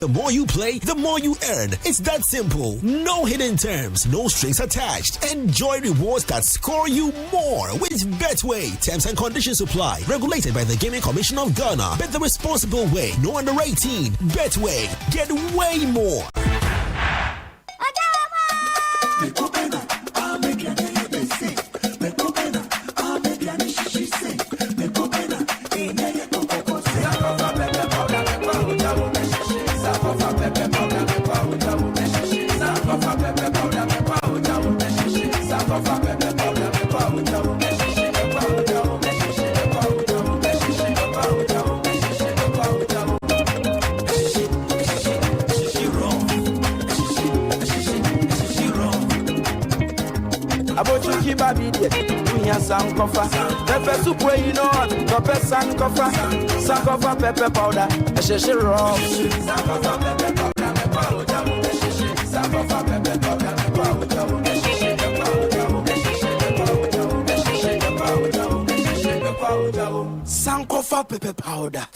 The more you play, the more you earn. It's that simple. No hidden terms, no strings attached. Enjoy rewards that score you more with Betway. Terms and conditions apply. Regulated by the Gaming Commission of Ghana. Bet the responsible way. No under 18. Betway. Get way more. Sankofa, pepper soup where you know pepper sankofa, sankofa pepper powder, a shishi raw. Sankofa pepper powder, sankofa pepper powder, sankofa pepper powder.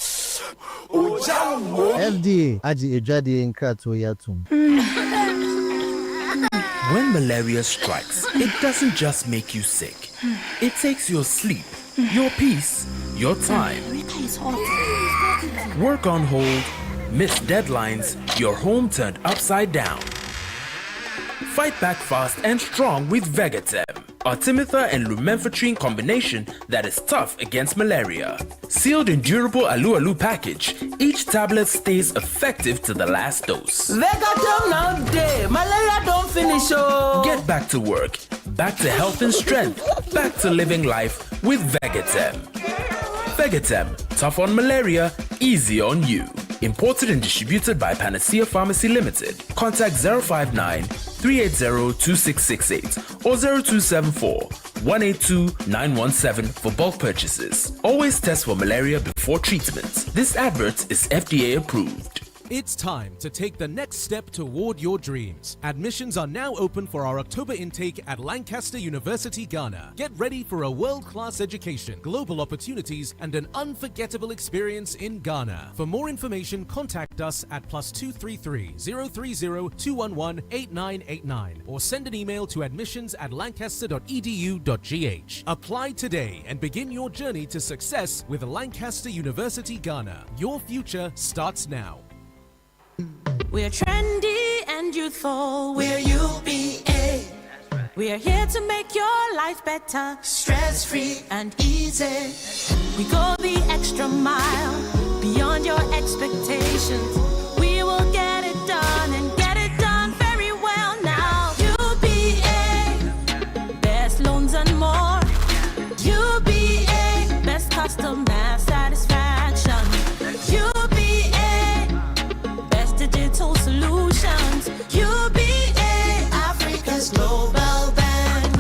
FDA, Aji Ejadi in Kratoyatum. When malaria strikes, it doesn't just make you sick. It takes your sleep, your peace, your time. Work on hold, miss deadlines, your home turned upside down. Fight back fast and strong with Vegatem, artemether and lumenfantrine combination that is tough against malaria. Sealed in durable alu-alu package, each tablet stays effective to the last dose. Vegatem now day, malaria don't finish. Oh. Get back to work, back to health and strength, back to living life with Vegatem. Vegatem, tough on malaria, easy on you. Imported and distributed by Panacea Pharmacy Limited. Contact 059-380-2668 or 0274-182-917 for bulk purchases. Always test for malaria before treatment. This advert is FDA approved. It's time to take the next step toward your dreams. Admissions are now open for our October intake at Lancaster University, Ghana. Get ready for a world-class education, global opportunities, and an unforgettable experience in Ghana. For more information, contact us at +233 030 211 8989 or send an email to admissions@lancaster.edu.gh. Apply today and begin your journey to success with Lancaster University, Ghana. Your future starts now. We're trendy and youthful. We're UBA. We are here to make your life better, stress-free and easy. We go the extra mile, beyond your expectations. We will get it done and get it done very well now. UBA, best loans and more. UBA, best customer satisfaction. UBA, digital solutions. UBA, Africa's global bank.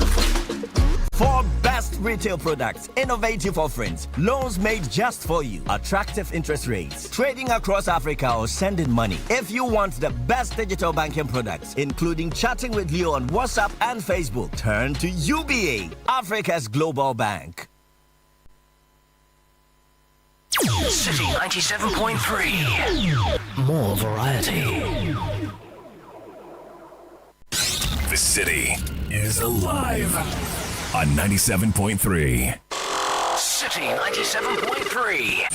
For best retail products, innovative offerings, loans made just for you, attractive interest rates, trading across Africa or sending money. If you want the best digital banking products, including chatting with you on WhatsApp and Facebook, turn to UBA, Africa's global bank. Citi 97.3. More variety. The city is alive on 97.3. Citi 97.3.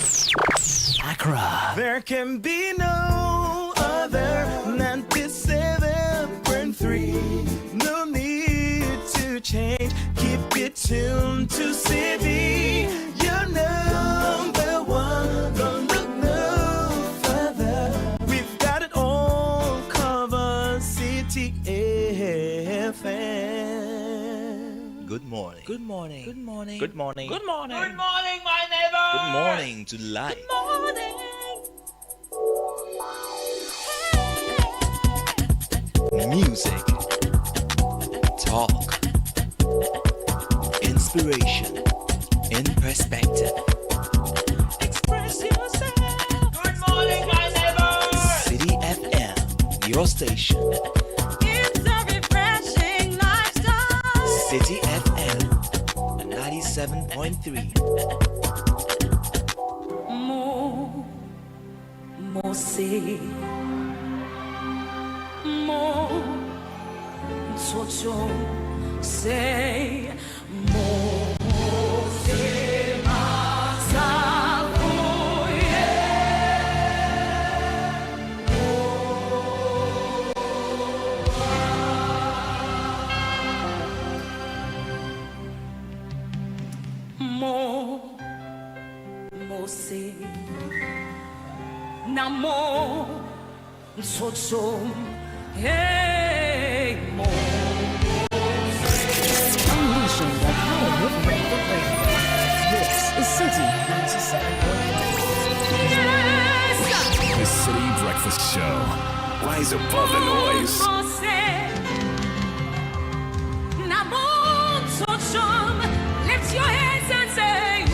Accra. There can be no other 97.3. No need to change. Keep it tuned to Citi. Your number one. Don't look no further. We've got it all covered. Citi FM. Good morning. Good morning. Good morning. Good morning. Good morning. Good morning, my neighbor. Good morning to life. Good morning. Music, talk, inspiration, in perspective. Express yourself. Good morning, my neighbor. Citi FM, your station. It's a refreshing lifestyle. Citi FM 97.3. More say. say more. Mose Namo Socho Hey Mo Unleashing the power of radio. This is Citi 97.3. The City Breakfast Show. Rise above the noise. Namo Socho lift your hands and say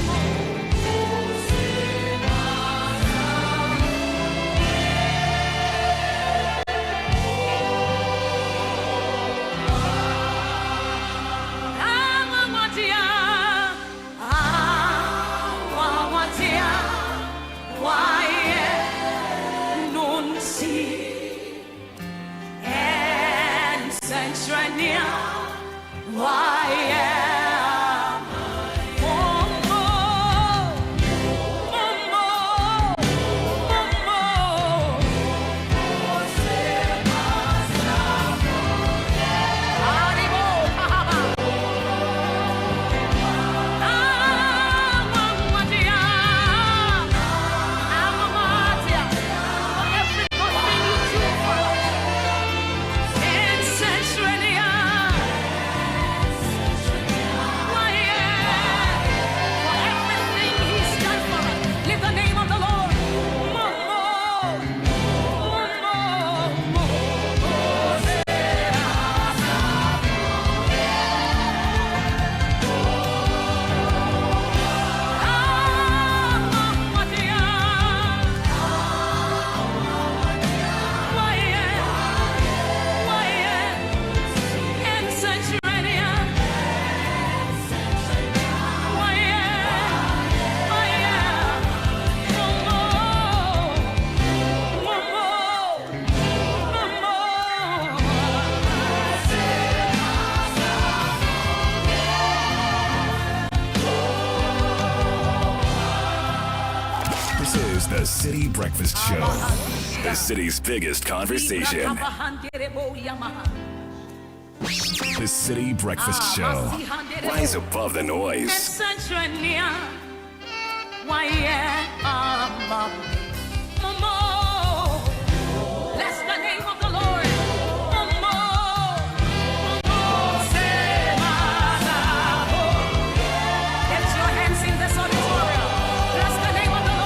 The City Breakfast Show. The city's biggest conversation. The City Breakfast Show. Rise above the noise. Bless the name of the Lord. Lift your hands in this auditorium. Bless the name of the Lord.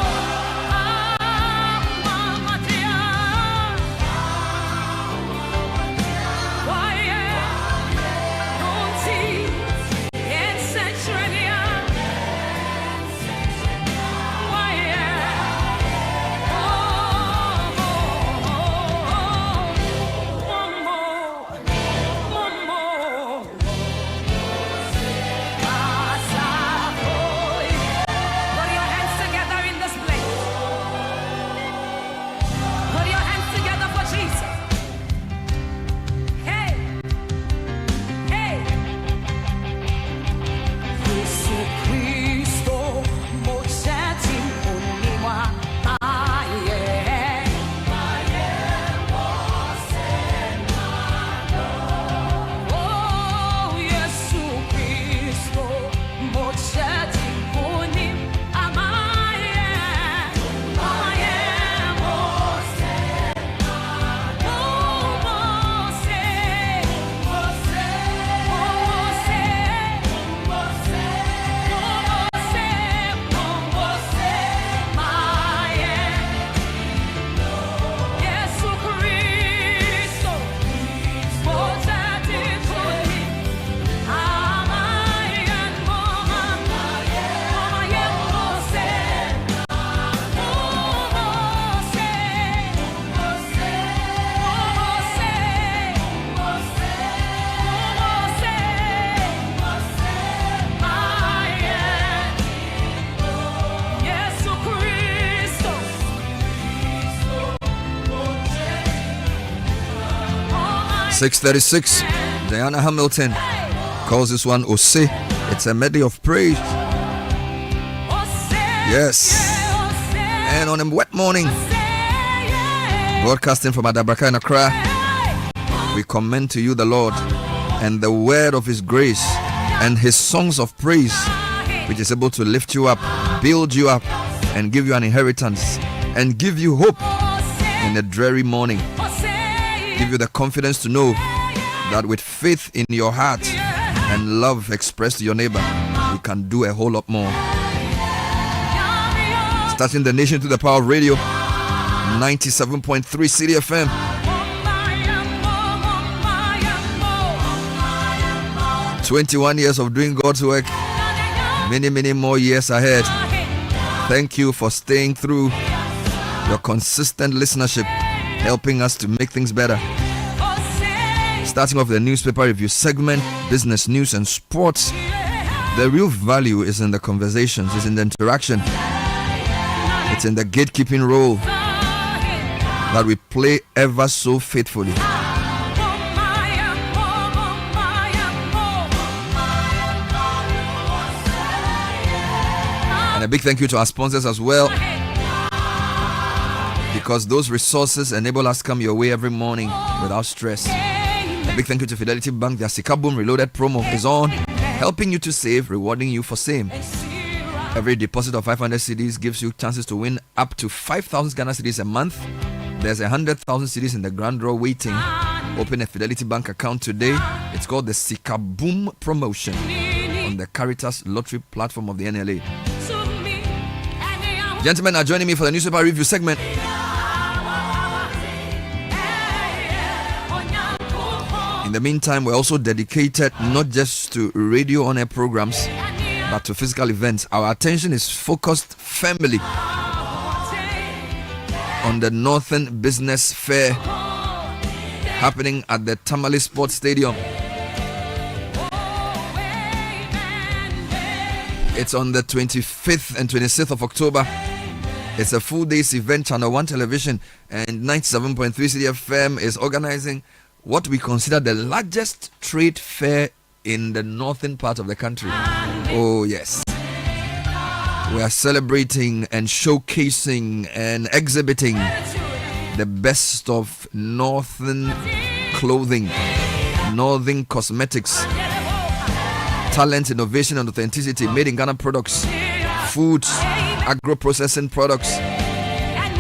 .36 Diana Hamilton calls this one Ose. It's a medley of praise. Yes. And on a wet morning, broadcasting from Adabraka in Accra, we commend to you the Lord and the word of his grace and his songs of praise, which is able to lift you up, build you up, and give you an inheritance, and give you hope in a dreary morning. Give you the confidence to know that with faith in your heart and love expressed to your neighbor, you can do a whole lot more. Starting the nation through the power of radio, 97.3 Citi FM. "21 years of doing God's work, many more years ahead." Thank you for staying through, your consistent listenership, helping us to make things better. Starting off the newspaper review segment, business news and sports. The real value is in the conversations, is in the interaction. It's in the gatekeeping role that we play ever so faithfully. And a big thank you to our sponsors as well, because those resources enable us to come your way every morning without stress. A big thank you to Fidelity Bank. Their Sika Boom Reloaded promo is on, helping you to save, rewarding you for same. Every deposit of 500 cedis gives you chances to win up to 5,000 Ghana cedis a month. There's 100,000 cedis in the grand draw waiting. Open a Fidelity Bank account today. It's called the Sika Boom promotion on the Caritas Lottery platform of the NLA. Gentlemen are joining me for the newspaper review segment. In the meantime, we're also dedicated not just to radio on-air programs, but to physical events. Our attention is focused firmly on the Northern Business Fair happening at the Tamale Sports Stadium. It's on the 25th and 26th of October. It's a full day's event. Channel 1 Television and 97.3 Citi FM is organizing what we consider the largest trade fair in the northern part of the country. Oh yes. We are celebrating and showcasing and exhibiting the best of northern clothing, northern cosmetics, talent, innovation and authenticity, made in Ghana products, foods, agro-processing products,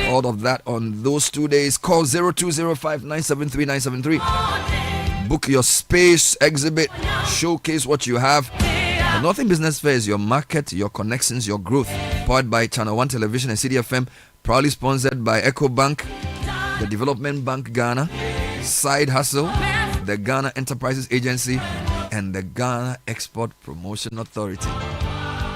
all of that on those 2 days. Call 0205-973-973. Book your space, exhibit, showcase what you have. The Northern Business Fair is your market, your connections, your growth. Powered by Channel 1 Television and Citi FM. Proudly sponsored by EcoBank, the Development Bank Ghana, Side Hustle, the Ghana Enterprises Agency, and the Ghana Export Promotion Authority.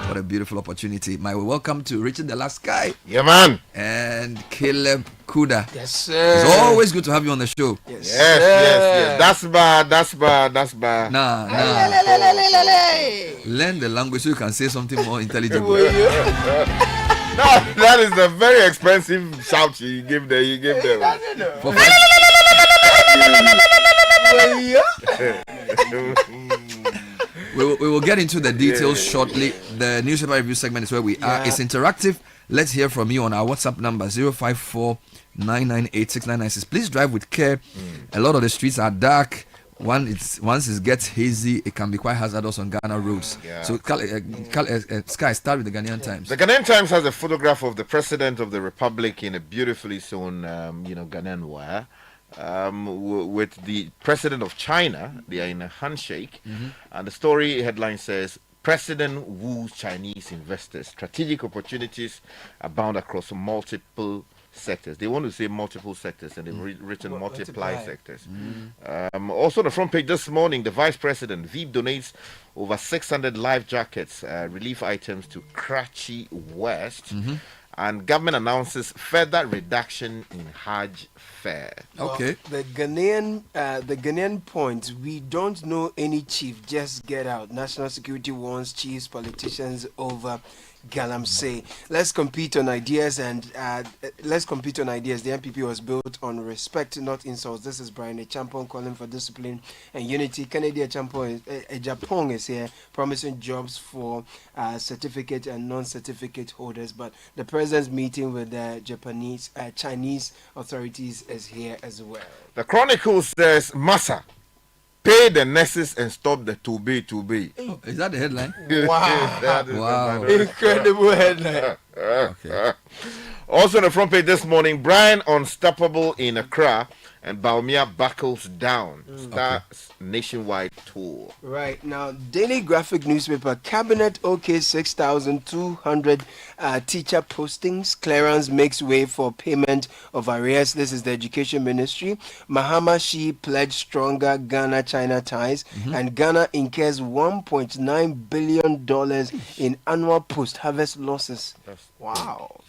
What a beautiful opportunity. My welcome to Richard the Last Guy. Yeah, man. And Caleb Kuda. Yes, sir. It's always good to have you on the show. Yes. That's bad. Nah. Learn the language so you can say something more intelligible. That is a very expensive shout you give there. For We will get into the details shortly. The newspaper review segment is where we are. It's interactive. Let's hear from you on our WhatsApp number 054-998-6996. Please drive with care. A lot of the streets are dark. Once it gets hazy, it can be quite hazardous on Ghana roads. So, Sky, start with the Ghanaian Times. The Ghanaian Times has a photograph of the President of the Republic in a beautifully sewn, Ghanaian wear. With the President of China. They are in a handshake. And the story headline says, President woos Chinese investors. Strategic opportunities abound across multiple sectors. They want to say multiple sectors, and they've written multiply sectors. Also on the front page this morning, the Vice President, Veep, donates over 600 life jackets, relief items to Karachi West. And government announces further reduction in Hajj fare. Okay. Well, the Ghanaian point, we don't know any chief, just get out. National security warns chiefs, politicians over Galamsey. Let's compete on ideas and let's compete on ideas. The MPP was built on respect, not insults. This is Brian Echampong calling for discipline and unity. Kennedy Echampong is here promising jobs for certificate and non-certificate holders. But the president's meeting with the Chinese authorities is here as well. The Chronicle says Massa pay the nurses and stop the to-be. Oh, is that the headline? Wow. Wow. Incredible headline. Okay. Also on the front page this morning, Brian unstoppable in Accra and Baumia buckles down. Starts nationwide tour. Right. Now, Daily Graphic newspaper, Cabinet OK 6,200 teacher postings. Clearance makes way for payment of arrears. This is the Education Ministry. Mahama Shi pledged stronger Ghana-China ties. And Ghana incurs $1.9 billion in annual post-harvest losses. Wow.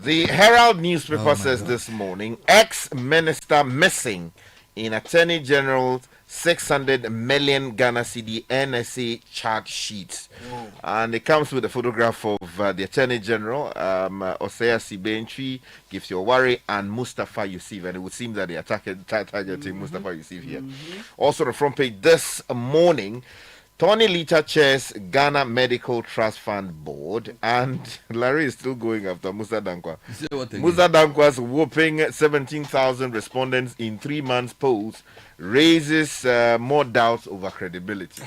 The Herald newspaper says this morning, ex-minister missing in Attorney General's 600 million Ghana cedi NSA charge sheet. And it comes with a photograph of the Attorney General, Osea Sibentri, gives you a worry, and Mustafa Yusuf. And it would seem that they are targeting Mustafa Yusuf here. Also, the front page this morning, Tony Lita chairs Ghana Medical Trust Fund Board, and Larry is still going after Musa Dankwa. Musa Dankwa's whooping 17,000 respondents in 3 months polls raises more doubts over credibility.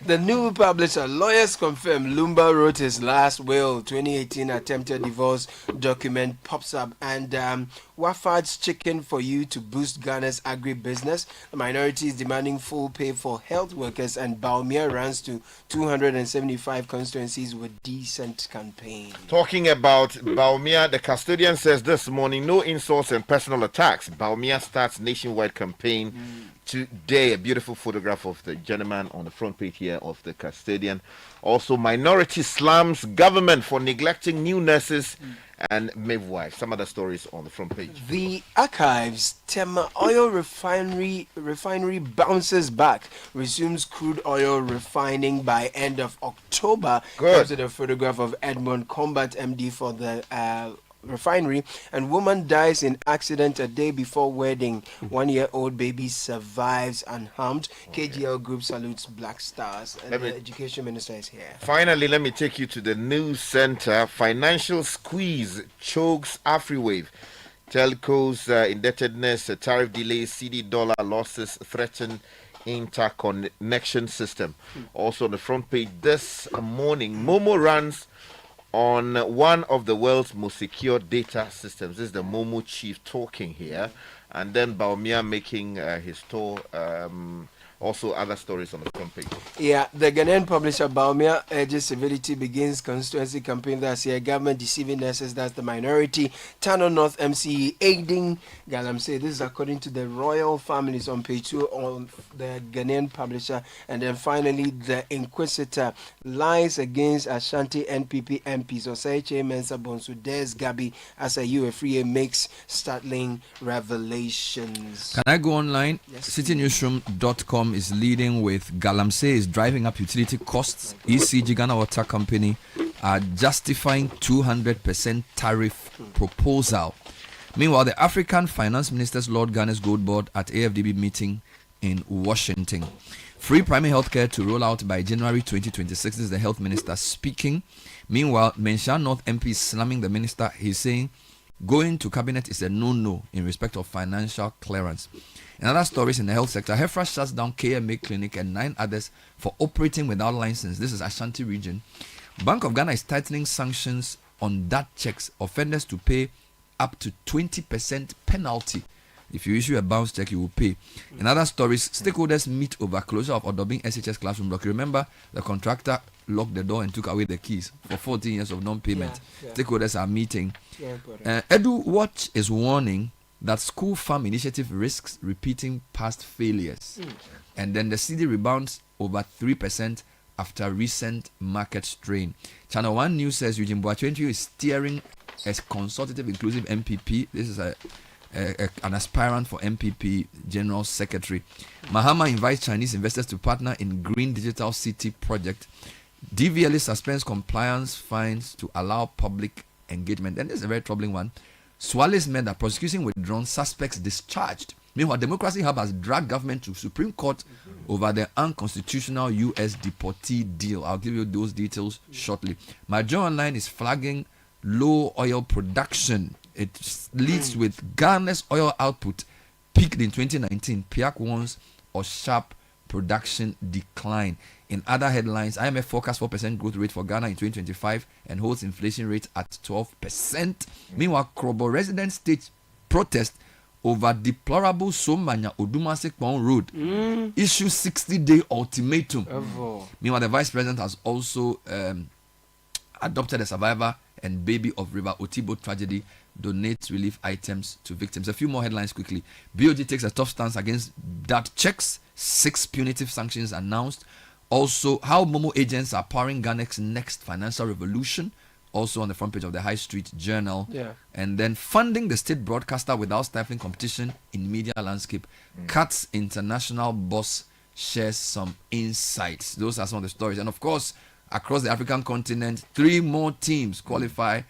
The new publisher, lawyers confirm Lumba wrote his last will. 2018 attempted divorce document pops up, and Wafad's chicken for you to boost Ghana's agribusiness. The minority is demanding full pay for health workers, and Baumia runs to 275 constituencies with decent campaign. Talking about Baumia, the custodian says this morning, no insults and personal attacks. Baumia starts nationwide campaign today. A beautiful photograph of the gentleman on the front page here of the custodian. Also, minority slams government for neglecting new nurses and midwives. Some other stories on the front page. The archives, Tema oil refinery bounces back, resumes crude oil refining by end of October. Good. Comes with a photograph of Edmund Combat, MD for the refinery. And woman dies in accident a day before wedding. 1-year-old baby survives unharmed. KGL Group salutes Black Stars. And the Education Minister is here. Finally, let me take you to the news center. Financial squeeze chokes AfriWave. Telcos indebtedness, tariff delays, CD dollar losses threaten interconnection system. Also on the front page this morning, Momo runs on one of the world's most secure data systems. This is the Momo chief talking here. And then Baumia making his tour. Also other stories on the front page. Yeah, the Ghanaian publisher Baumia urges civility begins constituency campaign that's here. Government deceiving nurses, that's the minority. Tano North MCE aiding Galamsey. This is according to the royal families on page 2 on the Ghanaian publisher. And then finally, the Inquisitor lies against Ashanti NPP MPs. Oseiche Mensa Bonsu Des Gabi as a UFRA makes startling revelations. Can I go online? Yes. CitiNewsroom.com is leading with Galamsey is driving up utility costs. ECG Ghana Water Company are justifying 200% tariff proposal. Meanwhile, the African Finance Ministers Lord Ghana's Gold Board at AFDB meeting in Washington. Free primary healthcare to roll out by January 2026. This is the health minister speaking. Meanwhile, Mensah North MP is slamming the minister. He's saying going to cabinet is a no-no in respect of financial clearance. In other stories in the health sector, Hefra shuts down KMA Clinic and 9 others for operating without license. This is Ashanti region. Bank of Ghana is tightening sanctions on that checks. Offenders to pay up to 20% penalty. If you issue a bounce check, you will pay. In other stories, stakeholders meet over closure of Odobing SHS classroom block. Remember, the contractor locked the door and took away the keys for 14 years of non-payment. Stakeholders are meeting. Edu Watch is warning that school farm initiative risks repeating past failures. And then the CD rebounds over 3% after recent market strain. Channel 1 News says Eugene Boatwentry is steering a consultative inclusive MPP. This is an aspirant for MPP General Secretary. Mahama invites Chinese investors to partner in Green Digital City project. DVLA suspends compliance fines to allow public engagement. And this is a very troubling one. Swales meant that prosecution withdrawn, suspects discharged. Meanwhile, Democracy Hub has dragged government to Supreme Court over the unconstitutional U.S. deportee deal. I'll give you those details shortly. My Joy Online is flagging low oil production. It leads with Ghana's oil output peaked in 2019. PIAC warns of sharp production decline. In other headlines, IMF forecast 4% growth rate for Ghana in 2025 and holds inflation rate at 12%. Meanwhile, Krobo residents stage protest over deplorable Somanya Odumasekpon Road. Issue 60-day ultimatum. Meanwhile, the vice president has also adopted a survivor and baby of River Otibo tragedy, donates relief items to victims. A few more headlines quickly. BOG takes a tough stance against that checks. 6 punitive sanctions announced. Also, how Momo agents are powering Ghana's next financial revolution. Also on the front page of the High Street Journal. And then funding the state broadcaster without stifling competition in media landscape. Cuts international boss shares some insights. Those are some of the stories. And of course, across the African continent, 3 more teams qualify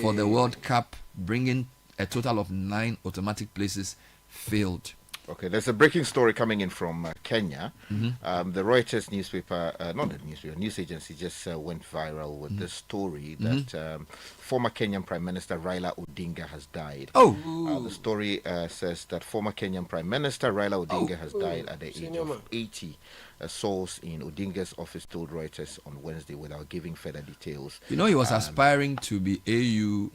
for the World Cup, bringing a total of 9 automatic places filled. Okay, there's a breaking story coming in from Kenya. The Reuters newspaper, not the newspaper, news agency just went viral with this story that former Kenyan Prime Minister Raila Odinga has died. The story says that former Kenyan Prime Minister Raila Odinga has died at the age of 80. A source in Odinga's office told Reuters on Wednesday without giving further details. You know, he was aspiring to be AU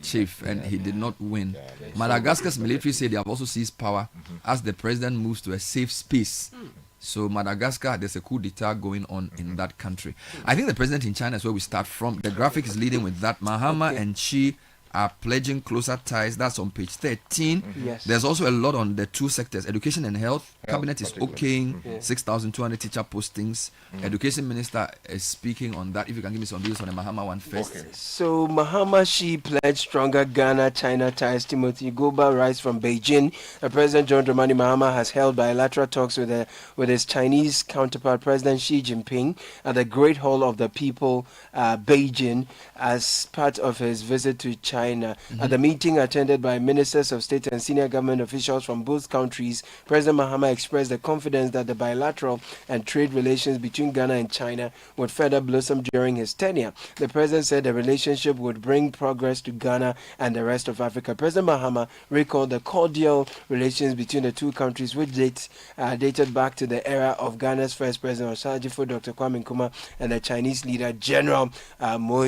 chief and he did not win. Madagascar's military said they have also seized power as the president moves to a safe space. So Madagascar, there's a coup d'etat going on in that country. I think the president in China is where we start from. The graphic is leading with that. Mahama and Xi are pledging closer ties. That's on page 13. There's also a lot on the 2 sectors, education and health. Cabinet is okaying 6,200 teacher postings. Education minister is speaking on that. If you can give me some details on the Mahama one first. So Mahama Xi pledged stronger Ghana-China ties. Timothy Goba writes from Beijing. President John Dramani Mahama has held bilateral talks with his Chinese counterpart, President Xi Jinping, at the Great Hall of the People, Beijing, as part of his visit to China. At the meeting attended by ministers of state and senior government officials from both countries, President Mahama expressed the confidence that the bilateral and trade relations between Ghana and China would further blossom during his tenure. The president said the relationship would bring progress to Ghana and the rest of Africa. President Mahama recalled the cordial relations between the 2 countries, which dated back to the era of Ghana's first president, Osajifo Dr. Kwame Nkrumah, and the Chinese leader, General Mao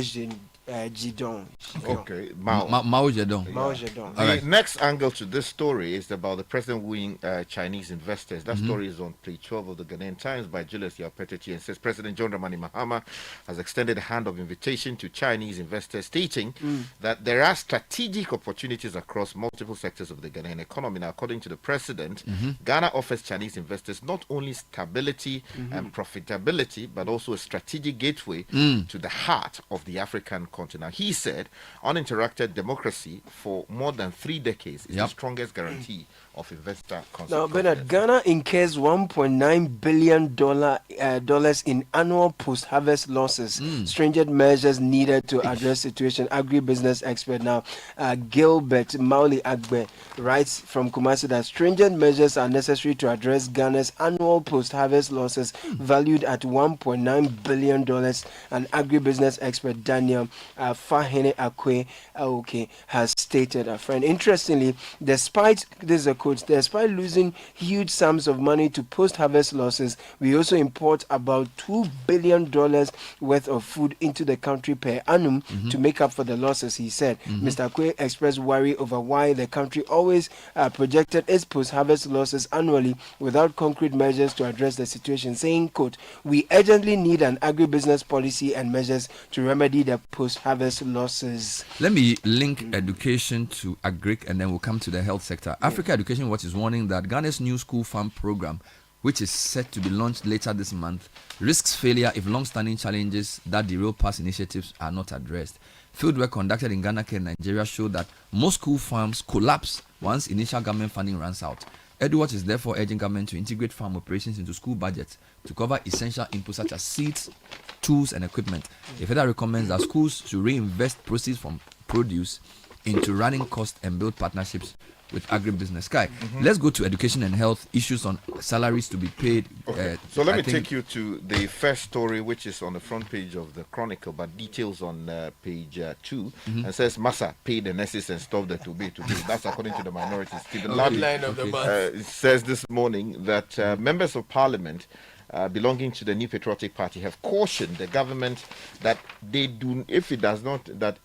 Zedong. Okay, Mao Zedong. The next angle to this story is about the president wooing Chinese investors. That story is on page 12 of the Ghanaian Times by Julius Yaupetiti and says President John Dramani Mahama has extended a hand of invitation to Chinese investors, stating that there are strategic opportunities across multiple sectors of the Ghanaian economy. Now, according to the president, Ghana offers Chinese investors not only stability and profitability, but also a strategic gateway to the heart of the African continent. He said uninterrupted democracy for more than 3 decades is the strongest guarantee of investor confidence. Now, Bernard, Ghana incurs $1.9 billion dollars in annual post-harvest losses. Stringent measures needed to address situation. Agribusiness expert now, Gilbert Mauli Agbe, writes from Kumasi that stringent measures are necessary to address Ghana's annual post-harvest losses valued at $1.9 billion. And agribusiness expert Daniel Fahene Akwe has stated, a friend. Interestingly, despite losing huge sums of money to post-harvest losses, we also import about $2 billion worth of food into the country per annum to make up for the losses, he said. Mr. Akwe expressed worry over why the country always projected its post-harvest losses annually without concrete measures to address the situation, saying, quote, "We urgently need an agribusiness policy and measures to remedy the post-harvest losses." Let me link education to agric and then we'll come to the health sector. Africa Education Watch is warning that Ghana's new school farm program, which is set to be launched later this month, risks failure if long-standing challenges that derail past initiatives are not addressed. Fieldwork conducted in Ghana and Nigeria showed that most school farms collapse once initial government funding runs out. EduWatch is therefore urging government to integrate farm operations into school budgets to cover essential inputs such as seeds, tools and equipment. It further recommends that schools should reinvest proceeds from produce into running costs and build partnerships with agribusiness. Sky, let's go to education and health issues on salaries to be paid. Okay. So let me take you to the first story, which is on the front page of the Chronicle, but details on page 2, and says Massa paid the nurses and stopped the today. That's according to the minority. Stephen Labi says this morning that members of parliament belonging to the New Patriotic Party have cautioned the government that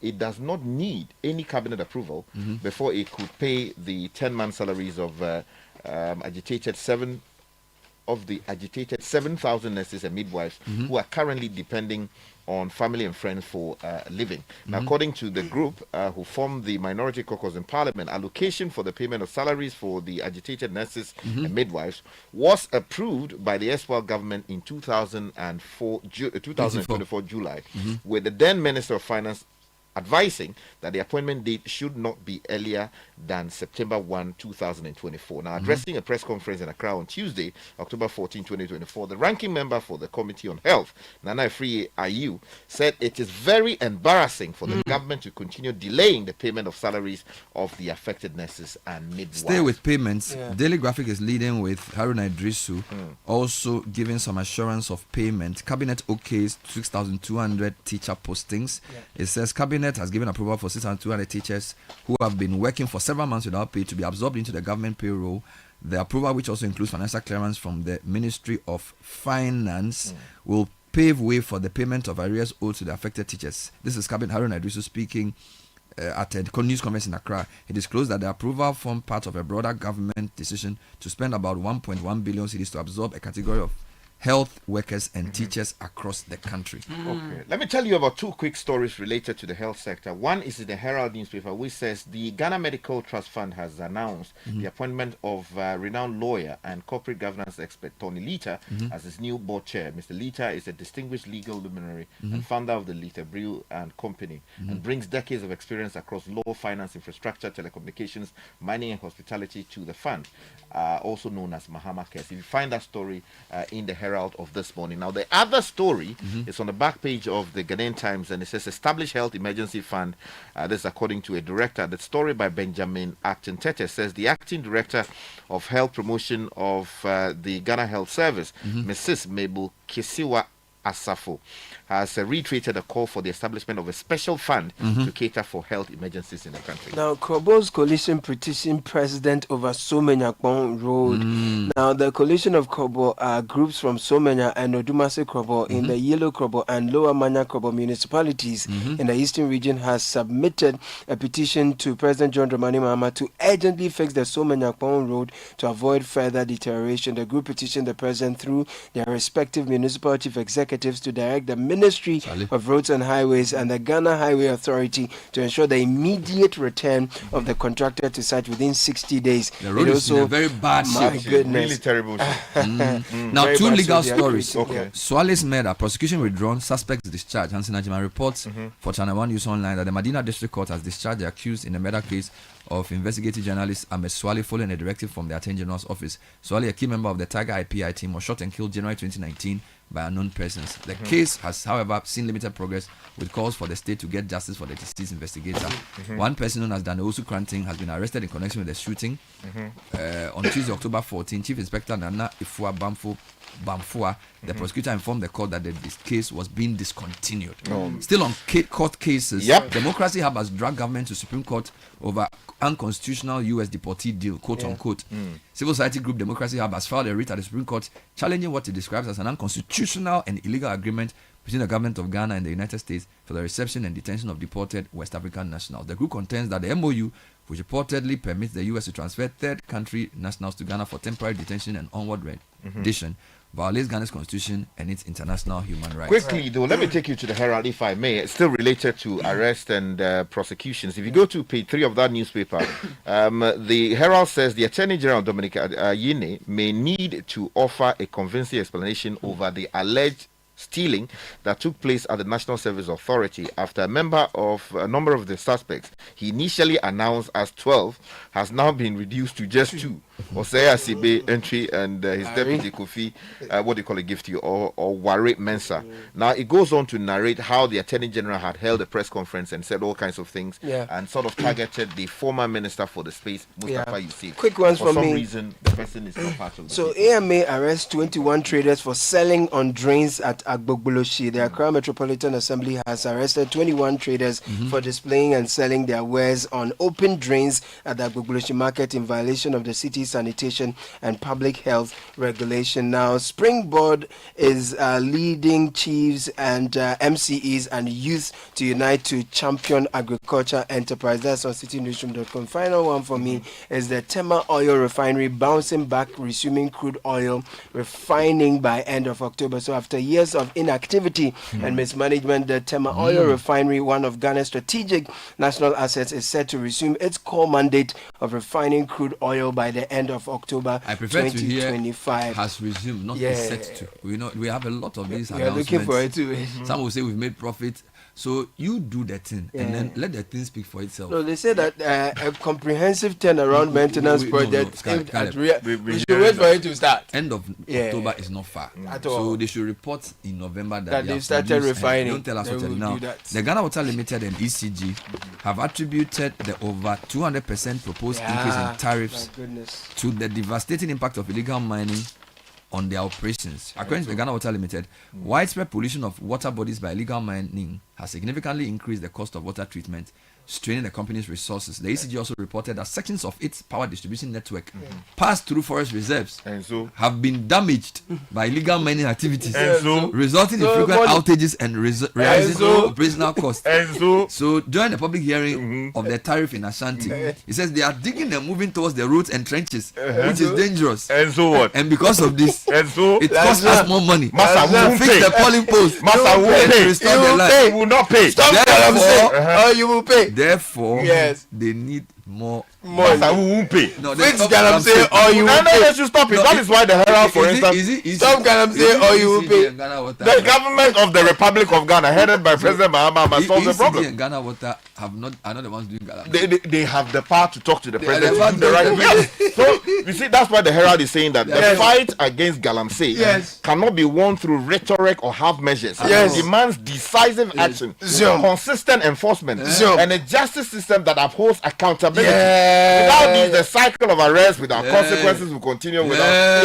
it does not need any cabinet approval before it could pay the 10-month salaries of agitated 7,000 nurses and midwives who are currently depending on family and friends for a living. Now, according to the group who formed the minority caucus in Parliament, allocation for the payment of salaries for the agitated nurses and midwives was approved by the Espoir government in 2024 July, with the then Minister of Finance advising that the appointment date should not be earlier than September 1, 2024. Now, addressing a press conference in Accra on Tuesday, October 14, 2024, the ranking member for the Committee on Health, Nana Efriye Ayu, said it is very embarrassing for the government to continue delaying the payment of salaries of the affected nurses and midwives. Stay with payments. Daily Graphic is leading with Haruna Idrisu, also giving some assurance of payment. Cabinet okays 6,200 teacher postings. It says Cabinet has given approval for 6,200 teachers who have been working for several months without pay to be absorbed into the government payroll. The approval, which also includes financial clearance from the Ministry of Finance, will pave way for the payment of arrears owed to the affected teachers. This is Cabinet Haruna Idrisu speaking at a news conference in Accra. He disclosed that the approval formed part of a broader government decision to spend about 1.1 billion cedis to absorb a category of health workers and teachers across the country. Okay, let me tell you about two quick stories related to the health sector. One is in the Herald newspaper, which says the Ghana Medical Trust Fund has announced the appointment of renowned lawyer and corporate governance expert Tony Lita as its new board chair. Mr. Lita is a distinguished legal luminary and founder of the Lita Brill and Company, and brings decades of experience across law, finance, infrastructure, telecommunications, mining, and hospitality to the fund, also known as Mahama Cares. If you find that story in the Herald of this morning. Now, the other story is on the back page of the Ghanaian Times, and it says Establish Health Emergency Fund. This is according to a director. The story by Benjamin Acton Tete says the acting director of health promotion of the Ghana Health Service, Mrs. Mabel Kisiwa Asafo, has reiterated a call for the establishment of a special fund to cater for health emergencies in the country. Now, Krobo's coalition petition president over Somenya Road. Now, the coalition of Krobo are groups from Somenya and Odumase Krobo in the Yellow Krobo and Lower Manya Krobo municipalities in the eastern region has submitted a petition to President John Dramani Mahama to urgently fix the Somenya Road to avoid further deterioration. The group petitioned the president through their respective municipal chief executives to direct the Ministry of Roads and Highways and the Ghana Highway Authority to ensure the immediate return of the contractor to site within 60 days. The road is in a very bad shape. My goodness. Really terrible Now, two legal stories. Swale's murder, prosecution withdrawn, suspects discharged. Hansen Ajima reports for Channel 1 News Online that the Medina District Court has discharged the accused in the murder case of investigative journalist Ahmed Swale following a directive from the Attorney General's office. Swale, a key member of the Tiger IPI team, was shot and killed January 2019 by unknown persons. The case has, however, seen limited progress, with calls for the state to get justice for the deceased investigator. One person known as Danosu Kranting has been arrested in connection with the shooting. On Tuesday, October 14, Chief Inspector Nana Ifua Bamfua, the prosecutor, informed the court that this case was being discontinued. Still on court cases, Democracy Hub has dragged government to Supreme Court over unconstitutional U.S. deportee deal, quote unquote. Civil society group Democracy Hub has filed a writ at the Supreme Court challenging what it describes as an unconstitutional and illegal agreement between the government of Ghana and the United States for the reception and detention of deported West African nationals. The group contends that the MOU, which reportedly permits the U.S. to transfer third country nationals to Ghana for temporary detention and onward rendition, violates Ghana's constitution and its international human rights. Quickly, though, let me take you to the Herald, if I may. It's still related to arrest and prosecutions. If you go to page 3 of that newspaper, the Herald says the Attorney General, Dominic Ayine, may need to offer a convincing explanation over the alleged stealing that took place at the National Service Authority after a number of the suspects he initially announced as 12 has now been reduced to just 2. Osei Asibe entry and his deputy Kofi, what do you call it, Gifty or Warre Mensah. Now it goes on to narrate how the Attorney General had held a press conference and said all kinds of things and sort of targeted the former minister for the space, Mustafa Yusuf. Quick ones for from some me. reason, the person is not part of the So case. AMA arrests 21 traders for selling on drains at Agbogboloshi. The Accra Metropolitan Assembly has arrested 21 traders for displaying and selling their wares on open drains at the Agbogboloshi market in violation of the city's sanitation and public health regulation. Now, Springboard is leading chiefs and MCEs and youth to unite to champion agriculture enterprise. That's on citynewsroom.com. Final one for me is the Tema Oil Refinery bouncing back, resuming crude oil refining by end of October. So after years of inactivity and mismanagement, the Tema Oil Refinery, one of Ghana's strategic national assets, is set to resume its core mandate of refining crude oil by the end of October I prefer 2025. to hear has resumed, not is set to. We have a lot of these We are announcements. looking for it too. Some will say we've made profit. So you do the thing and then let the thing speak for itself. No, they say that a comprehensive turnaround maintenance project aimed at we should wait for it to start. End of October is not far. At all. So they should report in November that That they they've started refining. Don't tell us They what to do will now. do that. The Ghana Water Limited and ECG have attributed the over 200% proposed increase in tariffs to the devastating impact of illegal mining on their operations. According to the Ghana Water Limited, widespread pollution of water bodies by illegal mining has significantly increased the cost of water treatment, straining the company's resources. The ECG also reported that sections of its power distribution network passed through forest reserves have been damaged by illegal mining activities, resulting in frequent outages and rising operational costs. So during the public hearing of the tariff in Ashanti, it says they are digging and moving towards the roads and trenches, which is dangerous. And because of this, it costs us more money to fix the polling posts and to restore the line. You will not pay. You will pay. Therefore, they need more. Master, we won't pay. No, fix Galamsey or you will pay. They should stop it. That is why the Herald, for instance, stop Galamsey or you will pay. The government of the Republic of Ghana, headed by President Mahama, must solve the problem. and Ghana Water are not the ones doing Galamsey. They have the power to talk to the president to do the right thing. So you see, that's why the Herald is saying that the fight against Galamsey cannot be won through rhetoric or half measures. It demands decisive action, consistent enforcement, and a justice system that upholds accountability. Without this, the cycle of arrest without consequences will continue without.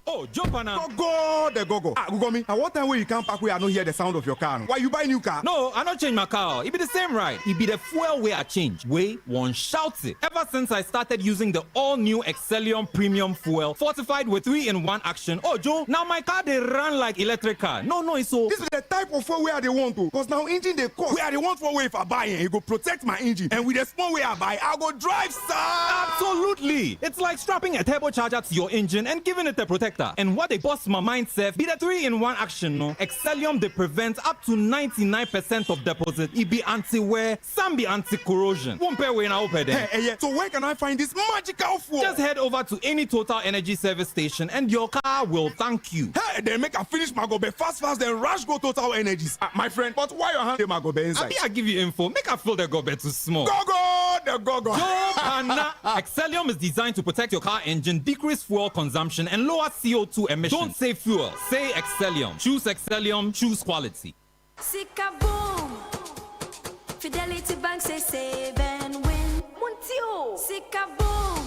Oh, jump on now. Go. Google me. And what time when you come back, we are not hear the sound of your car. Why you buy new car? No, I not change my car. It be the same ride. It be the fuel way I change. Way one shouts it. Ever since I started using the all-new Excellium Premium Fuel, fortified with 3-in-1 action. Oh, Joe, now my car they run like electric car. No, it's so. This is the type of fuel where they want to. Because now engine they cost. Where they want for way if I buy it go protect my engine. And with the small way I buy, I go drive, sir. Absolutely. It's like strapping a turbocharger to your engine and giving it a protector. And what they bust my mind, Seth, be the 3-in-1 action, no? Excellium, they prevent up to 99% of deposit. It be anti-wear, some be anti-corrosion. Won't pay when I open them. Hey, so where can I find this magical fuel? Just head over to any Total Energy service station and your car will thank you. Hey, then make a finish my go be fast, then rush go Total Energies. My friend, but why your hand my go be inside? I give you info. Make a feel the go be too small. Go. Excellium is designed to protect your car engine, decrease fuel consumption, and lower CO2 emissions. Don't say fuel, say Excellium. Choose Excellium, choose quality. Sika boom. Fidelity Bank say save and win. Muntio. Sika boom.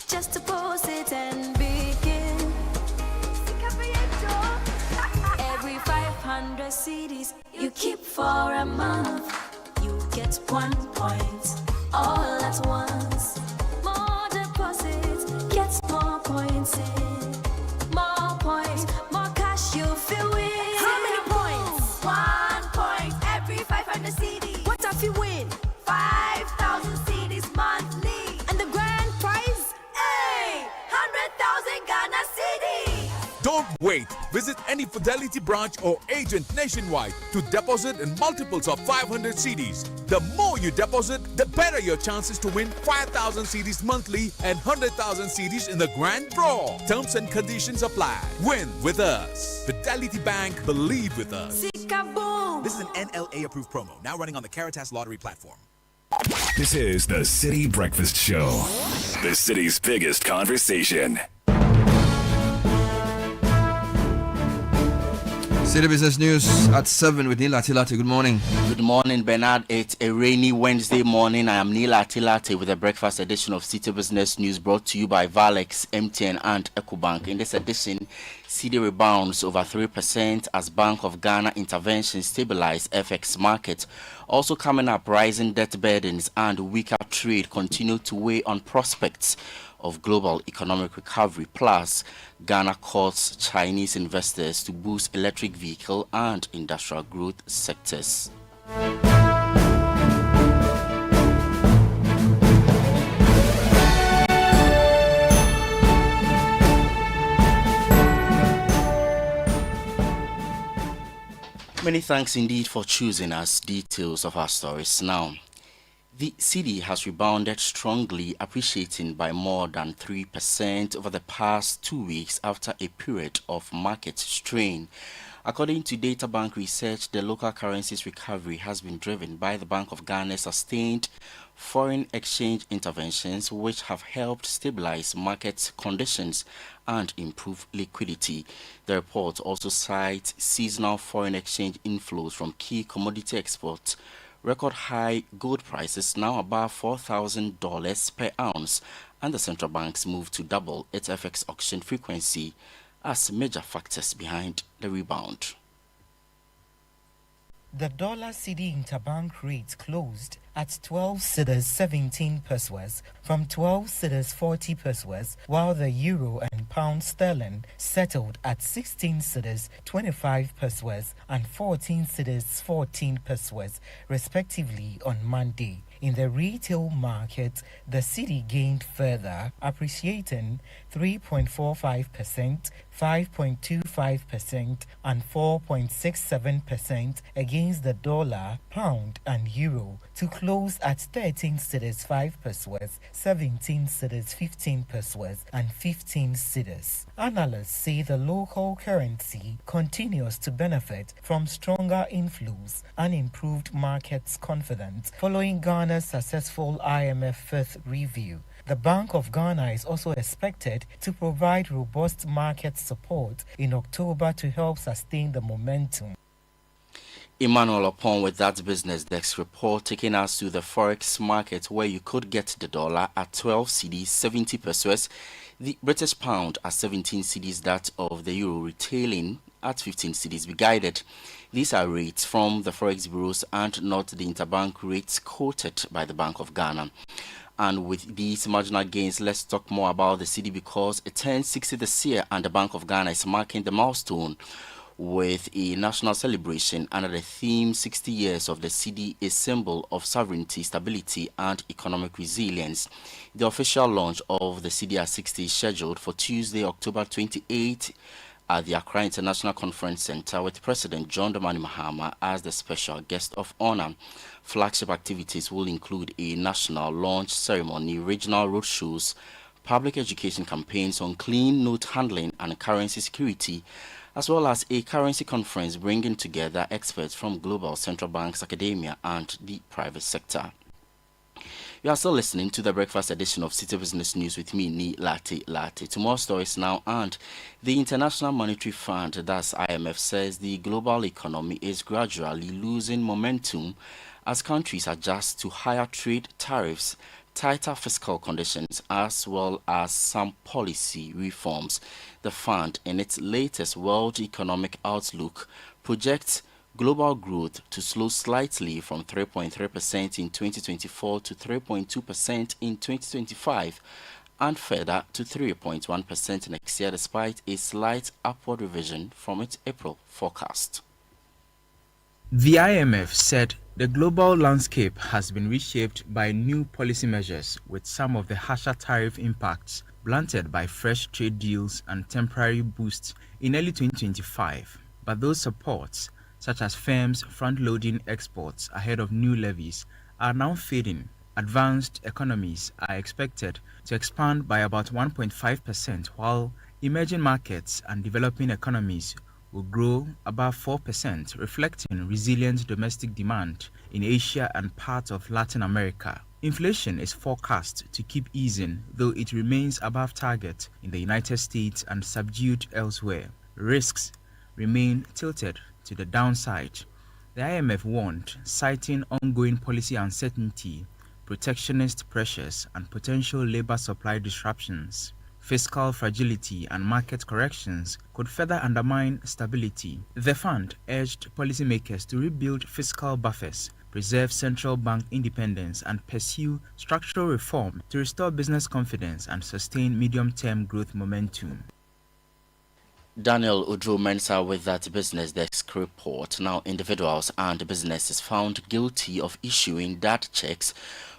Just deposit and begin. Sika every 500 CDs you keep for a month, you get 1 point all at once. More deposits, get more points in. More points, more cash you feel with. How many points? 1 point every 500 CDs. What if you win? 5,000 CDs monthly. And the grand prize? Hey! 100,000 Ghana CDs. Don't wait. Visit any Fidelity branch or agent nationwide to deposit in multiples of 500 CDs. The more you deposit, the better your chances to win 5,000 CDs monthly and 100,000 CDs in the grand draw. Terms and conditions apply. Win with us. Fidelity Bank, believe with us. Sika boom. This is an NLA approved promo, now running on the Caritas Lottery platform. This is the City Breakfast Show, the city's biggest conversation. City Business News at 7 with Neil Atilate. Good morning. Good morning, Bernard. It's a rainy Wednesday morning. I am Neil Atilate with a breakfast edition of City Business News brought to you by Valex, MTN and EcoBank. In this edition, City rebounds over 3% as Bank of Ghana intervention stabilize FX market. Also coming up, rising debt burdens and weaker trade continue to weigh on prospects of global economic recovery. Plus, Ghana courts Chinese investors to boost electric vehicle and industrial growth sectors. Many thanks indeed for choosing us. Details of our stories now. The cedi has rebounded strongly, appreciating by more than 3% over the past 2 weeks after a period of market strain. According to Data Bank research, the local currency's recovery has been driven by the Bank of Ghana's sustained foreign exchange interventions, which have helped stabilize market conditions and improve liquidity. The report also cites seasonal foreign exchange inflows from key commodity exports, record high gold prices now above $4,000 per ounce, and the central bank's move to double its FX auction frequency as major factors behind the rebound. The dollar-cedi interbank rate closed at 12 cedis 17 pesos from 12 cedis 40 pesos, while the euro and pound sterling settled at 16 cedis 25 pesos and 14 cedis 14 pesos, respectively, on Monday. In the retail market, the cedi gained further, appreciating 3.45%, 5.25%, and 4.67% against the dollar, pound, and euro to close at 13 cedis 5 pesos, 17 cedis 15 pesos, and 15 cedis. Analysts say the local currency continues to benefit from stronger inflows and improved markets' confidence following Ghana's successful IMF fifth review. The Bank of Ghana is also expected to provide robust market support in October to help sustain the momentum. Emmanuel upon with that business desk report taking us to the forex market, where you could get the dollar at 12 cedis 70 pesos, the British pound at 17 cedis, that of the euro retailing at 15 cedis. Be guided. These are rates from the forex bureaus and not the interbank rates quoted by the Bank of Ghana. And with these marginal gains, let's talk more about the cedi, because it turned 60 this year and the Bank of Ghana is marking the milestone with a national celebration under the theme 60 years of the cedi, a symbol of sovereignty, stability and economic resilience. The official launch of the cedi at 60 is scheduled for Tuesday, October 28 at the Accra International Conference Center, with President John Dramani Mahama as the special guest of honor. Flagship activities will include a national launch ceremony, regional roadshows, public education campaigns on clean note handling and currency security, as well as a currency conference bringing together experts from global central banks, academia, and the private sector. You are still listening to the breakfast edition of City Business News with me, Ni Latte. To more stories now, and the International Monetary Fund, thus IMF, says the global economy is gradually losing momentum as countries adjust to higher trade tariffs, tighter fiscal conditions, as well as some policy reforms. The fund, in its latest World Economic Outlook, projects global growth to slow slightly from 3.3% in 2024 to 3.2% in 2025, and further to 3.1% next year, despite a slight upward revision from its April forecast. The IMF said the global landscape has been reshaped by new policy measures, with some of the harsher tariff impacts blunted by fresh trade deals and temporary boosts in early 2025. But those supports, such as firms front-loading exports ahead of new levies, are now fading. Advanced economies are expected to expand by about 1.5%, while emerging markets and developing economies will grow above 4%, reflecting resilient domestic demand in Asia and parts of Latin America. Inflation is forecast to keep easing, though it remains above target in the United States and subdued elsewhere. Risks remain tilted to the downside. The IMF warned, citing ongoing policy uncertainty, protectionist pressures, and potential labor supply disruptions. Fiscal fragility and market corrections could further undermine stability. The fund urged policymakers to rebuild fiscal buffers, preserve central bank independence, and pursue structural reform to restore business confidence and sustain medium-term growth momentum. Daniel Udru Mensah with that business desk report. Now, individuals and businesses found guilty of issuing DAT checks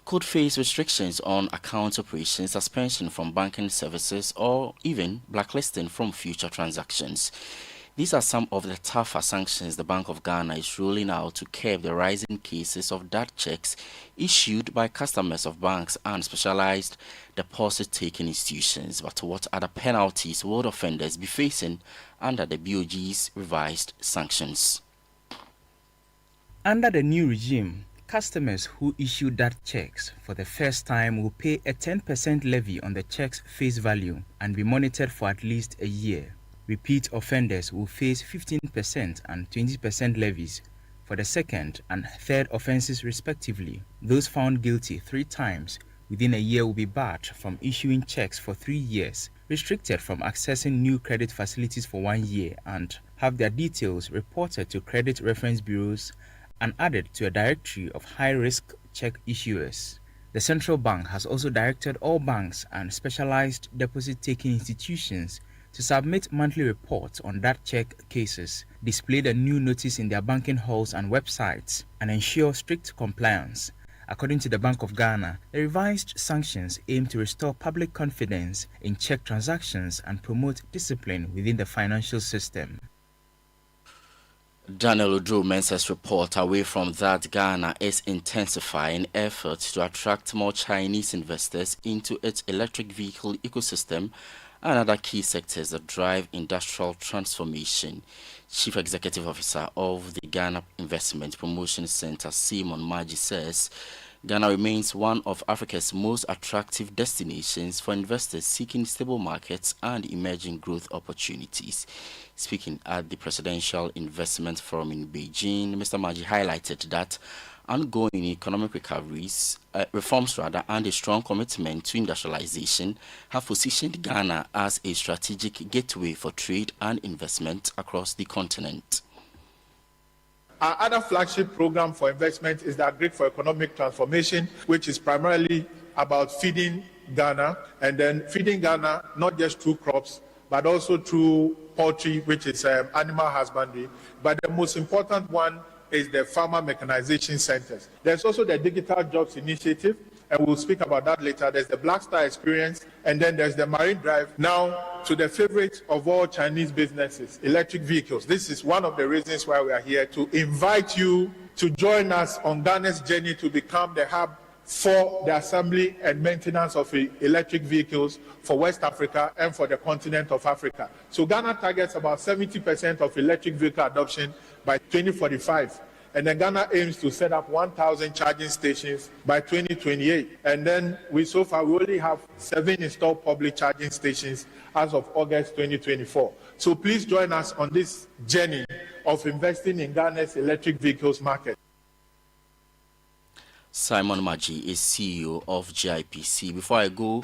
could face restrictions on account operations, suspension from banking services, or even blacklisting from future transactions. These are some of the tougher sanctions the Bank of Ghana is rolling out to curb the rising cases of DAT checks issued by customers of banks and specialized deposit-taking institutions. But what other penalties would offenders be facing under the BOG's revised sanctions? Under the new regime, customers who issue DAT checks for the first time will pay a 10% levy on the check's face value and be monitored for at least a year. Repeat offenders will face 15% and 20% levies for the second and third offenses respectively. Those found guilty 3 times within a year will be barred from issuing checks for 3 years, restricted from accessing new credit facilities for 1 year, and have their details reported to credit reference bureaus and added to a directory of high-risk check issuers. The central bank has also directed all banks and specialized deposit-taking institutions to submit monthly reports on DAT check cases, display the new notice in their banking halls and websites, and ensure strict compliance. According to the Bank of Ghana, the revised sanctions aim to restore public confidence in check transactions and promote discipline within the financial system. Daniel Udru Mensah's report. Away from that, Ghana is intensifying efforts to attract more Chinese investors into its electric vehicle ecosystem and other key sectors that drive industrial transformation. Chief Executive Officer of the Ghana Investment Promotion Center, Simon Maji, says Ghana remains one of Africa's most attractive destinations for investors seeking stable markets and emerging growth opportunities. Speaking at the Presidential Investment Forum in Beijing, Mr. Maji highlighted that ongoing economic reforms and a strong commitment to industrialization have positioned Ghana as a strategic gateway for trade and investment across the continent. Our other flagship program for investment is the Agri for Economic Transformation, which is primarily about feeding Ghana, and then feeding Ghana not just through crops, but also through poultry, which is animal husbandry. But the most important one is the farmer mechanization centers. There's also the Digital Jobs Initiative, and we'll speak about that later. There's the Black Star Experience, and then there's the Marine Drive. Now, to the favorite of all Chinese businesses, electric vehicles. This is one of the reasons why we are here, to invite you to join us on Ghana's journey to become the hub for the assembly and maintenance of electric vehicles for West Africa and for the continent of Africa. So Ghana targets about 70% of electric vehicle adoption by 2045. And then Ghana aims to set up 1,000 charging stations by 2028. And then so far we only have 7 installed public charging stations as of August 2024. So please join us on this journey of investing in Ghana's electric vehicles market. Simon Maji is CEO of GIPC. Before I go,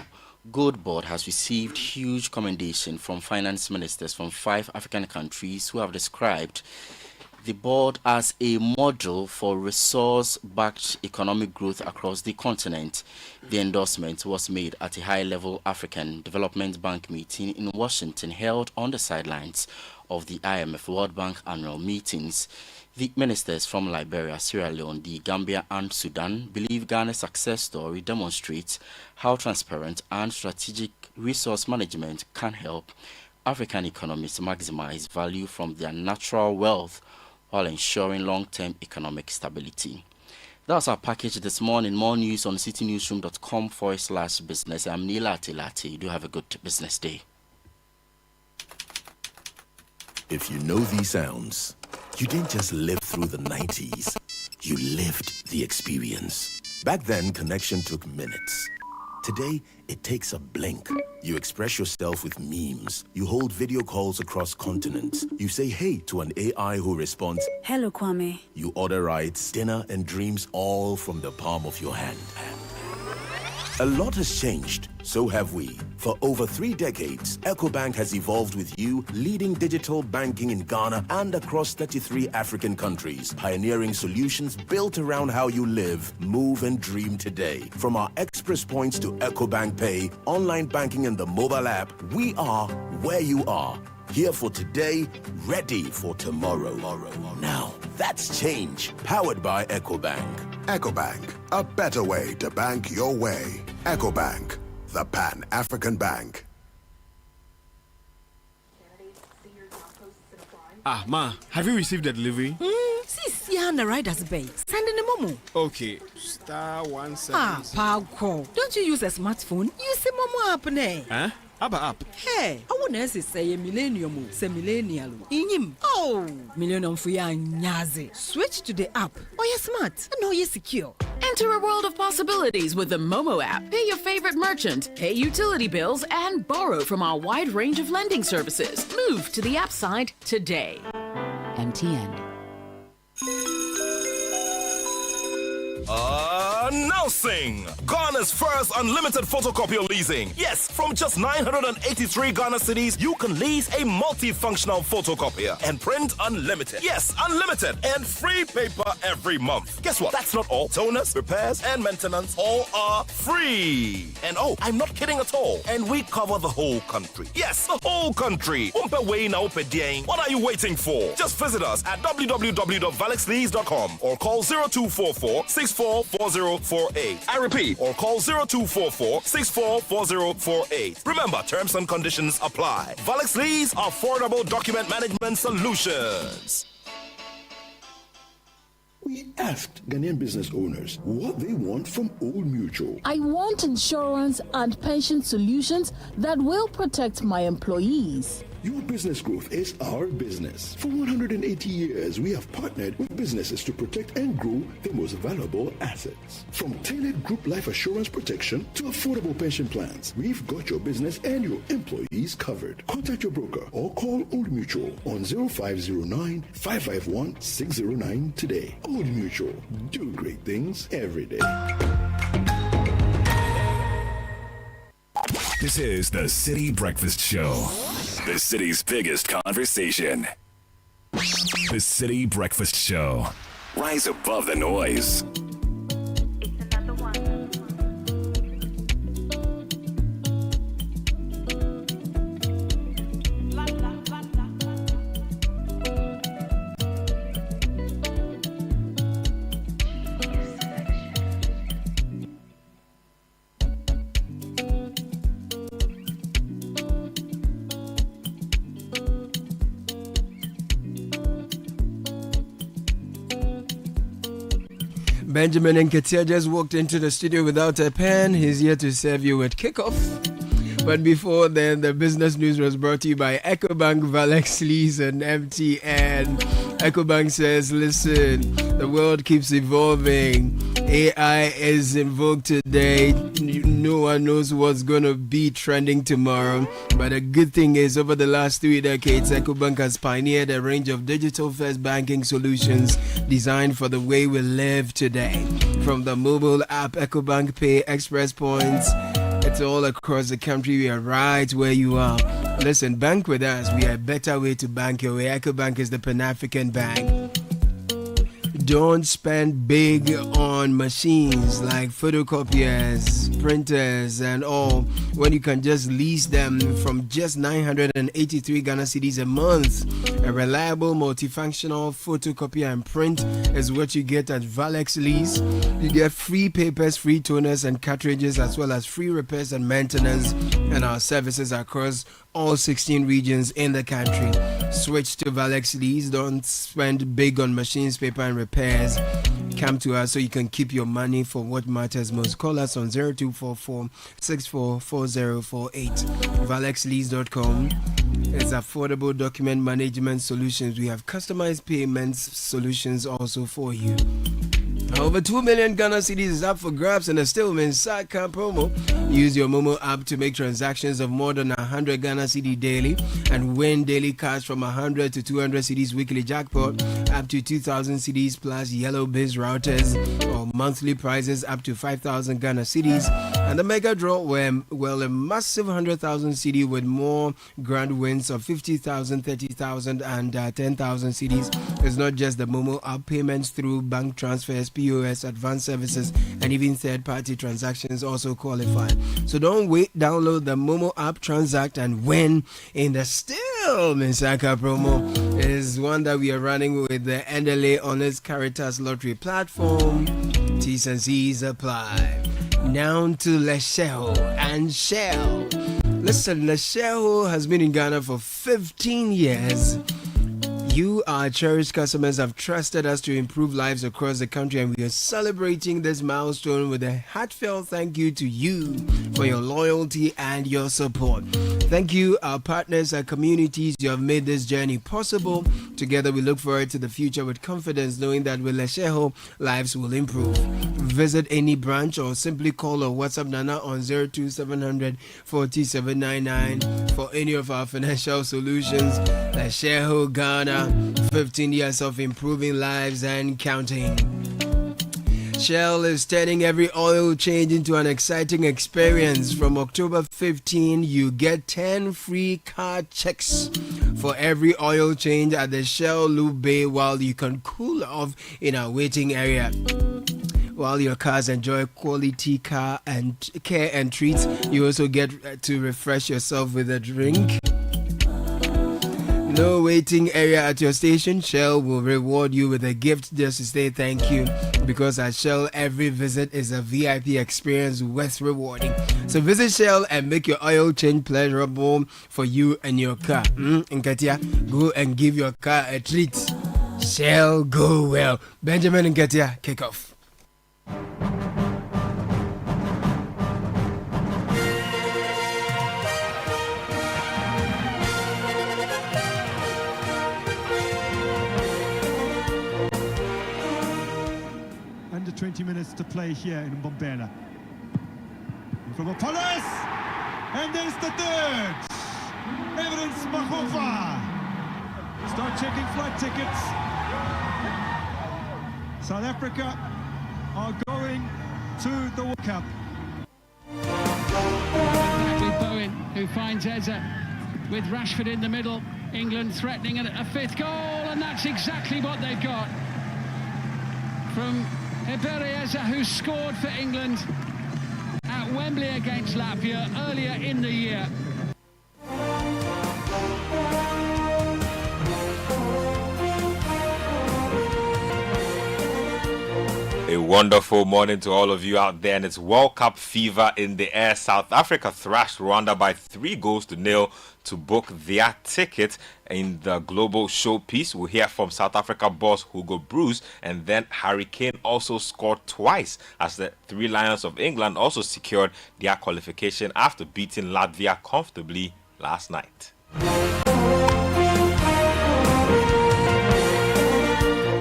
Gold Board has received huge commendation from finance ministers from 5 African countries who have described the board as a model for resource-backed economic growth across the continent. The endorsement was made at a high-level African Development Bank meeting in Washington held on the sidelines of the IMF World Bank annual meetings. The ministers from Liberia, Sierra Leone, the Gambia and Sudan believe Ghana's success story demonstrates how transparent and strategic resource management can help African economies maximize value from their natural wealth while ensuring long-term economic stability. That's our package this morning. More news on citynewsroom.com/business. I'm Neela Atilati. Do have a good business day. If you know these sounds, you didn't just live through the 90s, you lived the experience. Back then, connection took minutes. Today, it takes a blink. You express yourself with memes. You hold video calls across continents. You say hey to an AI who responds, Hello, Kwame. You order rides, dinner, and dreams all from the palm of your hand. A lot has changed, so have we. For over 3 decades, EcoBank has evolved with you, leading digital banking in Ghana and across 33 African countries, pioneering solutions built around how you live, move, and dream today. From our express points to EcoBank Pay, online banking, and the mobile app, we are where you are. Here for today, ready for tomorrow. Now, that's change, powered by EcoBank. EcoBank, a better way to bank your way. EcoBank, the Pan-African Bank. Ah, Ma, have you received the delivery? See, the rider's bay. Send in a momo. Okay, star 176. Ah, Paco, don't you use a smartphone? Use a momo app, ne? Huh? Up. Hey, I want to say a millennium, say millennial. Inim. Oh, millennium for ya nyazi. Switch to the app. Oh, you're smart. And oh, you're secure. Enter a world of possibilities with the Momo app. Pay your favorite merchant, pay utility bills, and borrow from our wide range of lending services. Move to the app side today. MTN. Announcing Ghana's first unlimited photocopier leasing. Yes, from just 983 Ghana cedis, you can lease a multifunctional photocopier and print unlimited. Yes, unlimited and free paper every month. Guess what? That's not all. Toners, repairs, and maintenance all are free. And oh, I'm not kidding at all. And we cover the whole country. Yes, the whole country. What are you waiting for? Just visit us at www.valexlease.com or call 0244 644048. I repeat, or call 0244 644048. Remember, terms and conditions apply. Valex Lease, affordable document management solutions. We asked Ghanaian business owners what they want from Old Mutual. I want insurance and pension solutions that will protect my employees. Your business growth is our business. For 180 years, we have partnered with businesses to protect and grow their most valuable assets. From tailored group life assurance protection to affordable pension plans, we've got your business and your employees covered. Contact your broker or call Old Mutual on 0509 551 609 today. Old Mutual, do great things every day. This is the City Breakfast Show, the city's biggest conversation. The City Breakfast Show. Rise above the noise. Benjamin Nketia just walked into the studio without a pen. He's here to serve you with kickoff. But before then, the business news was brought to you by EcoBank, Valex Lease, and MTN. EcoBank says, listen, the world keeps evolving. AI is in vogue today. No one knows what's going to be trending tomorrow. But the good thing is, over the last 3 decades, EcoBank has pioneered a range of digital-first banking solutions designed for the way we live today. From the mobile app EcoBank Pay, Express Points, it's all across the country. We are right where you are. Listen, bank with us. We are a better way to bank your way. EcoBank is the Pan-African Bank. Don't spend big on machines like photocopiers, printers, and all when you can just lease them from just 983 Ghana cedis a month. A reliable, multifunctional photocopier and print is what you get at Valex Lease. You get free papers, free toners and cartridges, as well as free repairs and maintenance, and our services across all 16 regions in the country. Switch to Valex Lease. Don't spend big on machines, paper, and repairs. Come to us so you can keep your money for what matters most. Call us on 0244 644048. ValexLease.com. is affordable document management solutions. We have customized payments solutions also for you. Over 2 million Ghana cedis is up for grabs and a still Mensaka promo. Use your Momo app to make transactions of more than 100 Ghana cedi daily and win daily cash from 100 to 200 cedis weekly jackpot, up to 2,000 cedis plus yellow biz routers, or monthly prizes up to 5,000 Ghana cedis. And the mega draw where, well, a massive 100,000 cedi with more grand wins of 50,000, 30,000 and 10,000 cedis. It's not just the Momo app. Payments through bank transfers, POS, advanced services, and even third-party transactions also qualify. So don't wait. Download the Momo app, transact, and win in the still Mensaka promo. It is one that we are running with the NLA Honest Caritas Lottery platform. T's and C's apply. Now to Lesheho and Shell. Listen, Lesheho has been in Ghana for 15 years. You, our cherished customers, have trusted us to improve lives across the country, and we are celebrating this milestone with a heartfelt thank you to you for your loyalty and your support. Thank you, our partners, our communities. You have made this journey possible. Together, we look forward to the future with confidence, knowing that with Lesheho, lives will improve. Visit any branch or simply call or WhatsApp Nana on 02700 4799 for any of our financial solutions. Lesheho Ghana, 15 years of improving lives and counting. Shell is turning every oil change into an exciting experience. From October 15, you get 10 free car checks for every oil change at the Shell Loop Bay while you can cool off in our waiting area. While your cars enjoy quality car and care and treats, you also get to refresh yourself with a drink. No waiting area at your station. Shell will reward you with a gift just to say thank you, because at Shell every visit is a VIP experience worth rewarding. So visit Shell and make your oil change pleasurable for you and your car. Nkatia, go and give your car a treat. Shell, go well. Benjamin Nkatia, kick off. Under 20 minutes to play here in Mbombela. From Apollos, and there's the third. Evidence Mahova. Start checking flight tickets. South Africa are going to the World Cup. With Bowen, who finds Eza with Rashford in the middle. England threatening a fifth goal, and that's exactly what they've got from Eza, who scored for England at Wembley against Latvia earlier in the year. A wonderful morning to all of you out there, and it's World Cup fever in the air. South Africa thrashed Rwanda by 3-0 to book their ticket in the global showpiece. We'll hear from South Africa boss Hugo Broos, and then Harry Kane also scored twice as the Three Lions of England also secured their qualification after beating Latvia comfortably last night.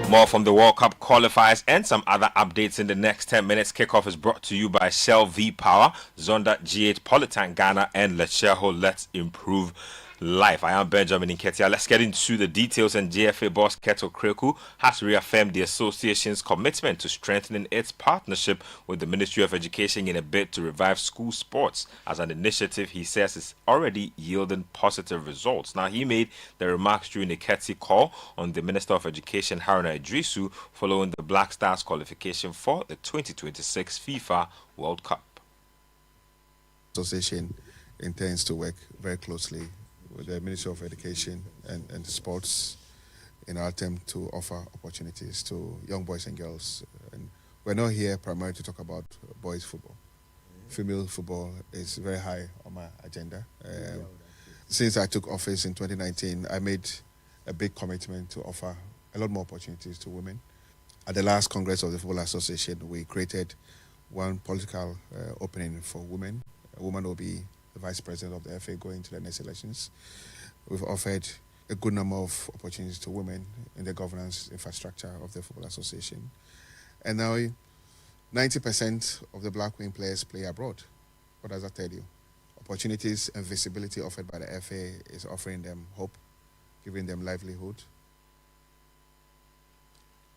More from the World Cup qualifiers and some other updates in the next 10 minutes. Kickoff is brought to you by Shell V-Power, Zonda G8, Polytank Ghana, and Lesheho. Let's improve life. I am Benjamin Nketia. Let's get into the details. And JFA boss Keto Kreku has reaffirmed the association's commitment to strengthening its partnership with the Ministry of Education in a bid to revive school sports as an initiative he says is already yielding positive results. Now, he made the remarks during a courtesy call on the Minister of Education Haruna Idrisu following the Black Stars qualification for the 2026 FIFA World Cup. Association intends to work very closely with the Ministry of Education and Sports in our attempt to offer opportunities to young boys and girls. And we're not here primarily to talk about boys football. Female football is very high on my agenda. Since I took office in 2019, I made a big commitment to offer a lot more opportunities to women. At the last Congress of the Football Association, we created one political opening for women. A woman will be the Vice President of the FA going to the next elections. We've offered a good number of opportunities to women in the governance infrastructure of the Football Association. And now 90% of the black women players play abroad. What does that tell you? Opportunities and visibility offered by the FA is offering them hope, giving them livelihood.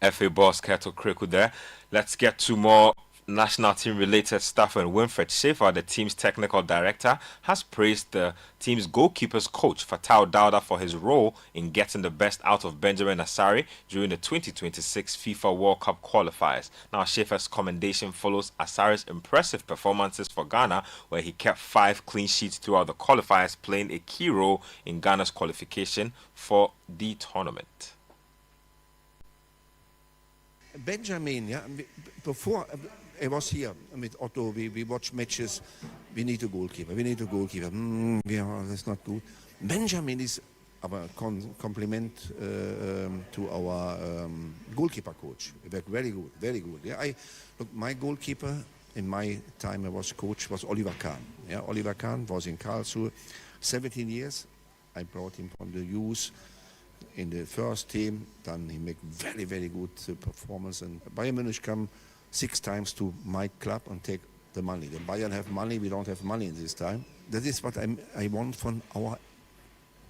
FA boss Keto Kriku there. Let's get to more national team related stuff. And Winfred Schaefer, the team's technical director, has praised the team's goalkeepers coach Fatau Dauda for his role in getting the best out of Benjamin Asari during the 2026 FIFA World Cup qualifiers. Now Schaefer's commendation follows Asari's impressive performances for Ghana, where he kept 5 clean sheets throughout the qualifiers, playing a key role in Ghana's qualification for the tournament. Benjamin, yeah, before I was here with Otto, we watch matches. We need a goalkeeper. Yeah, that's not good. Benjamin is our compliment to our goalkeeper coach. Very good, very good. Yeah, look, my goalkeeper in my time I was coach was Oliver Kahn. Yeah, Oliver Kahn was in Karlsruhe, 17 years. I brought him from the youth in the first team. Then he make very, very good performance. And Bayern Munich come 6 times to my club and take the money. The Bayern have money, we don't have money in this time. That is what I want from our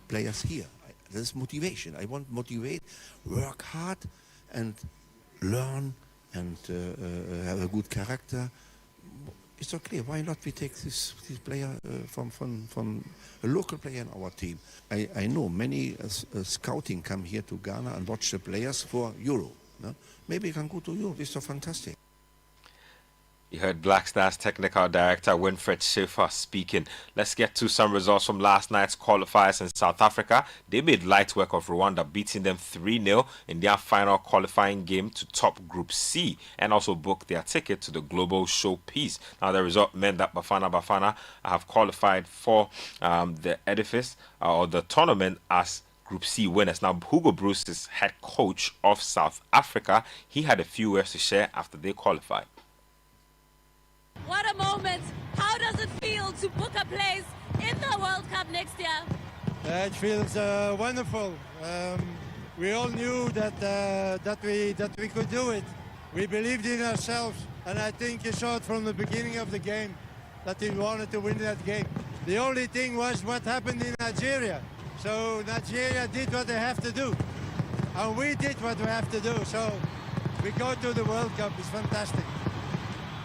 players here. That is motivation. I want motivate, work hard and learn and have a good character. It's okay. Why not we take this player from a local player in our team? I know many scouting come here to Ghana and watch the players for Euro. No? Maybe you can go to Europe. It's so fantastic. You heard Black Stars technical director Winfred Schaefer speaking. Let's get to some results from last night's qualifiers in South Africa. They made light work of Rwanda, beating them 3-0 in their final qualifying game to top Group C, and also booked their ticket to the global showpiece. Now, the result meant that Bafana have qualified for the edifice or the tournament as Group C winners. Now, Hugo Bruce is head coach of South Africa. He had a few words to share after they qualified. What a moment. How does it feel to book a place in the World Cup next year? It feels wonderful. We all knew that we could do it. We believed in ourselves, and I think you saw it from the beginning of the game that we wanted to win that game. The only thing was what happened in Nigeria. So Nigeria did what they have to do, and we did what we have to do. So we go to the World Cup. It's fantastic.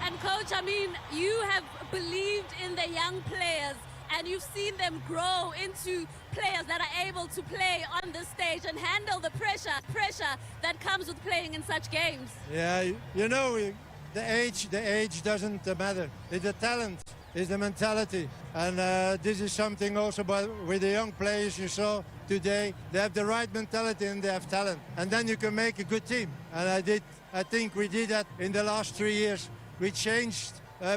And Coach, I mean, you have believed in the young players and you've seen them grow into players that are able to play on the stage and handle the pressure that comes with playing in such games. Yeah, you know, the age doesn't matter. It's the talent, it's the mentality. And this is something also with the young players you saw today. They have the right mentality and they have talent. And then you can make a good team. And I think we did that in the last 3 years. We changed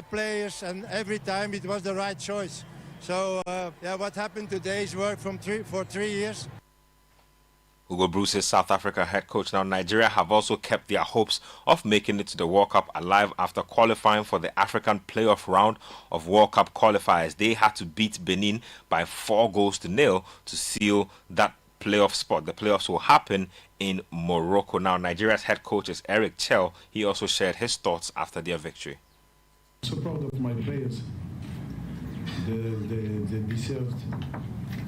players, and every time it was the right choice. So, yeah, what happened today is work for 3 years. Hugo Bruce is South Africa head coach. Now, Nigeria have also kept their hopes of making it to the World Cup alive after qualifying for the African playoff round of World Cup qualifiers. They had to beat Benin by 4-0 to seal that playoff spot. The playoffs will happen in Morocco. Now, Nigeria's head coach is Eric Chell. He also shared his thoughts after their victory. So proud of my players. They deserved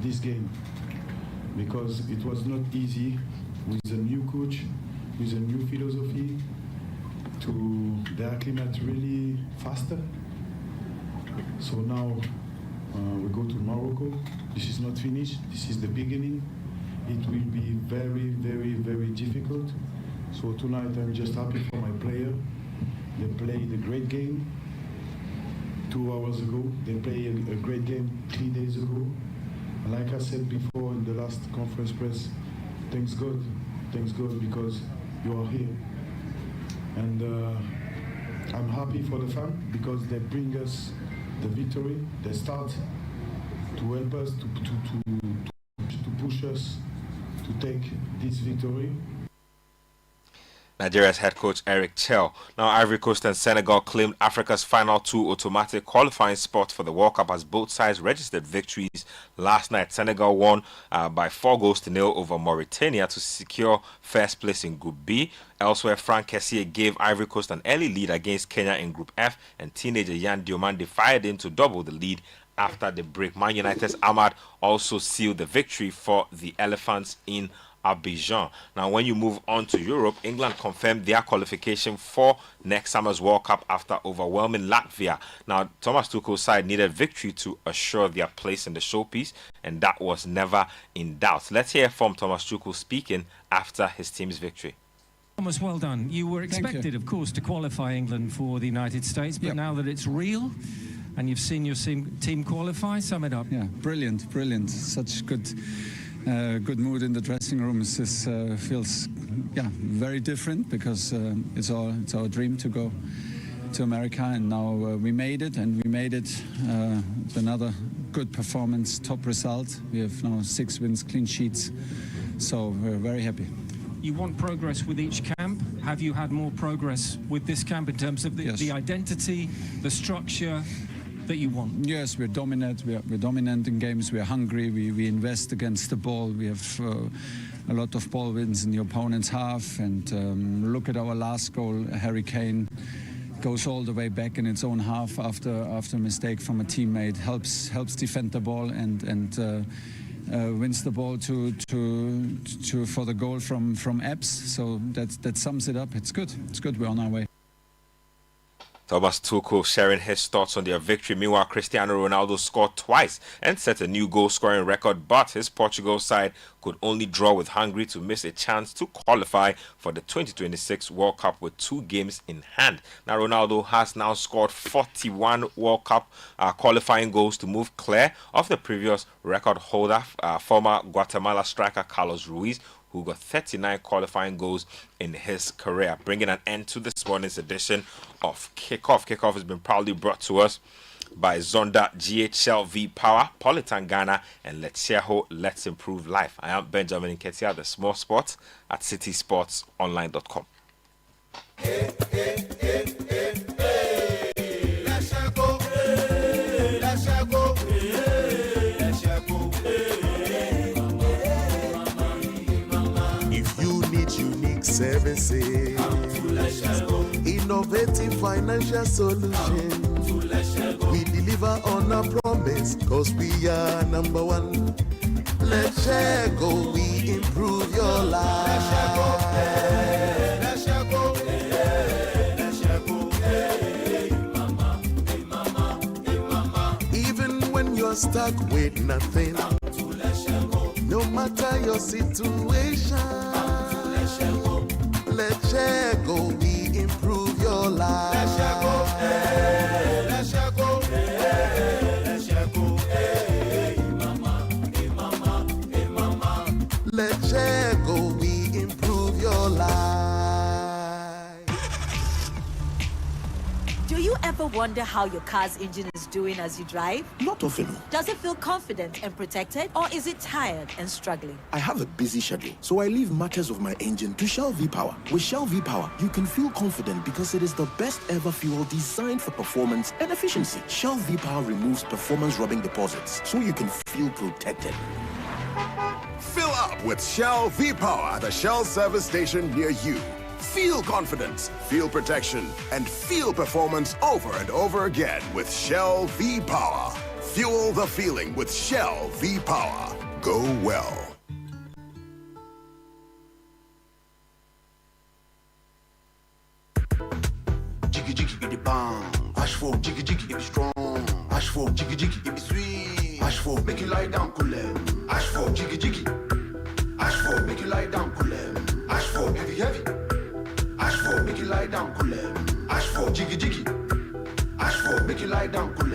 this game because it was not easy with a new coach, with a new philosophy to acclimate really faster. So now we go to Morocco. This is not finished. This is the beginning. It will be very, very, very difficult. So tonight I'm just happy for my player. They played a great game 2 hours ago. They played a great game 3 days ago. And like I said before in the last conference press, thanks God because you are here. And I'm happy for the fans because they bring us the victory. They start to help us, to push us to take this victory. Nigeria's head coach Eric Chell. Now, Ivory Coast and Senegal claimed Africa's final 2 automatic qualifying spots for the World Cup as both sides registered victories last night. Senegal won by 4-0 over Mauritania to secure first place in Group B. Elsewhere, Frank Kessié gave Ivory Coast an early lead against Kenya in Group F, and teenager Yan Diomande fired in to double the lead after the break. Man United's Ahmad also sealed the victory for the Elephants in Abidjan. Now, when you move on to Europe, England confirmed their qualification for next summer's World Cup after overwhelming Latvia. Now, Thomas Tuchel's side needed victory to assure their place in the showpiece, and that was never in doubt. Let's hear from Thomas Tuchel speaking after his team's victory. Thomas, well done. You were expected, of course, to qualify England for the United States, but now that it's real and you've seen your team qualify, sum it up. Yeah, brilliant. Such good mood in the dressing rooms. This feels very different because it's our dream to go to America, and now we made it, and we made it with another good performance, top result. We have now 6 wins, clean sheets, so we're very happy. You want progress with each camp. Have you had more progress with this camp in terms of the identity, the structure that you want? Yes, we're dominant. We're dominant in games. We're hungry. We invest against the ball. We have a lot of ball wins in the opponent's half. And look at our last goal. Harry Kane goes all the way back in its own half after a mistake from a teammate. Helps defend the ball and wins the ball for the goal from Epps. So that sums it up. It's good. It's good. We're on our way. Thomas Tuchel sharing his thoughts on their victory. Meanwhile, Cristiano Ronaldo scored twice and set a new goal-scoring record, but his Portugal side could only draw with Hungary to miss a chance to qualify for the 2026 World Cup with 2 games in hand. Now, Ronaldo has now scored 41 World Cup qualifying goals to move clear of the previous record holder, former Guatemala striker Carlos Ruiz, who got 39 qualifying goals in his career, bringing an end to this morning's edition of Kickoff. Kickoff has been proudly brought to us by Zonda GHL V Power, Politan Ghana, and Let's Let's Improve Life. I am Benjamin Nketia, the Small Sports at citysportsonline.com. Services, innovative financial solutions. We deliver on our promise, cause we are number one. Let's go, we improve your life. Even when you're stuck with nothing, no matter your situation, let's go, we improve your life. Let's go, let's go, let's go, hey mama, hey mama, hey mama. Let's go, we improve your life. Do you ever wonder how your car's engine is doing as you drive? Not often. Does it feel confident and protected, or is it tired and struggling? I have a busy schedule, so I leave matters of my engine to Shell V-Power. With Shell V-Power, you can feel confident because it is the best ever fuel designed for performance and efficiency. Shell V-Power removes performance-robbing deposits, so you can feel protected. Fill up with Shell V-Power at a Shell service station near you. Feel confidence, feel protection, and feel performance over and over again with Shell V-Power. Fuel the feeling with Shell V-Power. Go well. Jiggy jiggy be the bomb. Ash for jiggy jiggy it be strong. Ash for jiggy jiggy it be sweet. Ash for make you lie down cool. Ash for jiggy jiggy. Ash for make you lie down cool. Ash for heavy heavy. Ash for make you lie down cool. Ash for jiggy jiggy. Ash for make you lie down cool.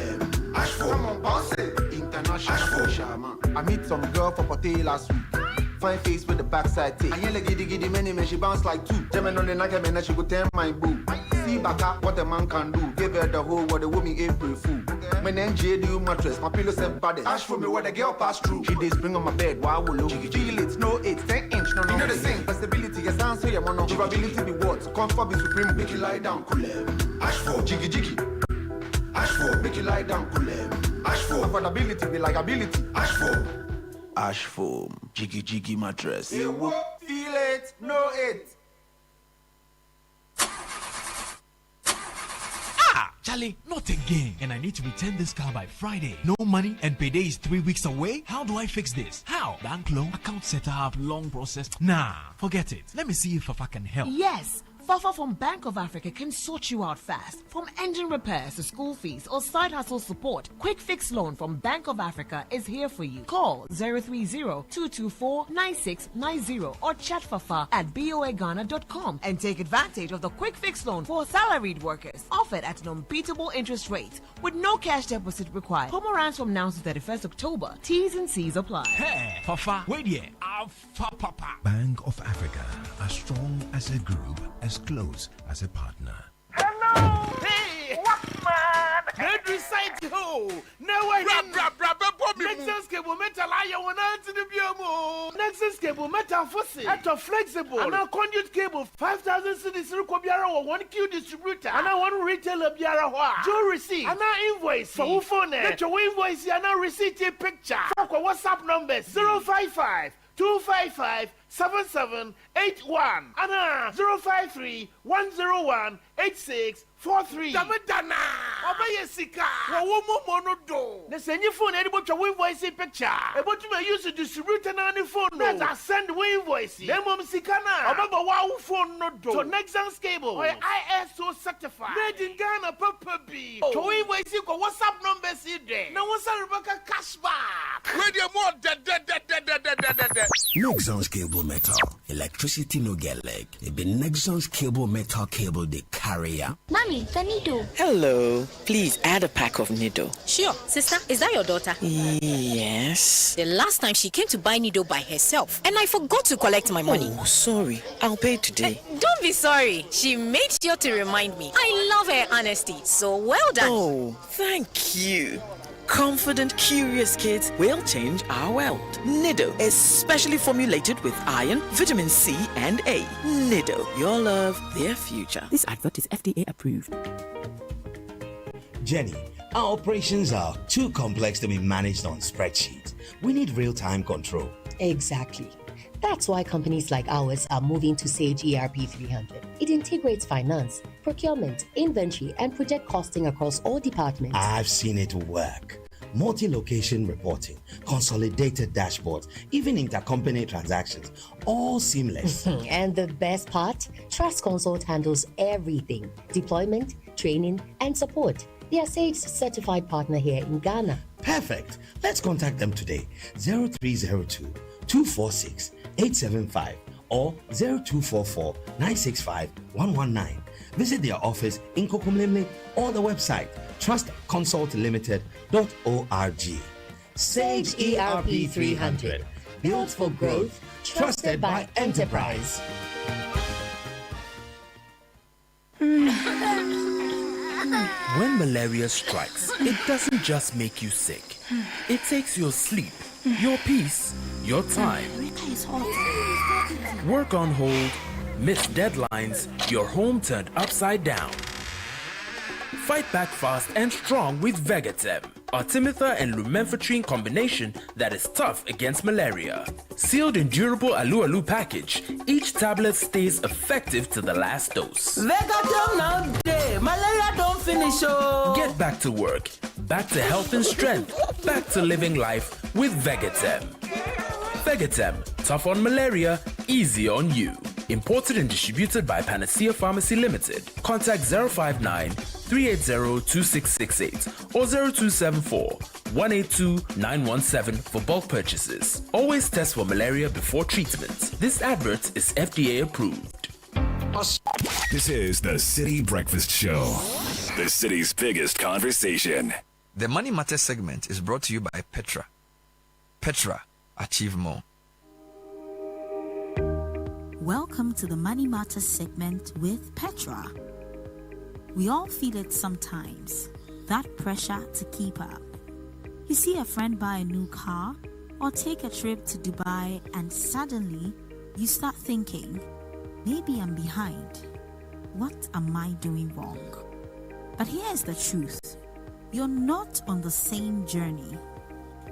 Ash for come on boss it. International Ash for Shama. I meet some girl for party last week. Fine face with the backside tape. I yell giddy giddy many men, she bounce like two. German on the night, man, she go turn my boo. See back up what a man can do. Give her the whole what the woman April fool. My name JDU mattress, my pillow said body. Ash for me where the girl pass through. She did spring on my bed, why will look? Feel it, no 8, 10 inch, no. You know the same, flexibility, yes, answer your mono. Durability be what? Comfort be supreme, make you lie down, cool. Ash for jiggy jiggy. Ash for make you lie down, cool. Ash for affordability be like ability. Ash for Ash foam, jiggy jiggy mattress. You won't feel it, know it. Charlie, not again. And I need to return this car by Friday. No money and payday is 3 weeks away? How do I fix this? How? Bank loan, account setup, long process. Nah, forget it. Let me see if Fafa can help. Yes. Fafa from Bank of Africa can sort you out fast. From engine repairs to school fees or side hustle support, Quick Fix Loan from Bank of Africa is here for you. Call 030-224-9690 or chat Fafa at boaghana.com and take advantage of the Quick Fix Loan for salaried workers. Offered at an unbeatable interest rate with no cash deposit required. Promo runs from now to 31st October. T's and C's apply. Hey, Fafa, wait here. Alpha Papa. Bank of Africa, as strong as a group, as close as a partner. Hello! Hey! What man? Red recite ho! No way! Nexus cable metal iron one to the biomo. Nexus cable metal fossil. At a flexible. And a conduit cable 5,000 cities Rukobiara or 1Q distributor. And I want retailer Biara. Joe receipt. And I invoice. For who phone? Get your invoice and I receipt a picture. For WhatsApp numbers 055 255 7781 and 053 101 8643. Damadana. Obey Sika. Wawomo monodo. The send your phone anybody to invoice picture. About to use to distribute an phone. Let us send invoice. Them mom Sikana. Remember wow phone no do. To Nexans cable. Or ISO certified. Made in Ghana Papa B. To invoice you go WhatsApp numbers in there. No one's Rebecca cashback. Where you more Nexans cable metal. Electricity no get leg. It be Nexans cable metal cable the carrier. Mommy, the needle. Hello. Please add a pack of needle. Sure. Sister, is that your daughter? Yes. The last time she came to buy needle by herself, and I forgot to collect my money. Oh, sorry. I'll pay today. Don't be sorry. She made sure to remind me. I love her honesty. So well done. Oh, thank you. Confident, curious kids will change our world. Nido is specially formulated with iron, vitamin C, and A. Nido, your love, their future. This advert is FDA approved. Jenny, our operations are too complex to be managed on spreadsheets. We need real-time control. Exactly. That's why companies like ours are moving to Sage ERP 300. It integrates finance, procurement, inventory, and project costing across all departments. I've seen it work. Multi-location reporting, consolidated dashboards, even intercompany transactions, all seamless. And the best part? Trust Consult handles everything. Deployment, training, and support. They are Sage's certified partner here in Ghana. Perfect. Let's contact them today. 0302 246 875 or 0244 965 119. Visit their office in Kokomlemle or the website trustconsultlimited.org. Sage ERP 300. Built for growth, trusted by enterprise. When malaria strikes, it doesn't just make you sick. It takes your sleep, your peace, your time. Work on hold, missed deadlines, your home turned upside down. Fight back fast and strong with Vegatem, artemether and lumenfantrine combination that is tough against malaria. Sealed in durable alu-alu package, each tablet stays effective to the last dose. Vegatem now day, malaria don't finish oh. Get back to work, back to health and strength, back to living life with Vegatem. Vegatem, tough on malaria, easy on you. Imported and distributed by Panacea Pharmacy Limited. Contact 059-380-2668 or 0274-182-917 for bulk purchases. Always test for malaria before treatment. This advert is FDA approved. This is the City Breakfast Show, the city's biggest conversation. The Money Matters segment is brought to you by Petra. Petra, achieve more. Welcome to the Money Matters segment with Petra. We all feel it sometimes, that pressure to keep up. You see a friend buy a new car or take a trip to Dubai and suddenly you start thinking, maybe I'm behind. What am I doing wrong? But here's the truth. You're not on the same journey.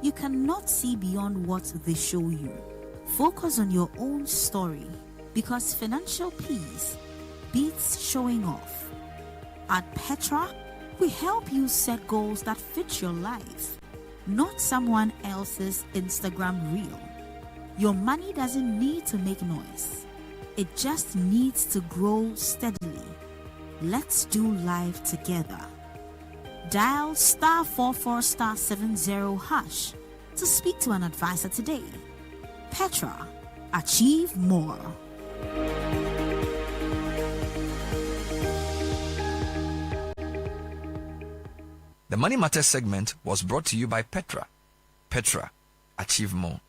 You cannot see beyond what they show you. Focus on your own story because financial peace beats showing off. At Petra, we help you set goals that fit your life, not someone else's Instagram reel. Your money doesn't need to make noise. It just needs to grow steadily. Let's do life together. Dial *44*70# to speak to an advisor today. Petra, achieve more. The Money Matters segment was brought to you by Petra. Petra, achieve more.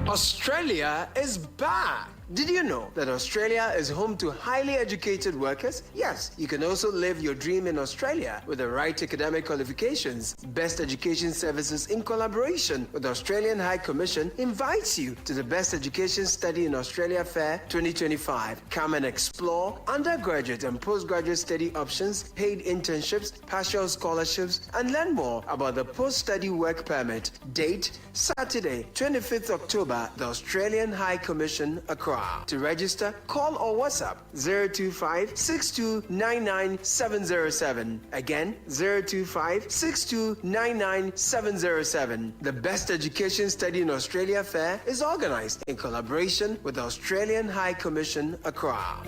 Australia is back! Did you know that Australia is home to highly educated workers? Yes, you can also live your dream in Australia with the right academic qualifications. Best Education Services, in collaboration with the Australian High Commission, invites you to the Best Education Study in Australia Fair 2025. Come and explore undergraduate and postgraduate study options, paid internships, partial scholarships, and learn more about the post-study work permit. Date, Saturday, 25th October, the Australian High Commission, Accra. To register, call or WhatsApp 025-6299-707. Again, 025-6299-707. The Best Education Study in Australia Fair is organized in collaboration with the Australian High Commission, Accra.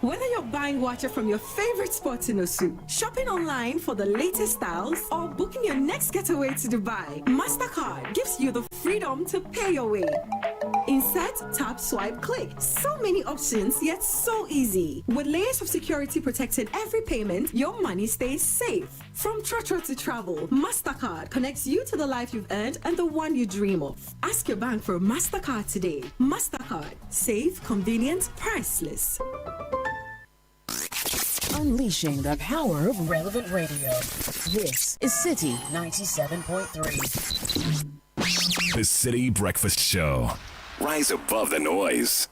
Whether you're buying water from your favorite spot in Osu, shopping online for the latest styles, or booking your next getaway to Dubai, MasterCard gives you the freedom to pay your way. Insert, tap, swipe, click. So many options, yet so easy. With layers of security protecting every payment, your money stays safe. From Trotro to travel, MasterCard connects you to the life you've earned and the one you dream of. Ask your bank for a MasterCard today. MasterCard. Safe, convenient, priceless. Unleashing the power of relevant radio. This is Citi 97.3. The City Breakfast Show. Rise above the noise.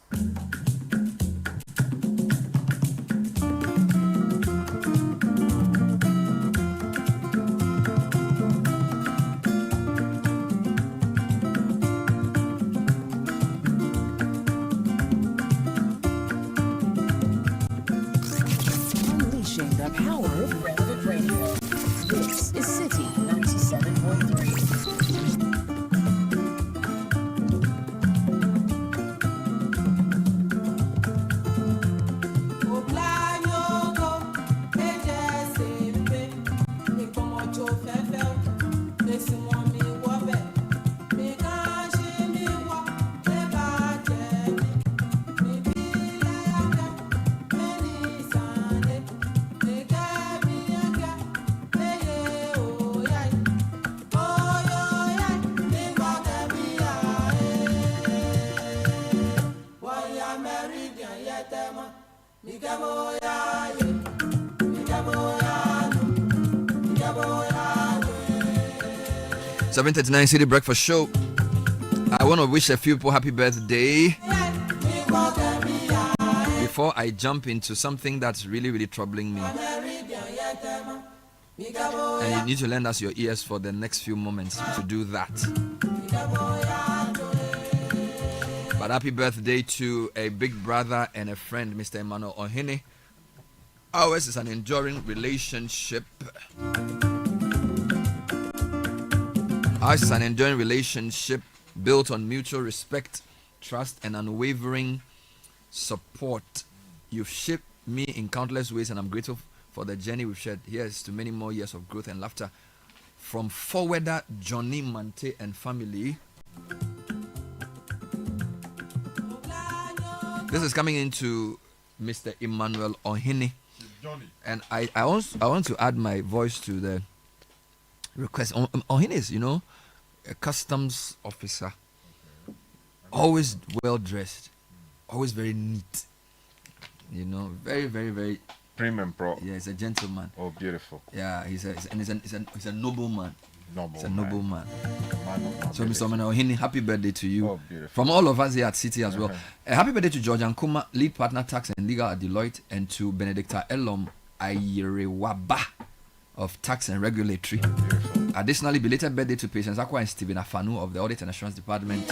The power of relevant radio. This is Citi 97.3. $7:39 City Breakfast Show. I want to wish a few people happy birthday before I jump into something that's really, really troubling me. And you need to lend us your ears for the next few moments to do that. But happy birthday to a big brother and a friend, Mr. Emmanuel Ohene. Ours is an enduring relationship. Ours is an enduring relationship built on mutual respect, trust, and unwavering support. You've shaped me in countless ways, and I'm grateful for the journey we've shared. Here's to many more years of growth and laughter. From forwarder Johnny Mante and family. This is coming into Mr. Emmanuel Ohene. And I want to add my voice to the request. Ohene is, a customs officer. Always well dressed, always very neat. You know, very, very, very premium pro. Yeah, he's a gentleman. Oh, beautiful. Yeah, he's a noble man. Noble. He's a noble man. So, nobility. Mr. Ohini, happy birthday to you. Oh, beautiful. From all of us here at Citi as well. Happy birthday to George Ankuma, lead partner tax and legal at Deloitte, and to Benedicta Elom Ayerewaba of tax and regulatory. Additionally, belated birthday to Patience Akwa and Stephen Afanu of the Audit and Assurance Department,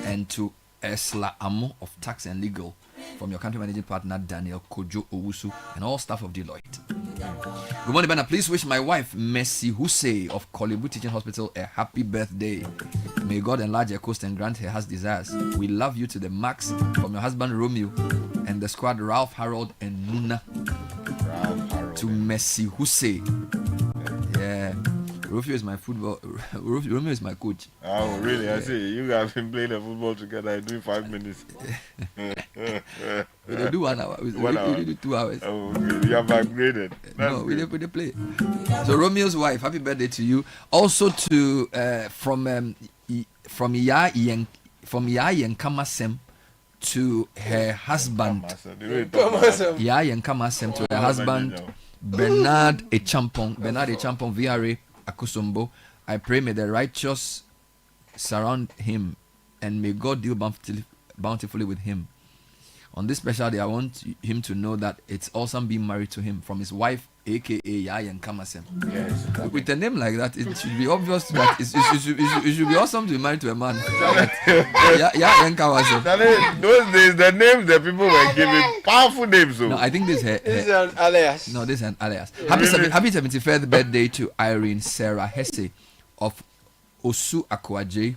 and to Esla Amo of tax and legal, from your country managing partner Daniel Kojo Owusu and all staff of Deloitte. Good morning, Bernard. Please wish my wife Messi Hussein of Kolebu Teaching Hospital a happy birthday. May God enlarge her coast and grant her heart's desires. We love you to the max. From your husband Romeo and the squad Ralph, Harold and Nuna. To Messi Hussein. Yeah. Romeo is my football. Romeo is my coach. Oh, really? I see. You guys have been playing the football together. I do 5 minutes. We don't do 1 hour. We do 2 hours. Oh, okay. You have upgraded. No, we didn't play. So Romeo's wife, happy birthday to you. Also to from Ya Yenkamasem to her husband. Ya Yenkamasem to her husband Bernard Echampong. Bernard Echampong VRA Akusumbo. I pray may the righteous surround him and may God deal bountifully with him. On this special day, I want him to know that it's awesome being married to him from his wife, aka Yayan Kamasem. Yes. With a name like that, it should be obvious that it should be awesome to be married to a man. Yayan Kamasem. Those days, the names that people were giving, powerful names. No, I think this is an alias. No, this is an alias. Happy 75th birthday to Irene Sarah Hesse of Osu Akwaje.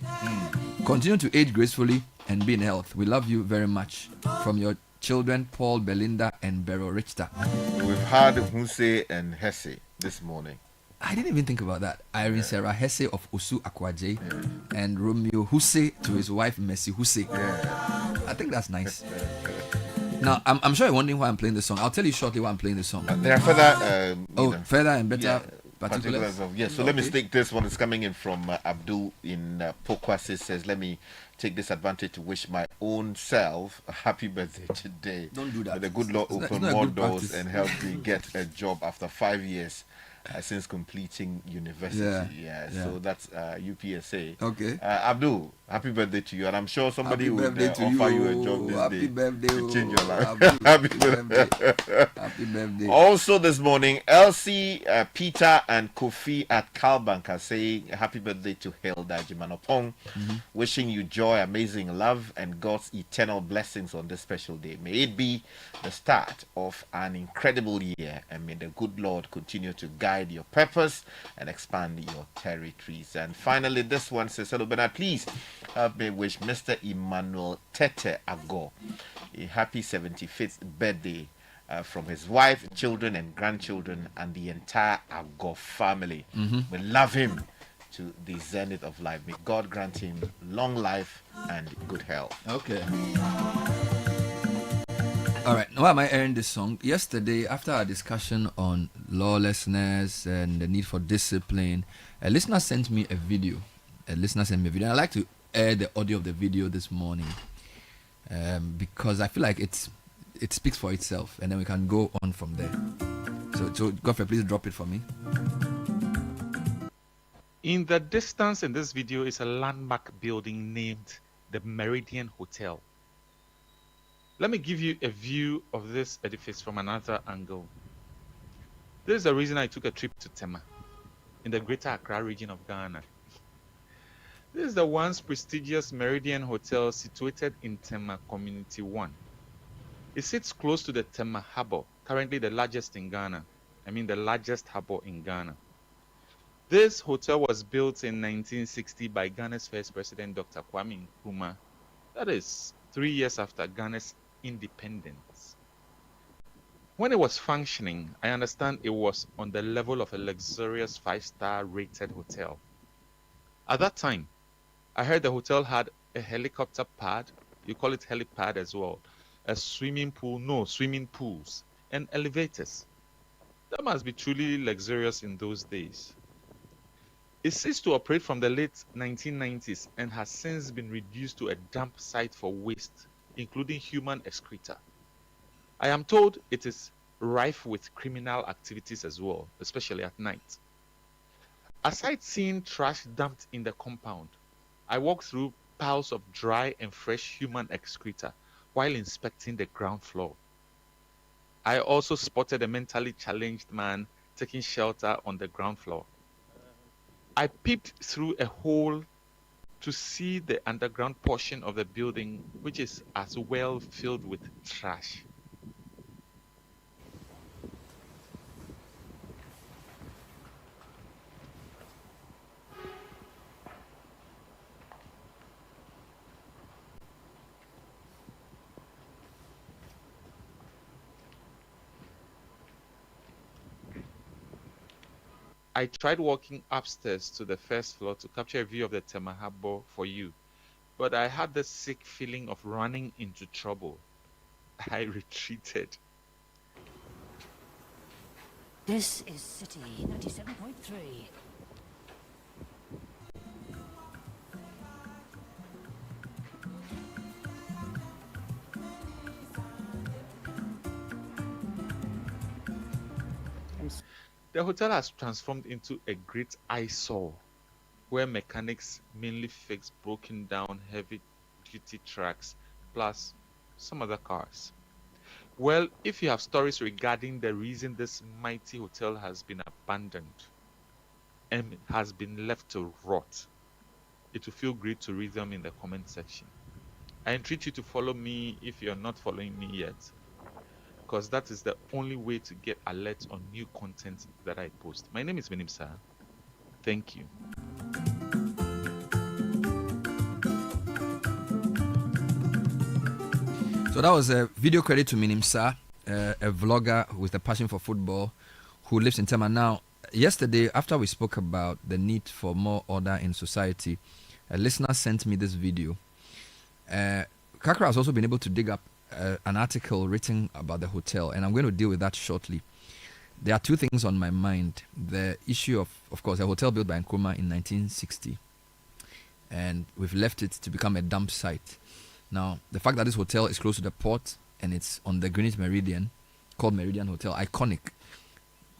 Continue to age gracefully and be in health. We love you very much. From your children, Paul, Belinda, and Bero Richter. We've had Huse and Hesse this morning. I didn't even think about that. Irene Sarah Hesse of Osu Akwaje and Romeo Huse to his wife, Messi Huse. I think that's nice. Now, I'm sure you're wondering why I'm playing this song. I'll tell you shortly why I'm playing this song. There are further... further and better... particulars of, yes. So let me take this one. It's coming in from Abdul in Pokwasi. Says, let me take this advantage to wish my own self a happy birthday today. Don't do that. May the good Lord open more doors and help me get a job after 5 years since completing university. So that's UPSA. Okay. Abdul, happy birthday to you, and I'm sure somebody will offer you a job this day to change your life. Happy birthday. Happy birthday. Also this morning, Elsie, Peter, and Kofi at Calbank are saying happy birthday to Hilda Jimanopong, wishing you joy, amazing love, and God's eternal blessings on this special day. May it be the start of an incredible year, and may the good Lord continue to guide your purpose and expand your territories. And finally, this one says, hello Bernard, please help me wish Mr. Emmanuel Tete Ago a happy 75th birthday from his wife, children and grandchildren and the entire Ago family. We love him to the zenith of life. May God grant him long life and good health. Okay. All right, why am I airing this song? Yesterday, after our discussion on lawlessness and the need for discipline, a listener sent me a video. And I'd like to air the audio of the video this morning because I feel like it speaks for itself, and then we can go on from there. So Godfrey, please drop it for me. In the distance in this video is a landmark building named the Meridian Hotel. Let me give you a view of this edifice from another angle. This is the reason I took a trip to Tema, in the greater Accra region of Ghana. This is the once prestigious Meridian Hotel situated in Tema Community 1. It sits close to the Tema Harbour, currently the largest in Ghana. The largest harbour in Ghana. This hotel was built in 1960 by Ghana's first president, Dr. Kwame Nkrumah. That is 3 years after Ghana's independence. When it was functioning, I understand it was on the level of a luxurious 5-star rated hotel. At that time, I heard the hotel had a helicopter pad, you call it helipad as well, a swimming pools, and elevators. That must be truly luxurious in those days. It ceased to operate from the late 1990s and has since been reduced to a dump site for waste, including human excreta. I am told it is rife with criminal activities as well, especially at night. Aside seeing trash dumped in the compound, I walked through piles of dry and fresh human excreta while inspecting the ground floor. I also spotted a mentally challenged man taking shelter on the ground floor. I peeped through a hole to see the underground portion of the building, which is as well filled with trash. I tried walking upstairs to the first floor to capture a view of the Temahabo for you, but I had the sick feeling of running into trouble. I retreated. This is City 97.3. The hotel has transformed into a great eyesore where mechanics mainly fix broken down heavy-duty trucks plus some other cars. Well, if you have stories regarding the reason this mighty hotel has been abandoned and has been left to rot, it will feel great to read them in the comment section. I entreat you to follow me if you're not following me yet, because that is the only way to get alerts on new content that I post. My name is Minim Sir. Thank you. So that was a video credit to Minim Sir, a vlogger with a passion for football who lives in Tema. Now, yesterday, after we spoke about the need for more order in society, a listener sent me this video. Kakra has also been able to dig up an article written about the hotel, and I'm going to deal with that shortly. There are two things on my mind. The issue of course, a hotel built by Nkrumah in 1960, and we've left it to become a dump site. Now, the fact that this hotel is close to the port and it's on the Greenwich Meridian, called Meridian Hotel, iconic.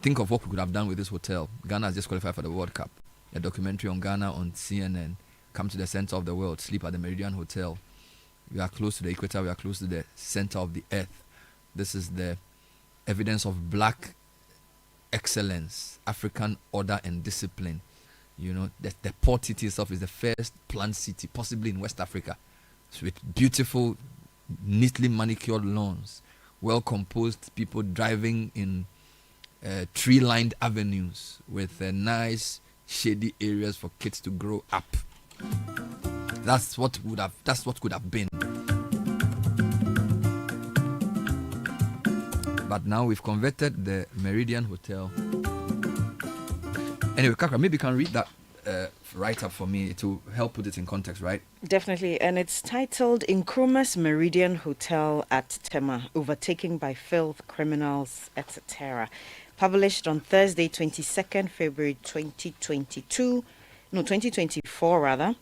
Think of what we could have done with this hotel. Ghana has just qualified for the World Cup. A documentary on Ghana on CNN. Come to the center of the world, sleep at the Meridian Hotel. We are close to the equator, we are close to the center of the earth. This is the evidence of black excellence, African order and discipline. You know, the port city itself is the first planned city, possibly in West Africa. So with beautiful, neatly manicured lawns, well-composed people driving in tree-lined avenues with nice, shady areas for kids to grow up. That's what could have been. But now we've converted the Meridian Hotel. Anyway, Kakra, maybe you can read that write-up for me to help put it in context, right? Definitely, and it's titled Nkrumah's Meridian Hotel at Tema, Overtaken by Filth, Criminals, etc. Published on Thursday, 22nd February 2024 rather,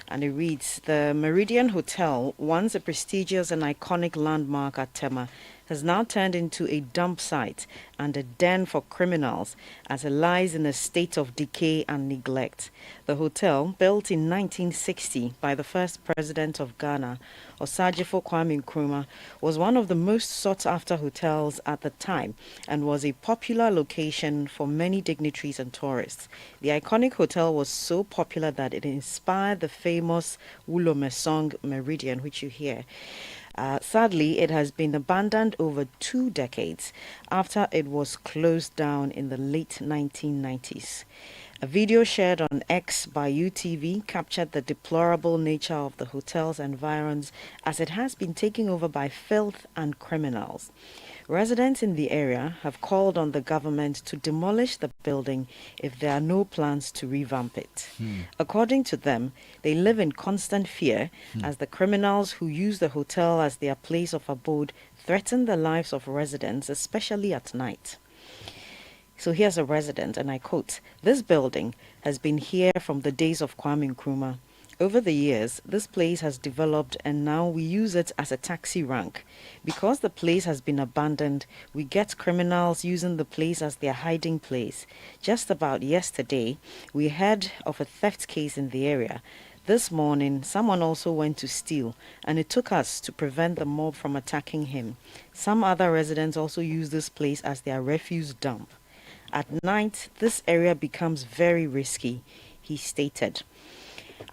and it reads, the Meridian Hotel, once a prestigious and iconic landmark at Tema, has now turned into a dump site and a den for criminals as it lies in a state of decay and neglect. The hotel, built in 1960 by the first president of Ghana, Osagyefo Kwame Nkrumah, was one of the most sought-after hotels at the time and was a popular location for many dignitaries and tourists. The iconic hotel was so popular that it inspired the famous Wulome song Meridian, which you hear. Sadly, it has been abandoned over 2 decades after it was closed down in the late 1990s. A video shared on X by UTV captured the deplorable nature of the hotel's environs as it has been taken over by filth and criminals. Residents in the area have called on the government to demolish the building if there are no plans to revamp it. According to them, they live in constant fear as the criminals who use the hotel as their place of abode threaten the lives of residents, especially at night. So here's a resident, and I quote, "This building has been here from the days of Kwame Nkrumah. Over the years, this place has developed and now we use it as a taxi rank. Because the place has been abandoned, we get criminals using the place as their hiding place. Just about yesterday, we heard of a theft case in the area. This morning, someone also went to steal, and it took us to prevent the mob from attacking him. Some other residents also use this place as their refuse dump. At night, this area becomes very risky," he stated.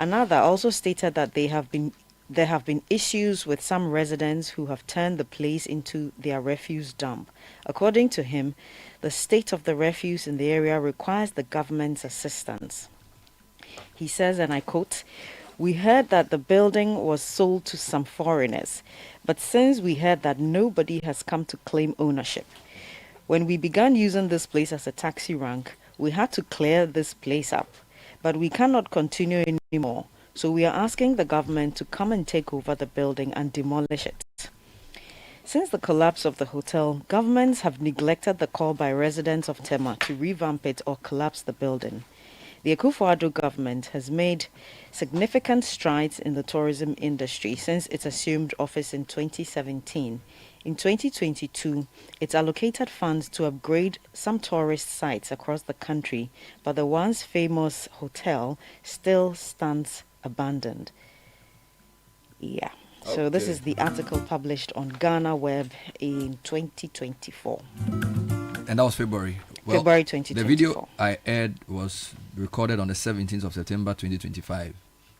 Another also stated that there have been issues with some residents who have turned the place into their refuse dump. According to him, the state of the refuse in the area requires the government's assistance. He says, and I quote, "We heard that the building was sold to some foreigners, but since we heard that nobody has come to claim ownership. When we began using this place as a taxi rank, we had to clear this place up. But we cannot continue anymore, so we are asking the government to come and take over the building and demolish it." Since the collapse of the hotel, governments have neglected the call by residents of Tema to revamp it or collapse the building. The Akufo-Addo government has made significant strides in the tourism industry since it assumed office in 2017. In 2022, it allocated funds to upgrade some tourist sites across the country, but the once famous hotel still stands abandoned. Yeah. So this is the article published on Ghana Web in 2024. And that was February. Well, February 2024. The video I aired was recorded on the 17th of September 2025.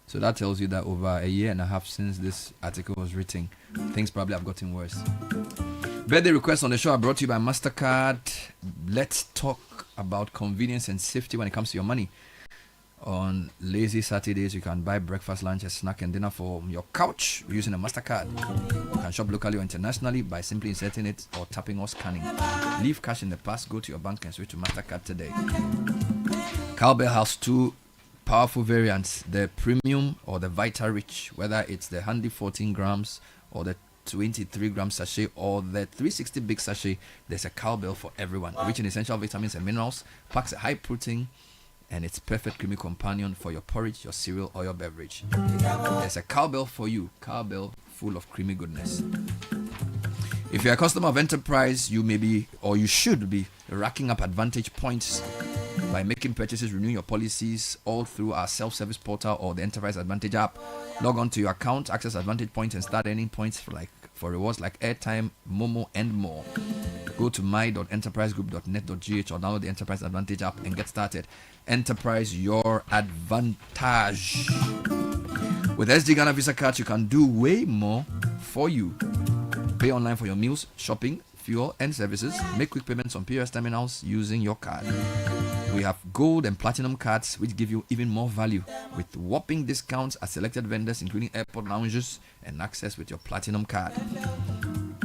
So that tells you that over a year and a half since this article was written, things probably have gotten worse. Birthday requests on the show are brought to you by MasterCard. Let's talk about convenience and safety when it comes to your money. On lazy Saturdays, you can buy breakfast, lunch, a snack, and dinner from your couch using a MasterCard. You can shop locally or internationally by simply inserting it or tapping or scanning. Leave cash in the past, go to your bank and switch to MasterCard today. Cowbell has two powerful variants, the Premium or the Vita Rich, whether it's the handy 14 grams or the 23 gram sachet or the 360 big sachet. There's a Cowbell for everyone, rich in essential vitamins and minerals, packs a high protein, and it's perfect creamy companion for your porridge, your cereal, or your beverage. There's a Cowbell for you. Cowbell full of creamy goodness. If you're a customer of Enterprise, you may be, or you should be, racking up advantage points by making purchases, renewing your policies all through our self-service portal or the Enterprise Advantage app. Log on to your account, access Advantage points, and start earning points for rewards like airtime, Momo, and more. Go to my.enterprisegroup.net.gh or download the Enterprise Advantage app and get started. Enterprise, your advantage. With SD Ghana Visa cards, you can do way more for you. Pay online for your meals, shopping, fuel, and services. Make quick payments on POS terminals using your card. We have gold and platinum cards which give you even more value with whopping discounts at selected vendors including airport lounges and access with your platinum card.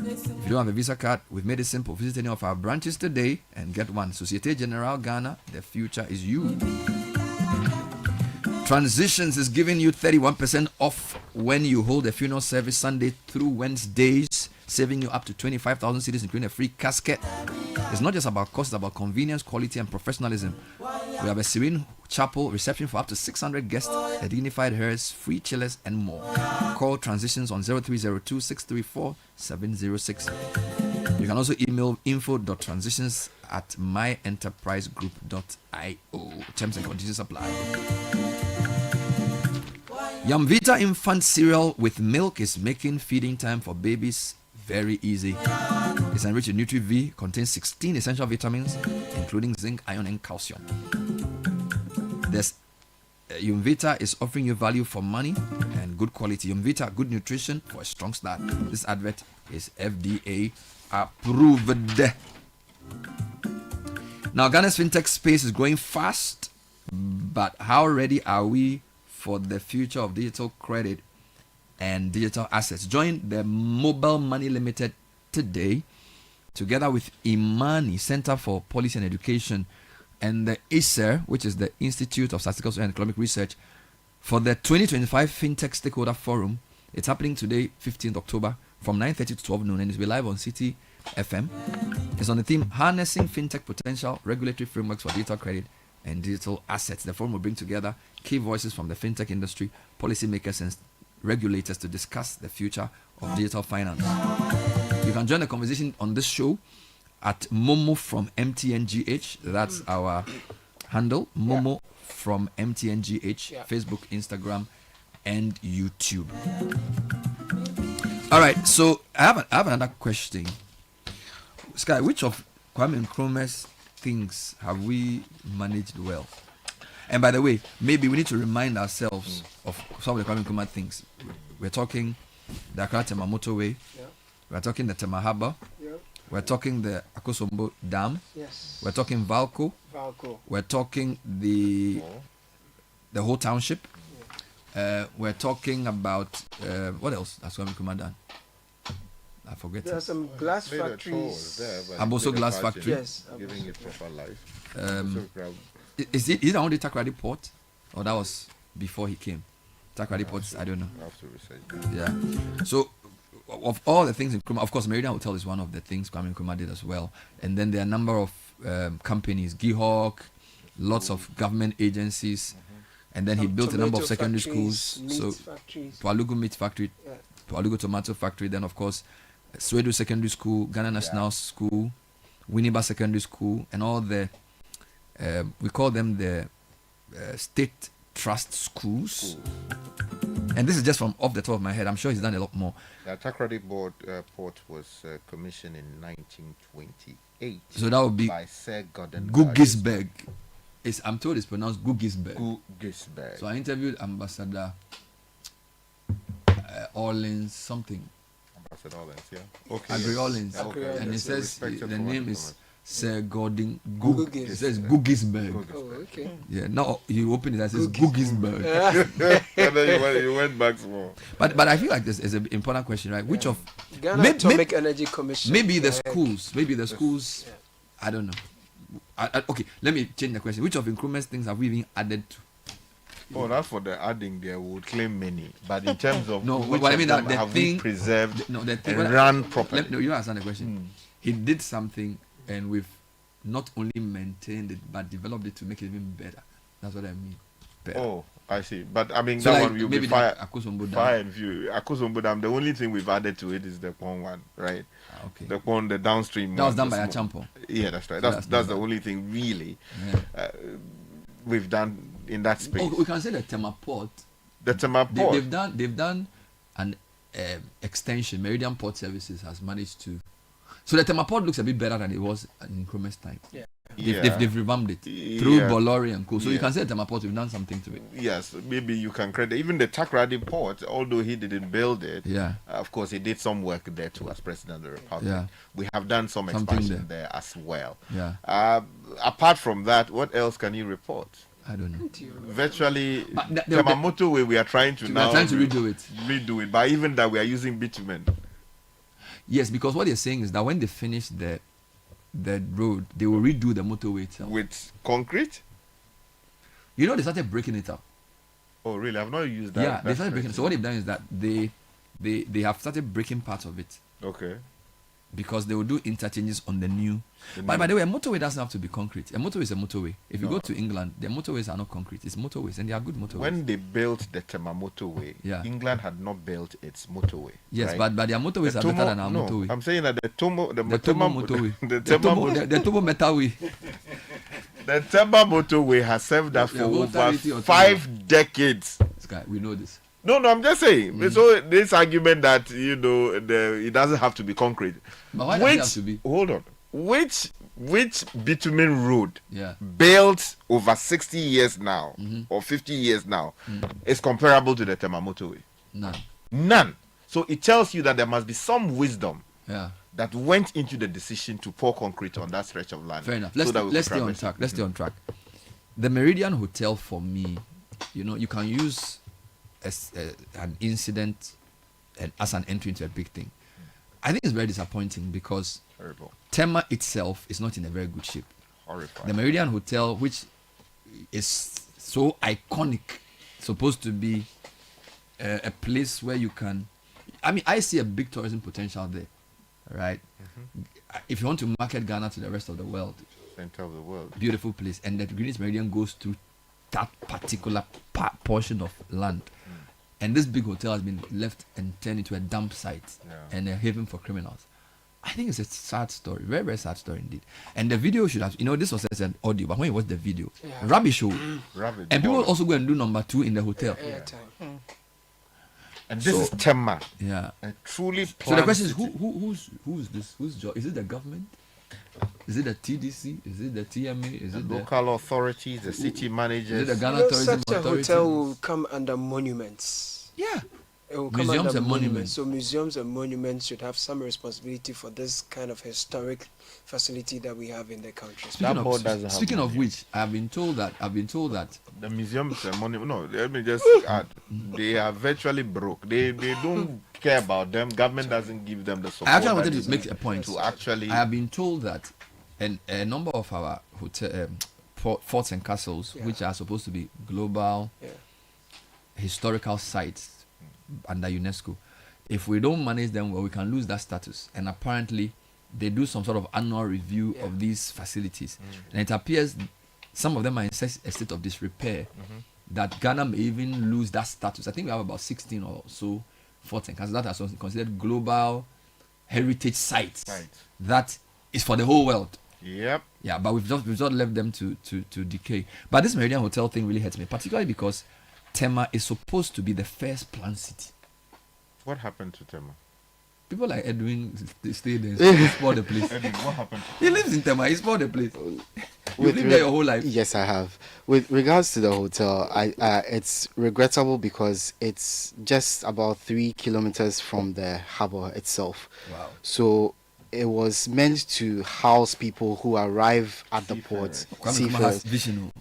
If you don't have a Visa card, we've made it simple. Visit any of our branches today and get one. Societe Generale Ghana, the future is you. Transitions is giving you 31% off when you hold a funeral service Sunday through Wednesdays, saving you up to 25,000 cedis, including a free casket. It's not just about cost, it's about convenience, quality, and professionalism. We have a serene chapel reception for up to 600 guests, a dignified hearse, free chillers, and more. Call Transitions on 0302 634 706. You can also email info.transitions@myenterprisegroup.io. Terms and conditions apply. Yamvita infant cereal with milk is making feeding time for babies very easy. It's enriched in Nutri-V, contains 16 essential vitamins, including zinc, iron, and calcium. Yumvita is offering you value for money and good quality. Yumvita, good nutrition for a strong start. This advert is FDA approved. Now, Ghana's fintech space is growing fast, but how ready are we for the future of digital credit and digital assets? Join the Mobile Money Limited today, together with Imani Center for Policy and Education and the ISER, which is the Institute of Statistical and Economic Research, for the 2025 FinTech Stakeholder Forum. It's happening today, 15th October, from 9:30 to 12 noon, and it's be live on Citi FM. It's on the theme Harnessing FinTech Potential, Regulatory Frameworks for Digital Credit and Digital Assets. The forum will bring together key voices from the FinTech industry, policymakers and regulators to discuss the future of digital finance. You can join the conversation on this show at Momo from MTNGH. That's our handle, Momo from MTNGH, Facebook, Instagram, and YouTube. All right, so I have another question. Sky, which of Kwame Nkrumah's things have we managed well? And by the way, maybe we need to remind ourselves of some of the Kwame Nkrumah things. We're talking the Accra Tema Motorway. We're talking the Tema Harbour. We're talking the Akosombo Dam. Yes. We're talking Valco. We're talking the whole township. We're talking about what else has Kwame Nkrumah done? I forget. There are some glass factories. Aboso glass factory. Yes. Giving it proper life. Is it on the Takrady port, or that was before he came? Takrady port, I don't know. I have to research. Yeah. So, of all the things in Nkrumah, of course, Meridian Hotel is one of the things Kwame Nkrumah did as well. And then there are a number of companies, Gihawk, lots of government agencies, and then he built a number of secondary schools. So, Tualugu Meat Factory, Tualugu Tomato Factory, then of course, Swedu Secondary School, Ghana National School, Winneba Secondary School, and all the we call them the state trust schools. And this is just from off the top of my head. I'm sure he's done a lot more. The Takrady port was commissioned in 1928. So that would be by Sir Gordon Gugisberg. I'm told it's pronounced Gugisberg. Gugisberg. So I interviewed Ambassador Orleans something. Ambassador Orleans, yeah. Okay. Agri Orleans. Okay. And he says the name is Sir Gordon Gugis. It says Gugisberg. Oh, okay. Yeah, now you open it and it says Gugisberg. And then you went back more. But I feel like this is an important question, right? Which of Ghana Atomic Energy Commission. Maybe the schools. I don't know. Okay, let me change the question. Which of Nkrumah's things have we even added to? Oh, that's for the adding there. We would claim many, but in terms of what I mean that the have thing we preserved the thing, and run properly. You understand the question? He did something, and we've not only maintained it but developed it to make it even better. That's what I mean. Better. Oh, I see. But I mean, so that like one will be fire and view. Akosombo Dam. The only thing we've added to it is the pond one, right? Okay. The pond, the downstream. That was done by Achampo. Yeah, that's right. So that's the only thing really we've done in that space. Oh, we can say the Tema Port. The Tema Port. They've done an extension. Meridian Port Services has managed to. So the Tema Port looks a bit better than it was in Nkrumah's time. Yeah. They've revamped it through Bolori and Co. So you can say Tema Port, we've done something to it. Yes, maybe you can credit even the Takrady port, although he didn't build it. Yeah. Of course, he did some work there too as President of the Republic. Yeah. We have done some expansion there as well. Yeah. Apart from that, what else can you report? I don't know. Virtually, Tema Motorway, we are trying to now redo it. Redo it, but even that we are using bitumen. Yes, because what they're saying is that when they finish the road, they will redo the motorway itself. With concrete? You know, they started breaking it up. Oh, really? I've not used that. Yeah, they started breaking it. So what they've done is that they have started breaking parts of it. Okay. Because they will do interchanges on the new. But by the way, a motorway doesn't have to be concrete. A motorway is a motorway. If you go to England, their motorways are not concrete. It's motorways, and they are good motorways. When they built the Tema motorway, England had not built its motorway. Yes, right? but their motorways are better than our motorway. I'm saying that the Tema motorway, the Tomo motorway. The Tema motorway has served us for over 5 decades. Sky, we know this. No, I'm just saying. So this argument that it doesn't have to be concrete. But why does it have to be? Hold on. Which bitumen road built over 60 years now or 50 years now is comparable to the Tema motorway? None. So it tells you that there must be some wisdom that went into the decision to pour concrete on that stretch of land. Fair enough. Let's stay on track. Let's stay on track. The Meridian Hotel, for me, you can use an incident and as an entry into a big thing. I think it's very disappointing because Tema itself is not in a very good shape. Horrifying. The Meridian Hotel, which is so iconic, supposed to be a place where you can. I mean, I see a big tourism potential there. right? If you want to market Ghana to the rest of the world, center of the world, beautiful place, and the Greenwich Meridian goes through that particular portion of land, and this big hotel has been left and turned into a dump site and a haven for criminals. I think it's a sad story, very, very sad story indeed. And the video should have, this was an audio, but when you watch the video, rubbish show. And people also go and do number 2 in the hotel. And this is Tema. Yeah. And truly. So the question is, who's this? Whose job? Is it the government? Is it the TDC? Is it the TMA? Is it the local authorities, the city managers? Is it the Ghana Tourism Such a Authority? hotel will come under monuments. Yeah. It will come Museums under and monuments. So museums and monuments should have some responsibility for this kind of historic facility that we have in the country. Speaking of which, I've been told that the museums and monuments. No, let me just add, they are virtually broke. They don't care about them. Government doesn't give them the support. I actually wanted to make a point. To actually, I have been told that a number of our hotel forts and castles, which are supposed to be global historical sites under UNESCO, if we don't manage them well, we can lose that status. And apparently they do some sort of annual review of these facilities, and it appears some of them are in such a state of disrepair that Ghana may even lose that status. I think we have about 16 or so forts and castles that are considered global heritage sites that is for the whole world. Yep. Yeah, but we've just left them to decay. But this Meridian Hotel thing really hurts me, particularly because Tema is supposed to be the first planned city. What happened to Tema? People like Edwin stay there, he spoiled the place. Edwin, what happened? He lives in Tema, he spoiled the place. You lived there your whole life. Yes, I have. With regards to the hotel, it's regrettable because it's just about 3 kilometers from the harbor itself. Wow. So it was meant to house people who arrive at the port. Seafarers.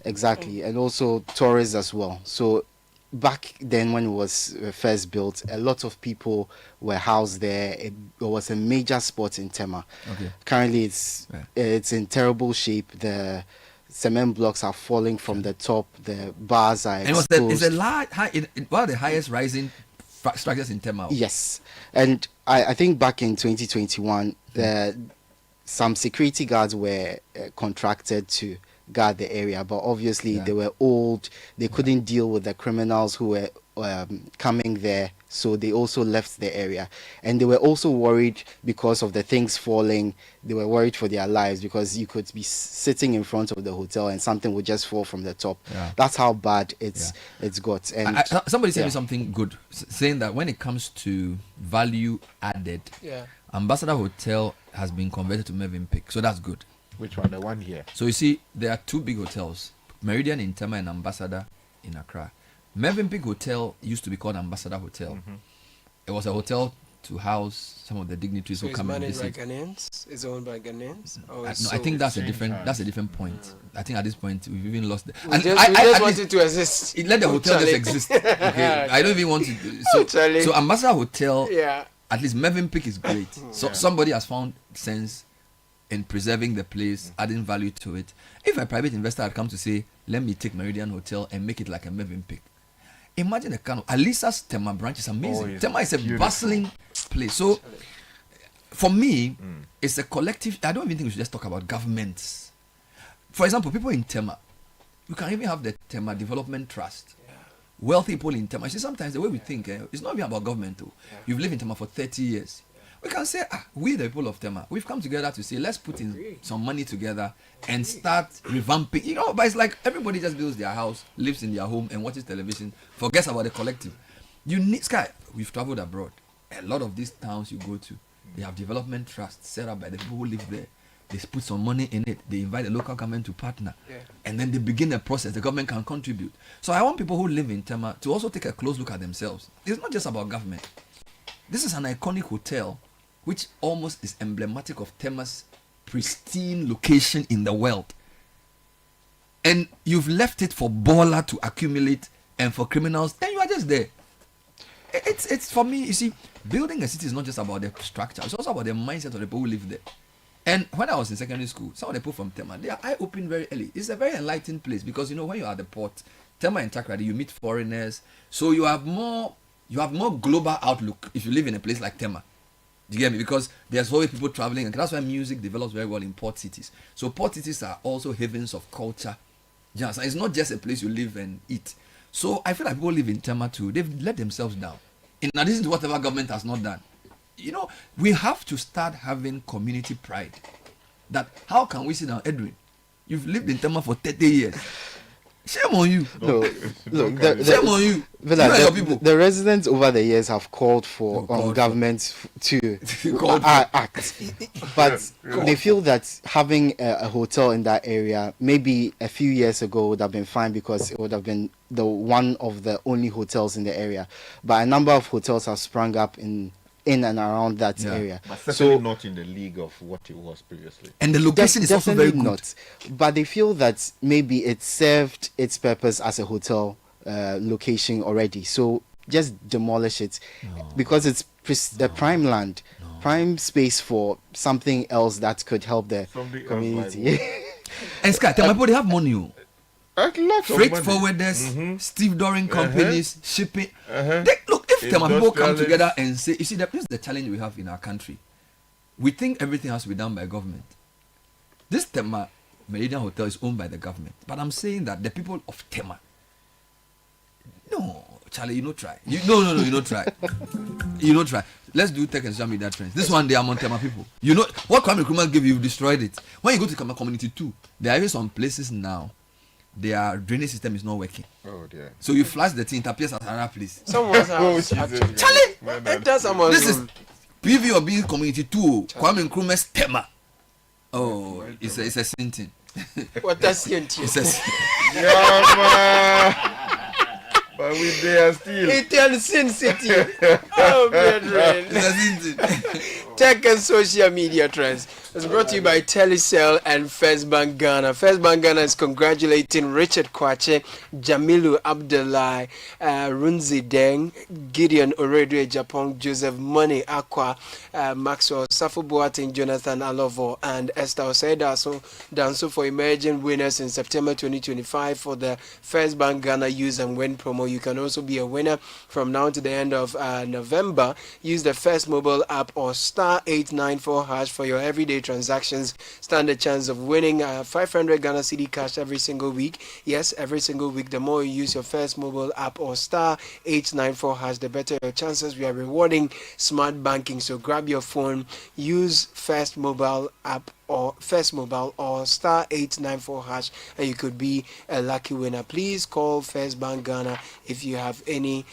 Exactly, and also tourists as well. So back then when it was first built, a lot of people were housed there. It was a major spot in Tema. Okay. Currently it's in terrible shape. The cement blocks are falling from the top. The bars are exposed. And it's one of the highest rising structures in Tema. Yes, and I think back in 2021, some security guards were contracted to guard the area, but obviously they were old. They couldn't deal with the criminals who were coming there, so they also left the area. And they were also worried because of the things falling. They were worried for their lives because you could be sitting in front of the hotel and something would just fall from the top. That's how bad it's got. And somebody said me something good, saying that when it comes to value added, Ambassador Hotel has been converted to Mövenpick, so that's good. Which one? The one here. So you see, there are 2 big hotels, Meridian in Tema and Ambassador in Accra. Mövenpick Hotel used to be called Ambassador Hotel. It was a hotel to house some of the dignitaries who come and visit. Managed by Ghanaians? Is it owned by Ghanaians? No, I think that's a different point. I think at this point we've even lost it. We just want it to exist. Let the hotel just exist. Okay, I don't even want to. So Ambassador Hotel. At least Mövenpick is great. So somebody has found sense in preserving the place, adding value to it. If a private investor had come to say, let me take Meridian Hotel and make it like a Mövenpick, imagine the kind of Alisa's Tema branch is amazing. Tema is a bustling place. So for me, it's a collective. I don't even think we should just talk about governments. For example, people in Tema, you can even have the Tema Development Trust. Wealthy people in Tema. You see, sometimes the way we think, it's not even about government too. You've lived in Tema for 30 years. We can say, we the people of Tema, we've come together to say, let's put in some money together and start revamping. But it's like everybody just builds their house, lives in their home and watches television, forgets about the collective. We've traveled abroad. A lot of these towns you go to, they have development trusts set up by the people who live there. They put some money in it. They invite the local government to partner. And then they begin a process. The government can contribute. So I want people who live in Tema to also take a close look at themselves. It's not just about government. This is an iconic hotel which almost is emblematic of Tema's pristine location in the world. And you've left it for baller to accumulate and for criminals, then you are just there. It's for me, you see, building a city is not just about the structure. It's also about the mindset of the people who live there. And when I was in secondary school, some of the people from Tema, they are eye-opening very early. It's a very enlightened place because, when you're at the port, Tema and Takrady, you meet foreigners. So you have more global outlook if you live in a place like Tema. Do you get me? Because there's always people traveling, and that's why music develops very well in port cities. So port cities are also havens of culture. Yes, it's not just a place you live and eat. So I feel like people live in Tema too. They've let themselves down. In addition to whatever government has not done. You know, we have to start having community pride. That how can we sit down, Edwin? You've lived in Tema for 30 years. Shame on you. No, look, shame on you. The residents over the years have called for government to act, but they feel that having a hotel in that area maybe a few years ago would have been fine because it would have been the one of the only hotels in the area. But a number of hotels have sprung up in and around that area. But certainly not in the league of what it was previously. And the location is also very good. Not. But they feel that maybe it served its purpose as a hotel location already. So just demolish it because it's the prime land, prime space for something else that could help the community. And Sky, tell my people they have money. Freight money. forwarders, Steve Doring companies, shipping. Look, if Tema people come together and say, you see, this is the challenge we have in our country. We think everything has to be done by government. This Tema Meridian Hotel is owned by the government. But I'm saying that the people of Tema, no, Charlie, you not try. No, you not try. You not try. Let's do tech and social media trends. This one, they are Tema people. You know, what Kwame Nkrumah gave you, you've destroyed it. When you go to Kama community too, there are even some places now, their drainage system is not working. Oh dear. So you flush the thing, it appears as another place. Someone's house. Charlie, this is PV of being community 2. Kwame Nkrumah's Tema. Oh, it's a sin thing. What does he entail? Yeah, man. But we there still. It's Sin City. Oh, brethren. Tech and social media trends. It's brought to you by Telecel and First Bank Ghana. First Bank Ghana is congratulating Richard Kwache, Jamilu Abdullahi, Runzi Deng, Gideon Oredwe Japan, Joseph Money Aqua, Maxwell Safo Boateng, Jonathan Alovo, and Esther Oseidaso Danso for emerging winners in September 2025 for the First Bank Ghana Use and Win promo. You can also be a winner from now to the end of November. Use the First mobile app or *894# for your everyday transactions. Stand a chance of winning 500 Ghana Citi cash every single week. Yes, every single week. The more you use your First mobile app or *894#, the better your chances. We are rewarding smart banking. So grab your phone, use First mobile app or First mobile or *894#, and you could be a lucky winner. Please call First Bank Ghana if you have any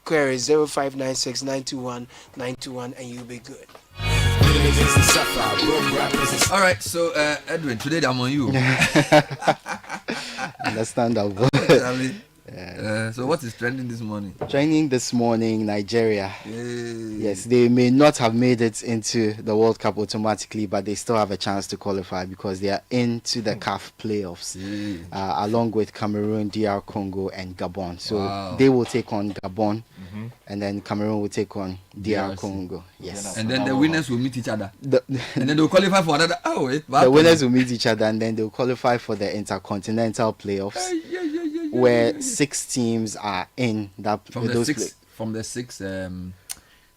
queries. 0596 921 921, and you'll be good. All right, so Edwin, today I'm on you. Understandable. So what is trending this morning? Trending this morning, Nigeria. Yes, they may not have made it into the World Cup automatically, but they still have a chance to qualify because they are into the CAF playoffs, along with Cameroon, DR Congo, and Gabon. So they will take on Gabon, and then Cameroon will take on DR Congo. Yes, and then the winners will meet each other, and then they will qualify for another. The winners will meet each other, and then they will qualify for the intercontinental playoffs. Where 6 teams are in that from the six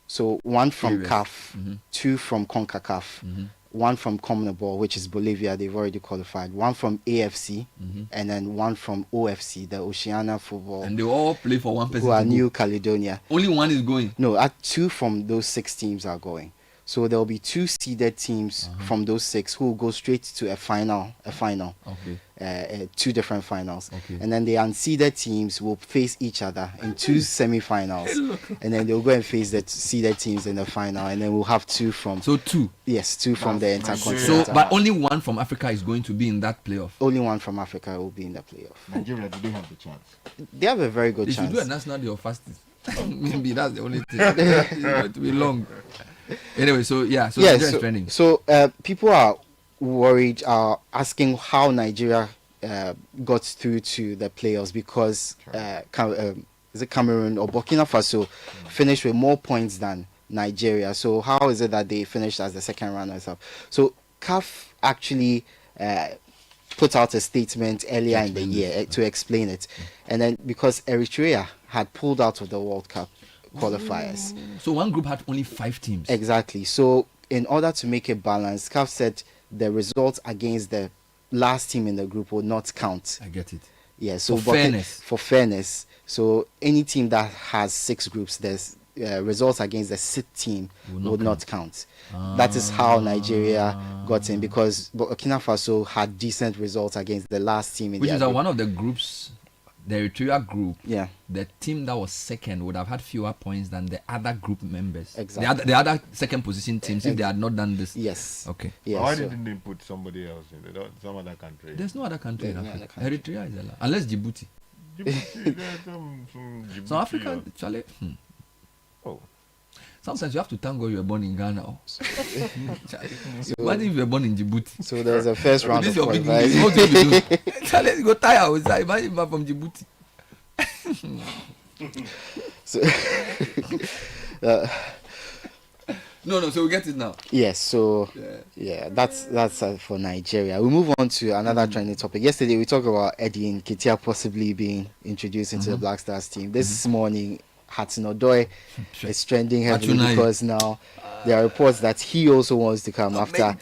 so one from CAF, 2 from CONCACAF, 1 from CONMEBOL, which is Bolivia, they've already qualified, 1 from AFC, and then 1 from OFC, the Oceania Football. And they all play for one person. Who are New Caledonia. Only one is going. No, 2 from those 6 teams are going. So there will be 2 seeded teams from those 6 who will go straight to a final. Okay. 2 different finals. Okay. And then the unseeded teams will face each other in 2 semi-finals. And then they'll go and face the seeded teams in the final. And then we'll have 2 from... So 2? Yes, 2 from the intercontinental. So, but only 1 from Africa is going to be in that playoff? Only 1 from Africa will be in the playoff. Nigeria, do they have the chance? They have a very good chance. They should do a national day of fasting. Maybe that's the only thing. It's going to be long. Anyway, so Nigeria is trending. So people are worried, are asking how Nigeria got through to the playoffs because is it Cameroon or Burkina Faso finished with more points than Nigeria. So how is it that they finished as the second runners up? So CAF actually put out a statement earlier in the year to explain it, and then because Eritrea had pulled out of the World Cup qualifiers. So one group had only 5 teams. Exactly. So in order to make it balanced, CAF said the results against the last team in the group will not count. I get it. Yeah. So for fairness. For fairness. So any team that has 6 groups, there's results against the sixth team would not count. That is how Nigeria got in, because Burkina Faso had decent results against the last team in which their is group. one of the groups, the Eritrea group. Yeah. The team that was second would have had fewer points than the other group members. Exactly. The other second position teams if they had not done this. Yes. Okay. Yeah, Why didn't they put somebody else in there? Some other country? There's no other country in There's no Africa. other country. Eritrea is allowed. Unless Djibouti. Djibouti, there's some Djibouti. So Africa, Charlie. Oh. Sometimes you have to thank God you were born in Ghana. Imagine if you were born in Djibouti. So there's a first round of qualifiers. qualifiers. Charlie, you go tire outside. Imagine you're from Djibouti. So, no, so we get it now. Yes, so yeah, that's for Nigeria. We move on to another trending topic. Yesterday we talked about Eddie Nketiah possibly being introduced into the Black Stars team. This morning, Hudson-Odoi is trending heavily because now there are reports that he also wants to come after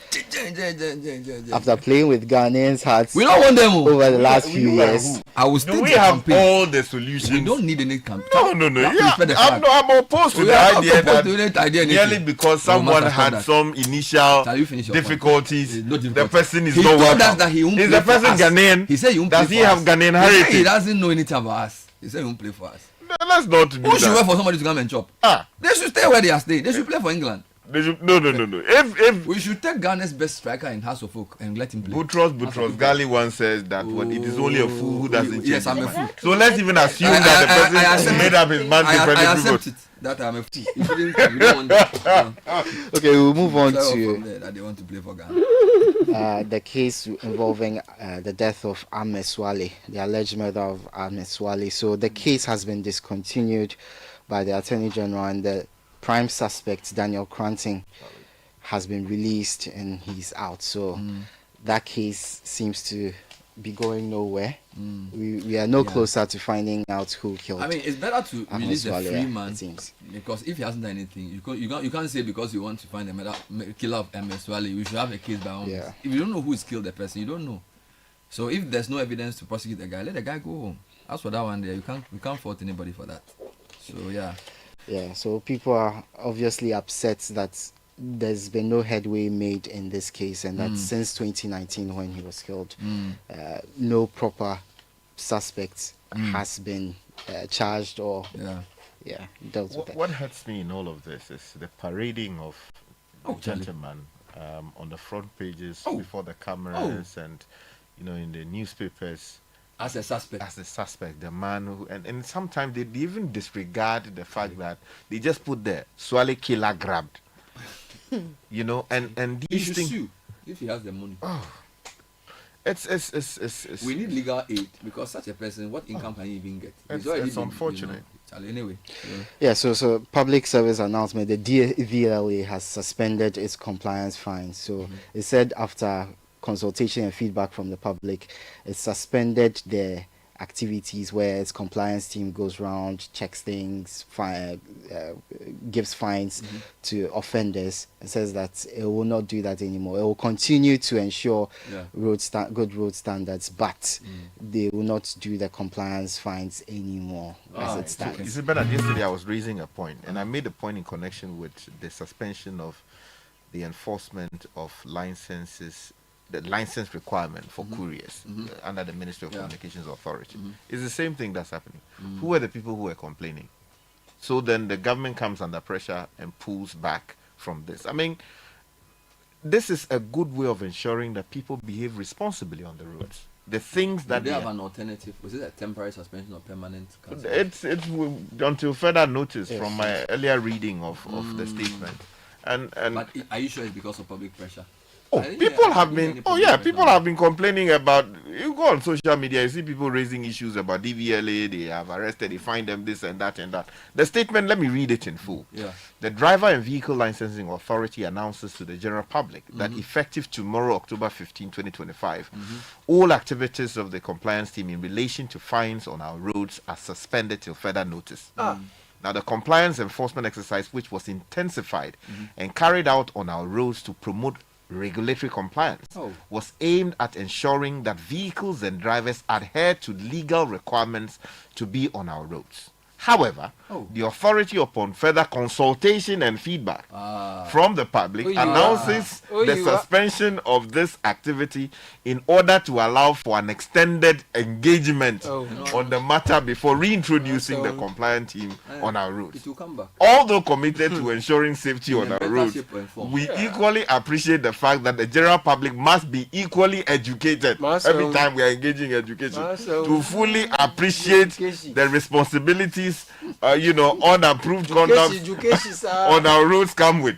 playing with Ghanaians hearts. We don't want them over the last few years. I will still we have all the solutions? We don't need any campaign. No. Yeah, I'm opposed to the idea that merely because someone had some initial difficulties, the person is not welcome. Is the person Ghanaian? He said he won't play for us. Does he have Ghanaian heritage? He doesn't know anything about us. He said he won't play for us. Let's not do that. Who should wait for somebody to come and chop? They should stay where they are staying. They should play for England. No. If we should take Ghana's best striker in House of Folk and let him play. Boutros Ghali once says that it is only a fool who doesn't change. Yes, I'm a fool. So let's even assume that the person made up his mind differently. I accept it. That I'm a fool. If you don't want that. Okay, we'll move on to that they want to play for Ghana. The case involving the death of Ahmed Swale, the alleged murder of Ahmed Swale. So the case has been discontinued by the Attorney General, and the prime suspect, Daniel Cranting, has been released and he's out. So that case seems to be going nowhere. We are no closer to finding out who killed. I mean, it's better to release a free man, seems. Because if he hasn't done anything, you can't say because you want to find the killer of Ahmed Swale, you should have a case by all means. If you don't know who's killed the person, you don't know. So if there's no evidence to prosecute the guy, let the guy go home. As for that one there, we can't fault anybody for that. So yeah, so people are obviously upset that there's been no headway made in this case, and that since 2019 when he was killed, no proper suspect has been charged or dealt with it. What hurts me in all of this is the parading of gentlemen on the front pages before the cameras and in the newspapers. As a suspect, the man who, and sometimes they even disregard the fact that they just put the Swale killer grabbed, and these things. Sue if he has the money. It's we need legal aid because such a person, what income can he even get? It's unfortunate. Anyway. So public service announcement. The DVLA has suspended its compliance fines. So it said after consultation and feedback from the public, it suspended the activities where its compliance team goes around, checks things, gives fines to offenders, and says that it will not do that anymore. It will continue to ensure good road standards, but they will not do the compliance fines anymore as it stands. You see, better yesterday I was raising a point, and I made a point in connection with the suspension of the enforcement of licenses, the license requirement for couriers under the Ministry of Communications Authority. It's the same thing that's happening. Who are the people who are complaining? So then the government comes under pressure and pulls back from this. I mean, this is a good way of ensuring that people behave responsibly on the roads. The things that they have an alternative. Was it a temporary suspension or permanent cancellation? It's until further notice from my earlier reading of the statement. But are you sure it's because of public pressure? People have been complaining about. You go on social media, you see people raising issues about DVLA. They have arrested, they find them this and that and that. The statement, let me read it in full. The Driver and Vehicle Licensing Authority announces to the general public that effective tomorrow, October 15, 2025, all activities of the compliance team in relation to fines on our roads are suspended till further notice. Now, the compliance enforcement exercise, which was intensified and carried out on our roads to promote regulatory compliance, was aimed at ensuring that vehicles and drivers adhere to legal requirements to be on our roads. However, the authority, upon further consultation and feedback from the public, announces the suspension of this activity in order to allow for an extended engagement on the matter before reintroducing the compliant team on our roads. It will come back. Although committed to ensuring safety on our roads, we equally appreciate the fact that the general public must be equally educated every time we are engaging in education to fully appreciate the responsibilities unapproved conduct on our roads come with.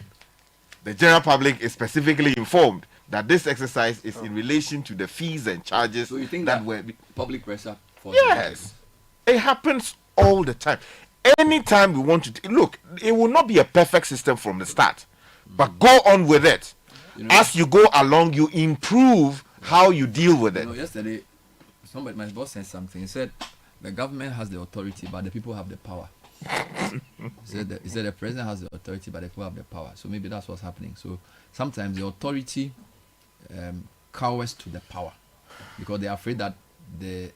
The general public is specifically informed that this exercise is in relation to the fees and charges. So you think that were public pressure for Yes. It happens all the time. Anytime we want to look, it will not be a perfect system from the start, but go on with it. As you go along, you improve how you deal with it. Yesterday, my boss said something. He said the government has the authority, but the people have the power. He said the president has the authority, but the people have the power. So maybe that's what's happening. So sometimes the authority cowers to the power because they are afraid that the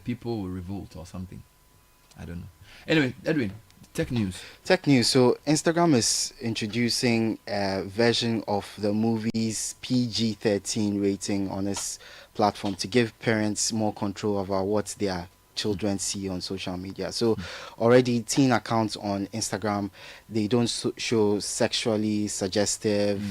people will revolt or something. I don't know. Anyway, Edwin, tech news. So Instagram is introducing a version of the movie's PG-13 rating on its platform to give parents more control over what their children see on social media. So already teen accounts on Instagram, they don't show sexually suggestive,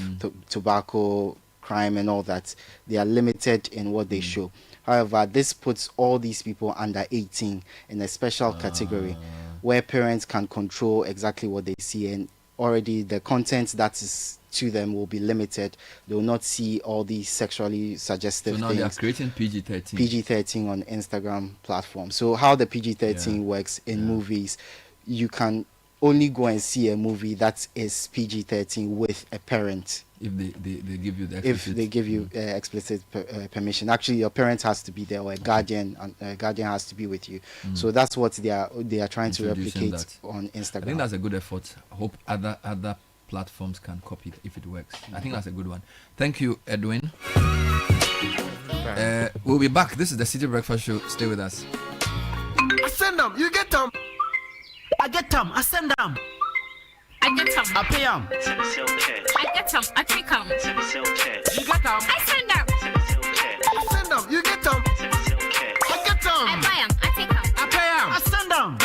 tobacco, crime and all that. They are limited in what they show. However, this puts all these people under 18 in a special category where parents can control exactly what they see, and already the content that is to them will be limited. They will not see all these sexually suggestive things. So now they are creating PG-13. PG-13 on Instagram platform. So how the PG-13 works in movies, you can only go and see a movie that is PG-13 with a parent. If they give you the explicit. If they give you explicit permission. Actually, your parent has to be there, or a guardian has to be with you. So that's what they are trying to replicate on Instagram. I think that's a good effort. I hope other platforms can copy it if it works. I think that's a good one. Thank you, Edwin. We'll be back. This is the City Breakfast Show. Stay with us. I send them, you get them. I get them, I send them. I get them. I pay them. I get them. I take them. You get them. I send them. I send them, you get them. I get them. I buy them. I take them. I pay them. I send them.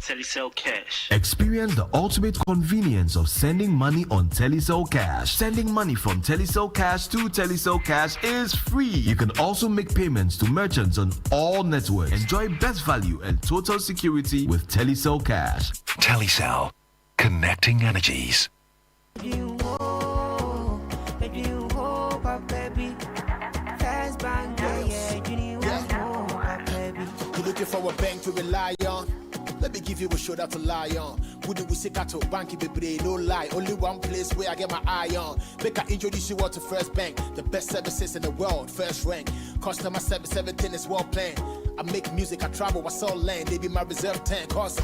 Telecel Cash. Experience the ultimate convenience of sending money on Telecel Cash. Sending money from Telecel Cash to Telecel Cash is free. You can also make payments to merchants on all networks. Enjoy best value and total security with Telecel Cash. Telecel, connecting energies. You're looking for a bank to rely on. Let me give you a shoulder to lie on. Wouldn't we say to bank baby? No lie, only one place where I get my eye on. Make I introduce you all to First Bank, the best services in the world, first rank. Customer service, everything is well planned. I make music, I travel, I sell land. They be my reserve tank. Cause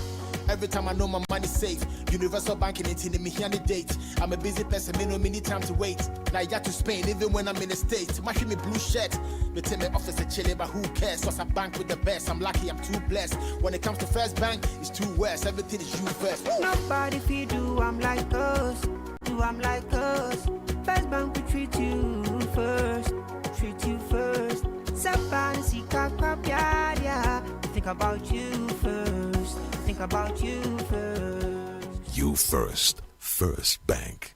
every time I know my money's safe. Universal banking ain't in me here on the date. I'm a busy person, me no need time to wait. Now I got to Spain, even when I'm in the States. My me blue shirt. Me tell me office a chilly, but who cares? Cause I bank with the best. I'm lucky, I'm too blessed. When it comes to First Bank, it's too west. Everything is you first. Nobody feed do I'm like us. Do I'm like us. First Bank we treat you first. Treat you first. Somebody see yeah. Think about you first. Think about you first. You first. First Bank.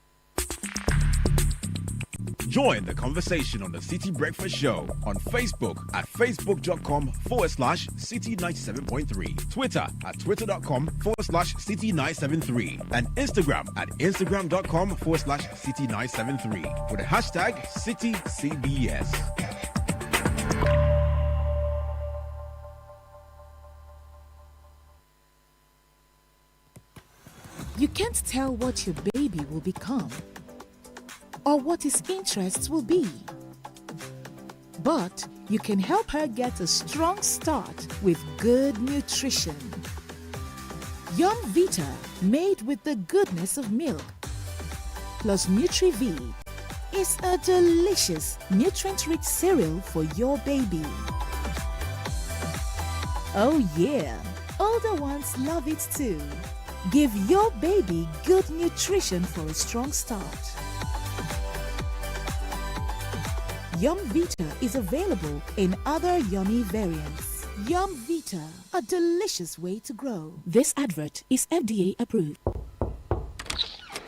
Join the conversation on the City Breakfast Show on Facebook at facebook.com/City97.3, Twitter at twitter.com/City973, and Instagram at instagram.com/City973 with the hashtag CityCBS. You can't tell what your baby will become or what his interests will be. But you can help her get a strong start with good nutrition. Yum Vita, made with the goodness of milk, plus Nutri-V, is a delicious, nutrient-rich cereal for your baby. Oh yeah, older ones love it too. Give your baby good nutrition for a strong start. Yum Vita is available in other yummy variants. Yum Vita, a delicious way to grow. This advert is FDA approved.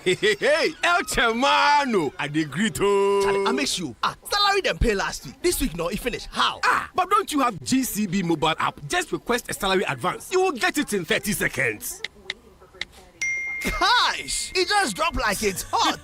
Hey, El Chamano, I agree to. I make you. Salary them pay last week. This week, no, it finished. How? But don't you have GCB mobile app? Just request a salary advance. You will get it in 30 seconds. Gosh, it just dropped like it's hot.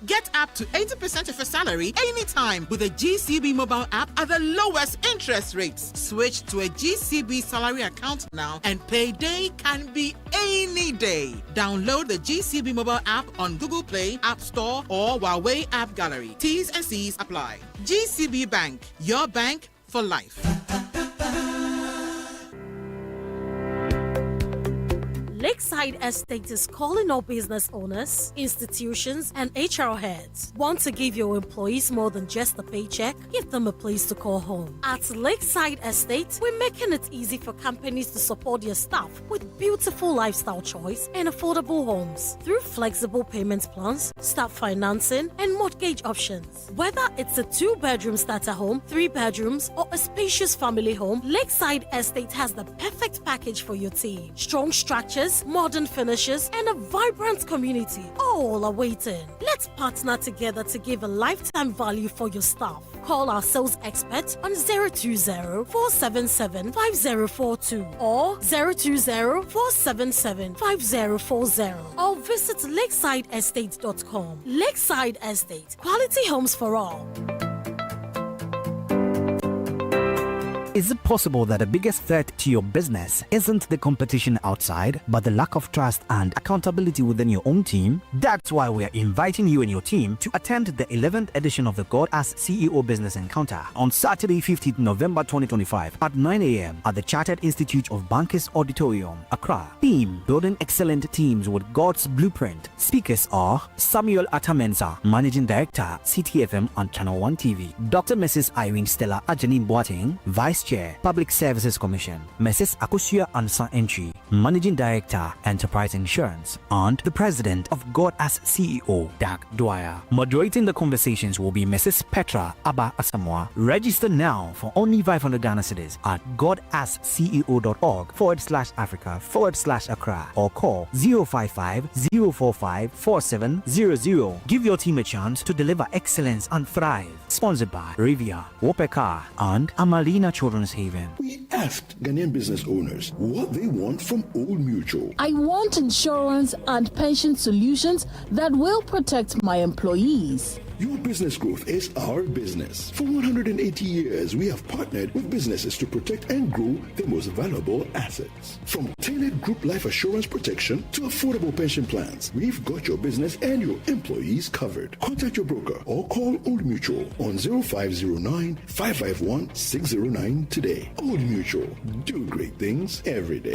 Get up to 80% of your salary anytime with a GCB mobile app at the lowest interest rates. Switch to a GCB salary account now and payday can be any day. Download the GCB mobile app on Google Play, App Store, or Huawei App Gallery. T's and C's apply. GCB Bank, your bank for life. Lakeside Estate is calling all business owners, institutions, and HR heads. Want to give your employees more than just a paycheck? Give them a place to call home. At Lakeside Estate, we're making it easy for companies to support their staff with beautiful lifestyle choice and affordable homes through flexible payment plans, staff financing, and mortgage options. Whether it's a 2-bedroom starter home, 3 bedrooms, or a spacious family home, Lakeside Estate has the perfect package for your team. Strong structures, modern finishes, and a vibrant community all are waiting. Let's partner together to give a lifetime value for your staff. Call our sales expert on 020-477-5042 or 020-477-5040 or visit lakesideestate.com. Lakeside Estate, quality homes for all. Is it possible that the biggest threat to your business isn't the competition outside, but the lack of trust and accountability within your own team? That's why we are inviting you and your team to attend the 11th edition of the God as CEO Business Encounter on Saturday, 15th November 2025 at 9 a.m. at the Chartered Institute of Bankers Auditorium, Accra. Theme: Building Excellent Teams with God's Blueprint. Speakers are Samuel Atamensa, Managing Director, Citi FM and Channel 1 TV, Dr. Mrs. Irene Stella Ajani Boateng, Vice Chair, Public Services Commission, Mrs. Akusia Ansa Entry, Managing Director, Enterprise Insurance, and the President of God as CEO, Doug Dwyer. Moderating the conversations will be Mrs. Petra Abba Asamoah. Register now for only 500 Ghana cedis at godasceo.org/Africa/Accra or call 055-045-4700. Give your team a chance to deliver excellence and thrive. Sponsored by Rivia, Wopeka, and Amalina Children's Haven. We asked Ghanaian business owners what they want from Old Mutual. I want insurance and pension solutions that will protect my employees. Your business growth is our business. For 180 years, we have partnered with businesses to protect and grow their most valuable assets. From tailored group life assurance protection to affordable pension plans, we've got your business and your employees covered. Contact your broker or call Old Mutual on 0509-551-609 today. Old Mutual, do great things every day.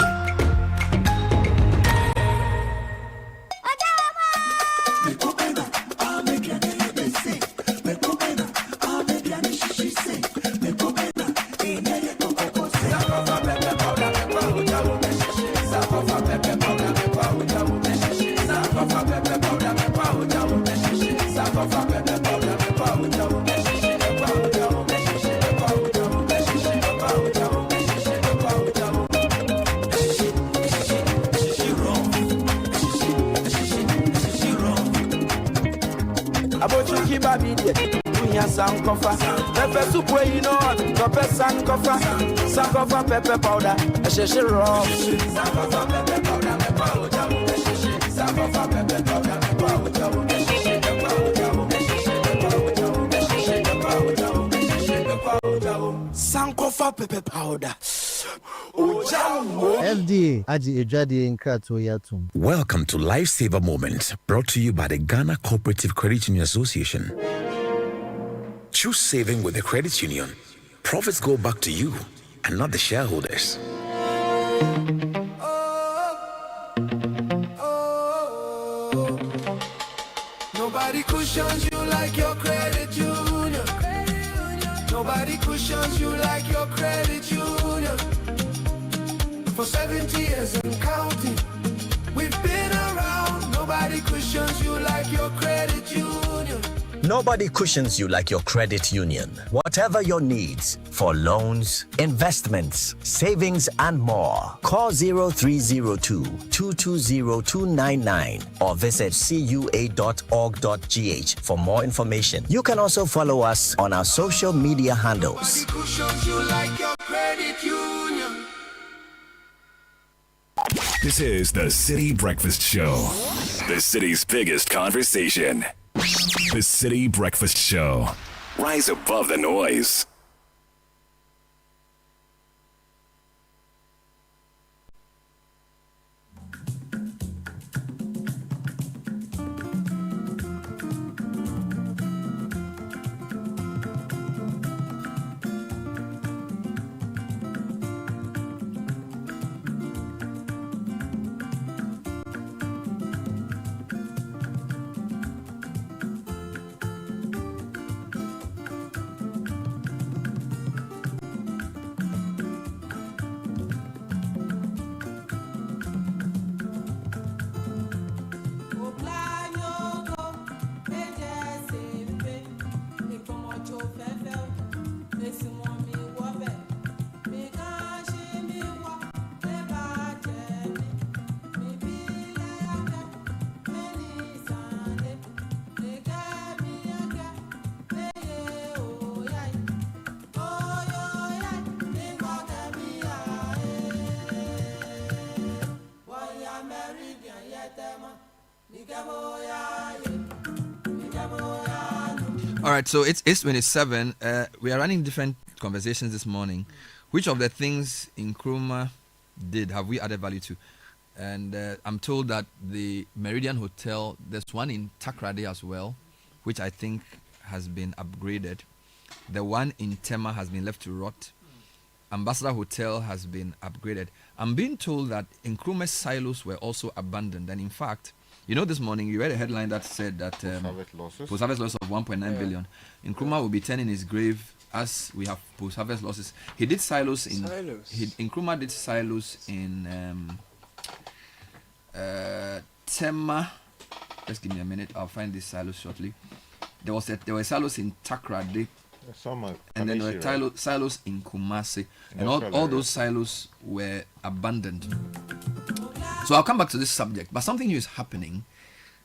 Sankofa, pepper soup where you know, pepper sankofa, sankofa pepper powder, a shishi raw. Sankofa pepper powder, sankofa pepper powder, sankofa pepper powder. FDA Aji Ejadi Nkrato Yatum. Welcome to Lifesaver Moment, brought to you by the Ghana Cooperative Credit Union Association. Choose saving with the credit union. Profits go back to you and not the shareholders. cushions you like your credit union. Nobody cushions you like your credit union. For 70 years and counting, we've been around. Nobody cushions you like your credit union. Nobody cushions you like your credit union. Whatever your needs for loans, investments, savings, and more, call 0302-220-299 or visit cua.org.gh for more information. You can also follow us on our social media handles. Nobody cushions you like your credit union. This is the City Breakfast Show, the city's biggest conversation. The City Breakfast Show. Rise above the noise. All right, so it's 27. We are running different conversations this morning. Which of the things Nkrumah did have we added value to? And I'm told that the Meridian Hotel, there's one in Takrade as well, which I think has been upgraded. The one in Tema has been left to rot. Ambassador Hotel has been upgraded. I'm being told that Nkrumah's silos were also abandoned. And in fact, you know, this morning you read a headline that said that post-harvest loss of 1.9 billion. Nkrumah will be turning his grave as we have post-harvest losses. He did silos in. Nkrumah did silos in Tema. Just give me a minute. I'll find these silos shortly. There were silos in Takrade. And then there were silos in Kumasi. And all those silos were abandoned. So I'll come back to this subject. But something new is happening.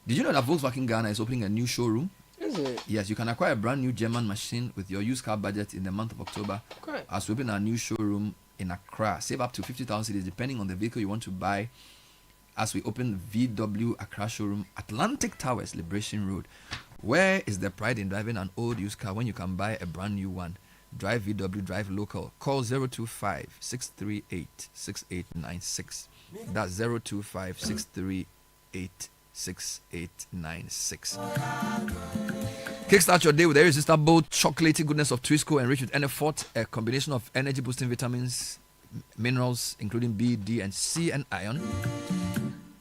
Did you know that Volkswagen Ghana is opening a new showroom? Is it? Yes, you can acquire a brand new German machine with your used car budget in the month of October. Great. As we open our new showroom in Accra. Save up to 50,000 cedis depending on the vehicle you want to buy. As we open VW Accra showroom, Atlantic Towers, Liberation Road. Where is the pride in driving an old used car when you can buy a brand new one? Drive VW, drive local. Call 025-638-6896. That's 025-638-6896. Kickstart your day with the irresistible chocolatey goodness of Twisco, enriched with Enerfort, a combination of energy-boosting vitamins, minerals, including B, D, and C, and iron.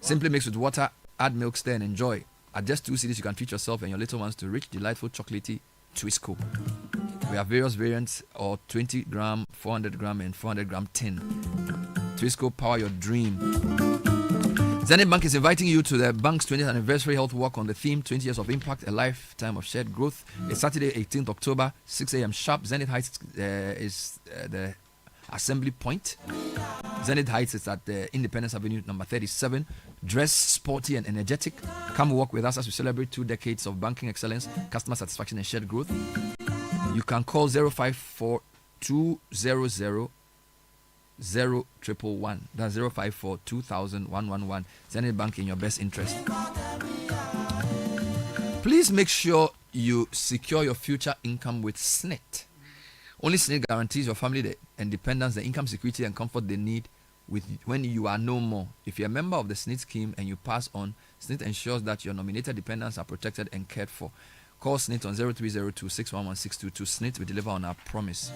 Simply mix with water, add milk, stir, and enjoy. At just 2 cedis, you can treat yourself and your little ones to rich, delightful, chocolatey Twisco. We have various variants, or 20 gram, 400 gram, and 400 gram tin. Twisco, power your dream. Zenith Bank is inviting you to the bank's 20th anniversary health walk on the theme 20 years of impact, a lifetime of shared growth. It's Saturday, 18th October, 6 a.m. sharp. Zenith Heights is the assembly point. Zenith Heights is at the Independence Avenue, number 37. Dress sporty and energetic. Come walk with us as we celebrate 2 decades of banking excellence, customer satisfaction, and shared growth. You can call 054 200 0111. That's 054 2000 111. Zenith Bank in your best interest. Please make sure you secure your future income with SNIT. Only SNIT guarantees your family the independence, the income security, and comfort they need when you are no more. If you're a member of the SNIT scheme and you pass on, SNIT ensures that your nominated dependents are protected and cared for. Call SNIT on 0302 611 622. SNIT will deliver on our promise.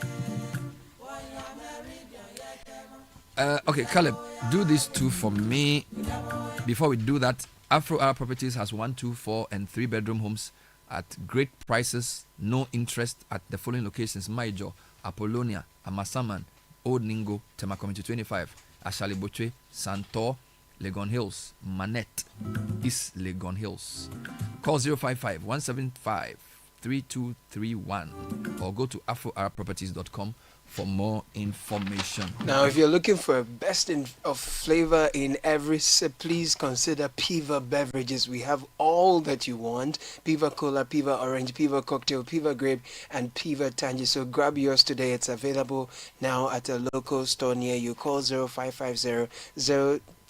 Okay, Caleb, do these two for me. Before we do that, Afro Arab Properties has 1, 2, 4, and 3 bedroom homes at great prices, no interest at the following locations: Maijo, Apollonia, Amasaman, Old Ningo, Tema Community 25, Ashali Boche, Santor, Legon Hills, Manette, East Legon Hills. Call 055 175 3231 or go to afroarabproperties.com for more information. Now, if you're looking for a best of flavor in every sip, please consider Piva beverages. We have all that you want: Piva Cola, Piva Orange, Piva Cocktail, Piva Grape, and Piva Tangy. So grab yours today. It's available now at a local store near you. Call 0550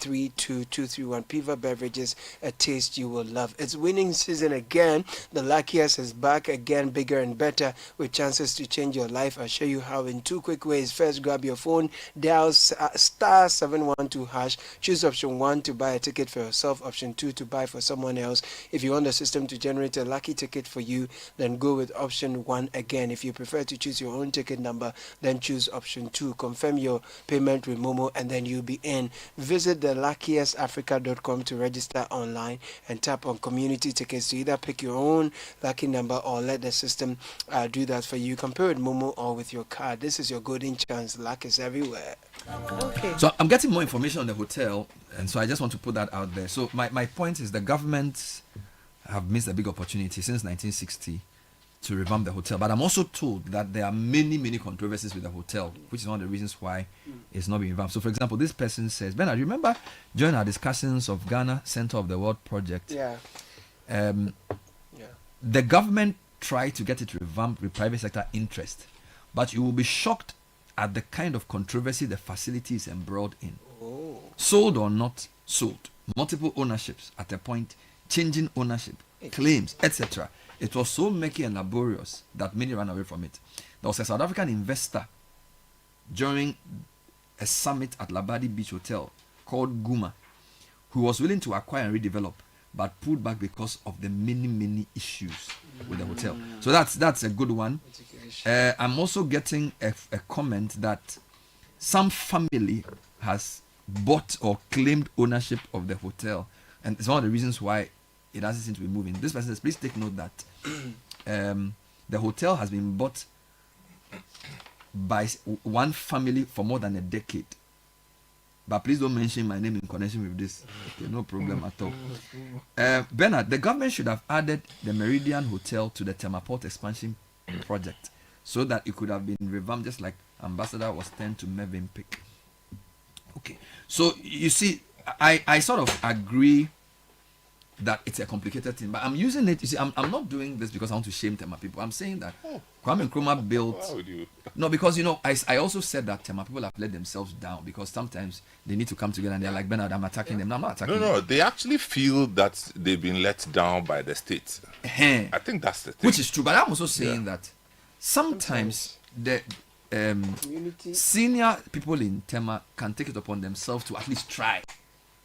32231. Piva Beverages, a taste you will love. It's winning season again. The luckiest is back again, bigger and better, with chances to change your life. I'll show you how in 2 quick ways. First, grab your phone, dial star 712 hash, choose option 1 to buy a ticket for yourself, option 2 to buy for someone else. If you want the system to generate a lucky ticket for you, then go with option 1 again. If you prefer to choose your own ticket number, then choose option 2. Confirm your payment with Momo and then you'll be in. Visit the luckiestafrica.com to register online and tap on community tickets to either pick your own lucky number or let the system do that for you. You can pay with Momo or with your card. This is your golden chance. Luck is everywhere. Okay. So I'm getting more information on the hotel, and so I just want to put that out there. So my point is the government have missed a big opportunity since 1960 to revamp the hotel. But I'm also told that there are many controversies with the hotel, which is one of the reasons why it's not being revamped. So, for example, this person says, Bernard, you remember during our discussions of Ghana Center of the World project? Yeah. The government tried to get it revamped with private sector interest, but you will be shocked at the kind of controversy the facility is embroiled in. Oh. Sold or not sold, multiple ownerships at a point, changing ownership, claims, etc. It was so murky and laborious that many ran away from it. There was a South African investor during a summit at Labadi Beach Hotel called Guma, who was willing to acquire and redevelop, but pulled back because of the many issues with the hotel. So that's a good one. I'm also getting a comment that some family has bought or claimed ownership of the hotel, and it's one of the reasons why it doesn't seem to be moving. This person says, please take note that the hotel has been bought by one family for more than a decade. But please don't mention my name in connection with this. Okay, no problem at all. Bernard, the government should have added the Meridian Hotel to the Temaport expansion project so that it could have been revamped just like Ambassador was turned to Mervyn Pick. Okay, so you see, I sort of agree that it's a complicated thing, but I'm using it. You see, I'm not doing this because I want to shame Tema people. I'm saying that Kwame Nkrumah built. Why would you? No, because I also said that Tema people have let themselves down because sometimes they need to come together and they're like, Bernard, I'm attacking them. No, I'm not attacking them. No, they actually feel that they've been let down by the state. I think that's the thing. Which is true, but I'm also saying that sometimes the senior people in Tema can take it upon themselves to at least try.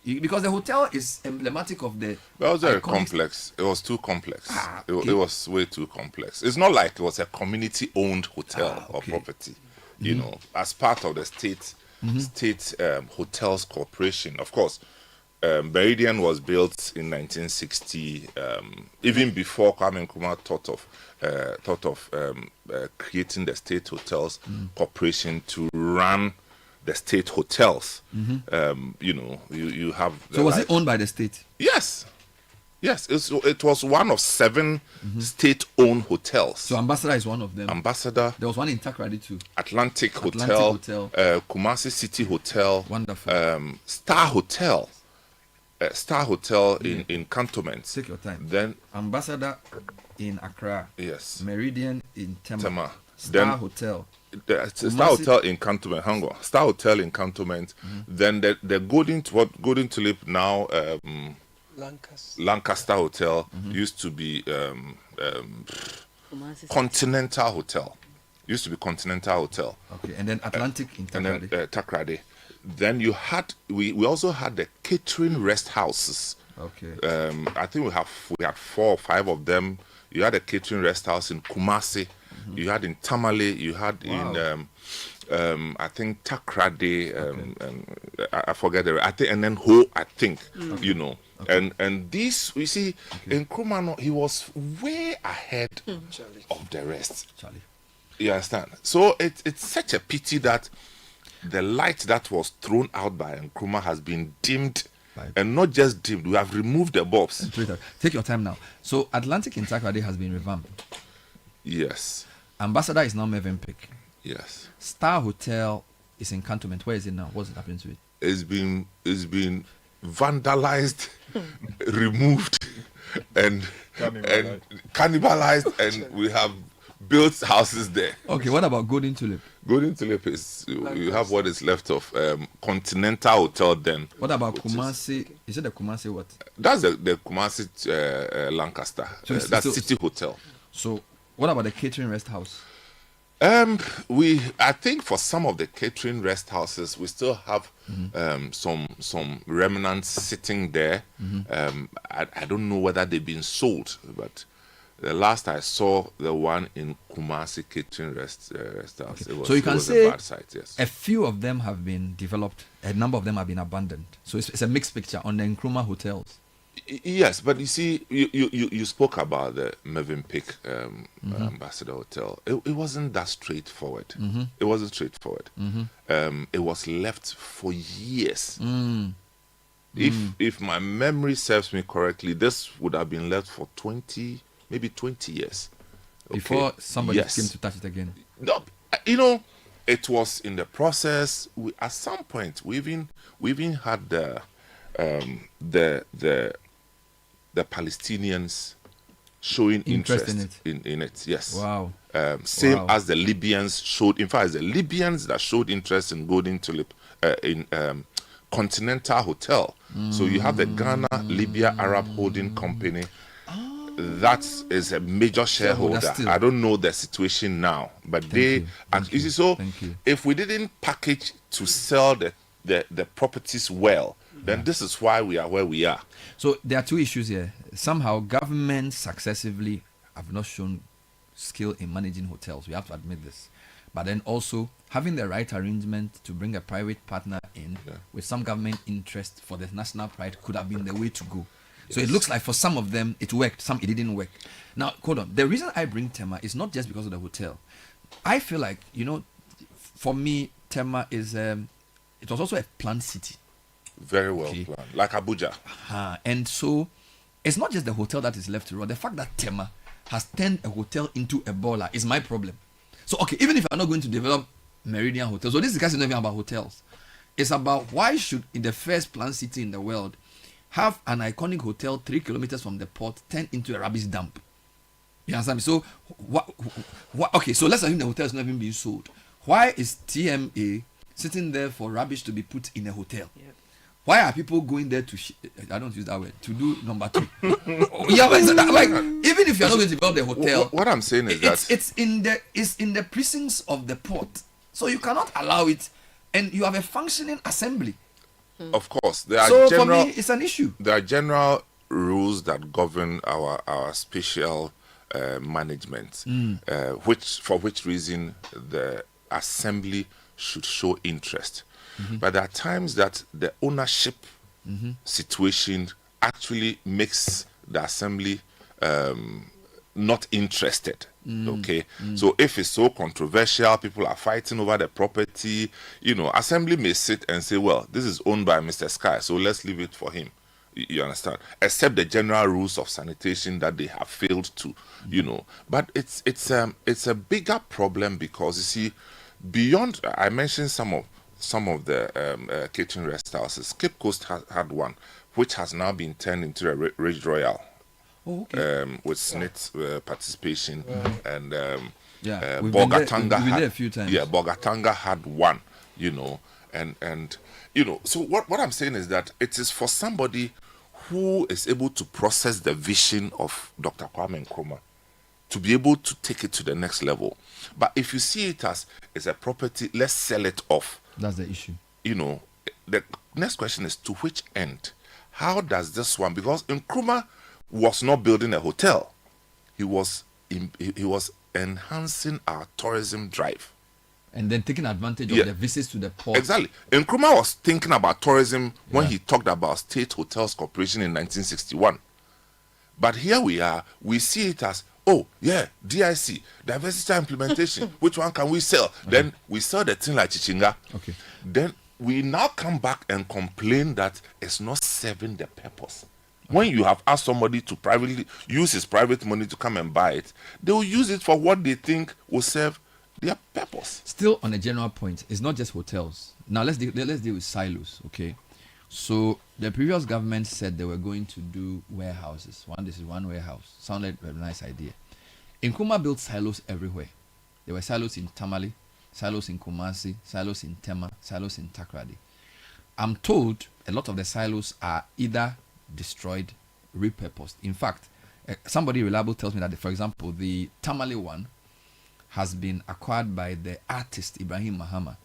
Because the hotel is emblematic of the. Well, it was very complex. It was too complex. It was way too complex. It's not like it was a community-owned hotel or property. You know, as part of the state hotels corporation. Of course, Meridian was built in 1960. Even before Kwame Nkrumah thought of creating the state hotels corporation to run the state hotels. You know, you have. So was it owned by the state? Yes. It was one of 7 state-owned hotels. So Ambassador is one of them. Ambassador. There was one in Takrady too. Atlantic Hotel. Kumasi City Hotel. Wonderful. Star Hotel. Star Hotel in Cantonment. Take your time. Then Ambassador in Accra. Yes. Meridian in Tema. Star Hotel. Star Hotel in Cantonment. Hang on. Star Hotel in Cantonment. Then the Golden Tulip now Lancaster Hotel used to be Continental Hotel. Used to be Continental Hotel. Okay, and then Atlantic in Takrady. And then Takrady. Then you had we also had the catering rest houses. Okay. I think we had 4 or 5 of them. You had a catering rest house in Kumasi. You had in Tamale. You had in I think Takrady. I forget the. I think and then Ho. I think you know. And this, we see, in Nkrumah, he was way ahead of the rest. Charlie. You understand? So it's such a pity that the light that was thrown out by Nkrumah has been dimmed, and not just dimmed, we have removed the bulbs. Take your time now. So Atlantic in Takoradi has been revamped. Yes. Ambassador is now Mervyn Pick. Yes. Star Hotel is in Cantonment. Where is it now? What's happening to it? It's been vandalized, removed, and cannibalized, and we have built houses there. Okay, what about Golden Tulip? Golden Tulip is, you have what is left of Continental Hotel then. What about Kumasi? Is it the Kumasi what? That's the Kumasi Lancaster. That's Citi Hotel. So what about the catering rest house? I think for some of the catering rest houses, we still have some remnants sitting there. I don't know whether they've been sold, but the last I saw the one in Kumasi catering rest house. So you can say a bad site, yes. A few of them have been developed, a number of them have been abandoned. So it's a mixed picture on the Nkrumah hotels. Yes, but you see, you spoke about the Mervyn Pick Ambassador Hotel. It wasn't that straightforward. It wasn't straightforward. It was left for years. If my memory serves me correctly, this would have been left for 20 years. Before somebody came to touch it again. No, it was in the process. At some point, we even had the Palestinians showing interest in it. Yes. Wow. Same as the Libyans showed. In fact, the Libyans that showed interest in Golden Tulip in Continental Hotel. So you have the Ghana Libya Arab Holding Company. That is a major shareholder. I don't know the situation now, but if we didn't package to sell the properties well, then this is why we are where we are. So there are two issues here. Somehow governments successively have not shown skill in managing hotels. We have to admit this. But then also having the right arrangement to bring a private partner in with some government interest for the national pride could have been the way to go. So it looks like for some of them it worked, some it didn't work. Now, hold on. The reason I bring Tema is not just because of the hotel. I feel like, for me, Tema is, it was also a planned city. Very well planned, like Abuja. And so it's not just the hotel that is left to rot. The fact that Tema has turned a hotel into a baller is my problem. So, even if I'm not going to develop Meridian Hotel, so this discussion is not even about hotels. It's about why should, in the first planned city in the world, have an iconic hotel 3 kilometers from the port turn into a rubbish dump. You understand me? So, so let's assume the hotel is not even being sold. Why is TMA sitting there for rubbish to be put in a hotel? Yep. Why are people going there to I don't use that word, to do number 2? Even if you're not going to develop the hotel, what I'm saying is that it's in the precincts of the port, so you cannot allow it, and you have a functioning assembly. Of course, there are so general, for me, it's an issue. There are general rules that govern our spatial management, for which reason the assembly should show interest. But there are times that the ownership situation actually makes the assembly not interested. Okay, so if it's so controversial, people are fighting over the property, assembly may sit and say, well, this is owned by Mr. Sky, so let's leave it for him. You understand? Except the general rules of sanitation that they have failed to, But it's a bigger problem because, you see, beyond, I mentioned some of the kitchen rest houses. Cape Coast had one, which has now been turned into a Ridge Royal. With SNIT participation, and Bogatanga had a few times. Yeah, Bogatanga had one, and so what I'm saying is that it is for somebody who is able to process the vision of Dr. Kwame Nkrumah to be able to take it to the next level. But if you see it as a property, let's sell it off. That's the issue. The next question is, to which end? How does this one, because Nkrumah was not building a hotel. He was enhancing our tourism drive. And then taking advantage of the visits to the port. Exactly. Nkrumah was thinking about tourism when he talked about State Hotels Corporation in 1961. But here we are, we see it as, DIC, diversity implementation. Which one can we sell? Okay. Then we sell the thing like Chichinga. Okay. Then we now come back and complain that it's not serving the purpose. When you have asked somebody to privately use his private money to come and buy it, they will use it for what they think will serve their purpose. Still on a general point, it's not just hotels. Now let's deal with silos, okay? So the previous government said they were going to do warehouses. This is one warehouse. Sounded a nice idea. Nkrumah built silos everywhere. There were silos in Tamale, silos in Kumasi, silos in Tema, silos in Takrady. I'm told a lot of the silos are either destroyed, repurposed. In fact, somebody reliable tells me that, for example, the Tamale one has been acquired by the artist Ibrahim Mahama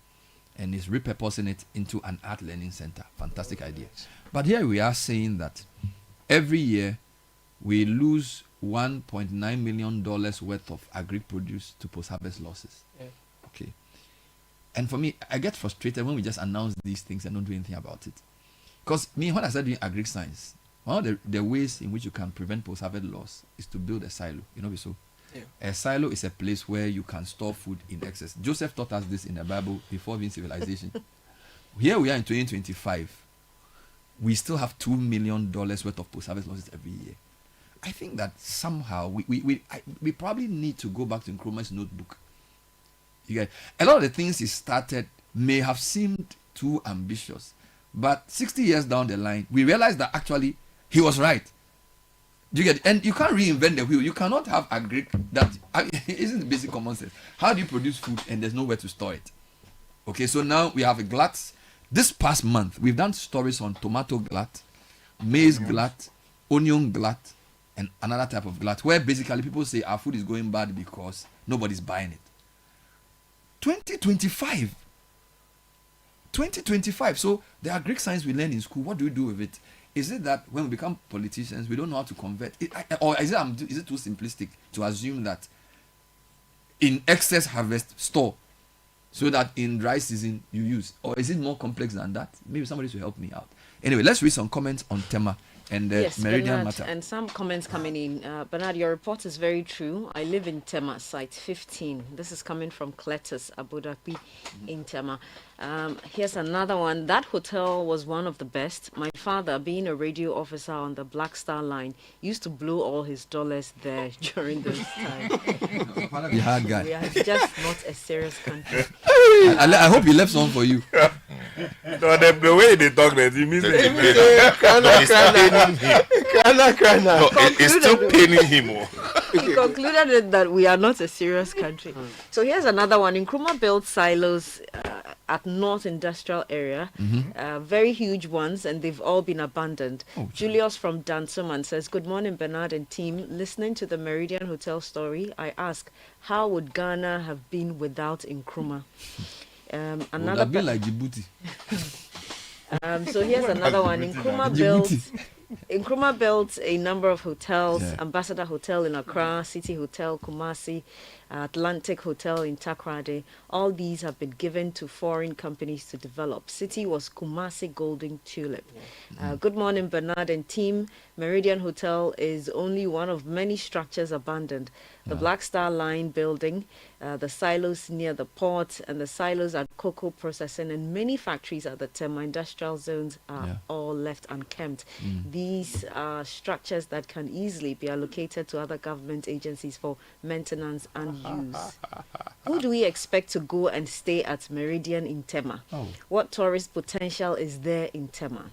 and is repurposing it into an art learning center. Fantastic idea. But here we are saying that every year we lose $1.9 million worth of agri-produce to post-harvest losses. Yeah. Okay. And for me, I get frustrated when we just announce these things and don't do anything about it. Because when I started doing agri-science, one of the ways in which you can prevent post-harvest loss is to build a silo. So yeah. A silo is a place where you can store food in excess. Joseph taught us this in the Bible before being civilization. Here we are in 2025. We still have $2 million worth of post-harvest losses every year. I think that somehow we probably need to go back to Nkrumah's notebook. A lot of the things he started may have seemed too ambitious, but 60 years down the line, we realized that actually he was right. You get it? And you can't reinvent the wheel. You cannot have agri that isn't the basic common sense. How do you produce food and there's nowhere to store it? Okay, so now we have a glut. This past month, we've done stories on tomato glut, maize glut, onion glut, and another type of glut, where basically people say our food is going bad because nobody's buying it. 2025. So the agri science we learn in school, what do we do with it? Is it that when we become politicians, we don't know how to convert it? Or is it too simplistic to assume that in excess harvest, store, so that in dry season you use? Or is it more complex than that? Maybe somebody should help me out. Anyway, let's read some comments on Tema and the Meridian Bernard, matter. And some comments coming in. Bernard, your report is very true. I live in Tema, site 15. This is coming from Cletus Abudapi in Tema. Here's another one. That hotel was one of the best. My father, being a radio officer on the Black Star line, used to blow all his dollars there during this time. You hard guy. We are just not a serious country. I hope he left some for you. No, the way they talk, that he means it's still paining him. He concluded that we are not a serious country. So here's another one. Nkrumah built silos at North Industrial Area, very huge ones, and they've all been abandoned. Julius from Dansoman says, good morning, Bernard and team. Listening to the Meridian Hotel story, I ask, how would Ghana have been without Nkrumah? Would have been like Djibouti. So here's another one. Nkrumah built a number of hotels, Ambassador Hotel in Accra, Citi Hotel, Kumasi, Atlantic Hotel in Takrady. All these have been given to foreign companies to develop. Citi was Kumasi Golden Tulip. Good morning, Bernard and team. Meridian Hotel is only one of many structures abandoned. The Black Star Line building, the silos near the port, and the silos at cocoa processing, and many factories at the Tema industrial zones are all left unkempt. These are structures that can easily be allocated to other government agencies for maintenance and use. Who do we expect to go and stay at Meridian in Tema? What tourist potential is there in Tema?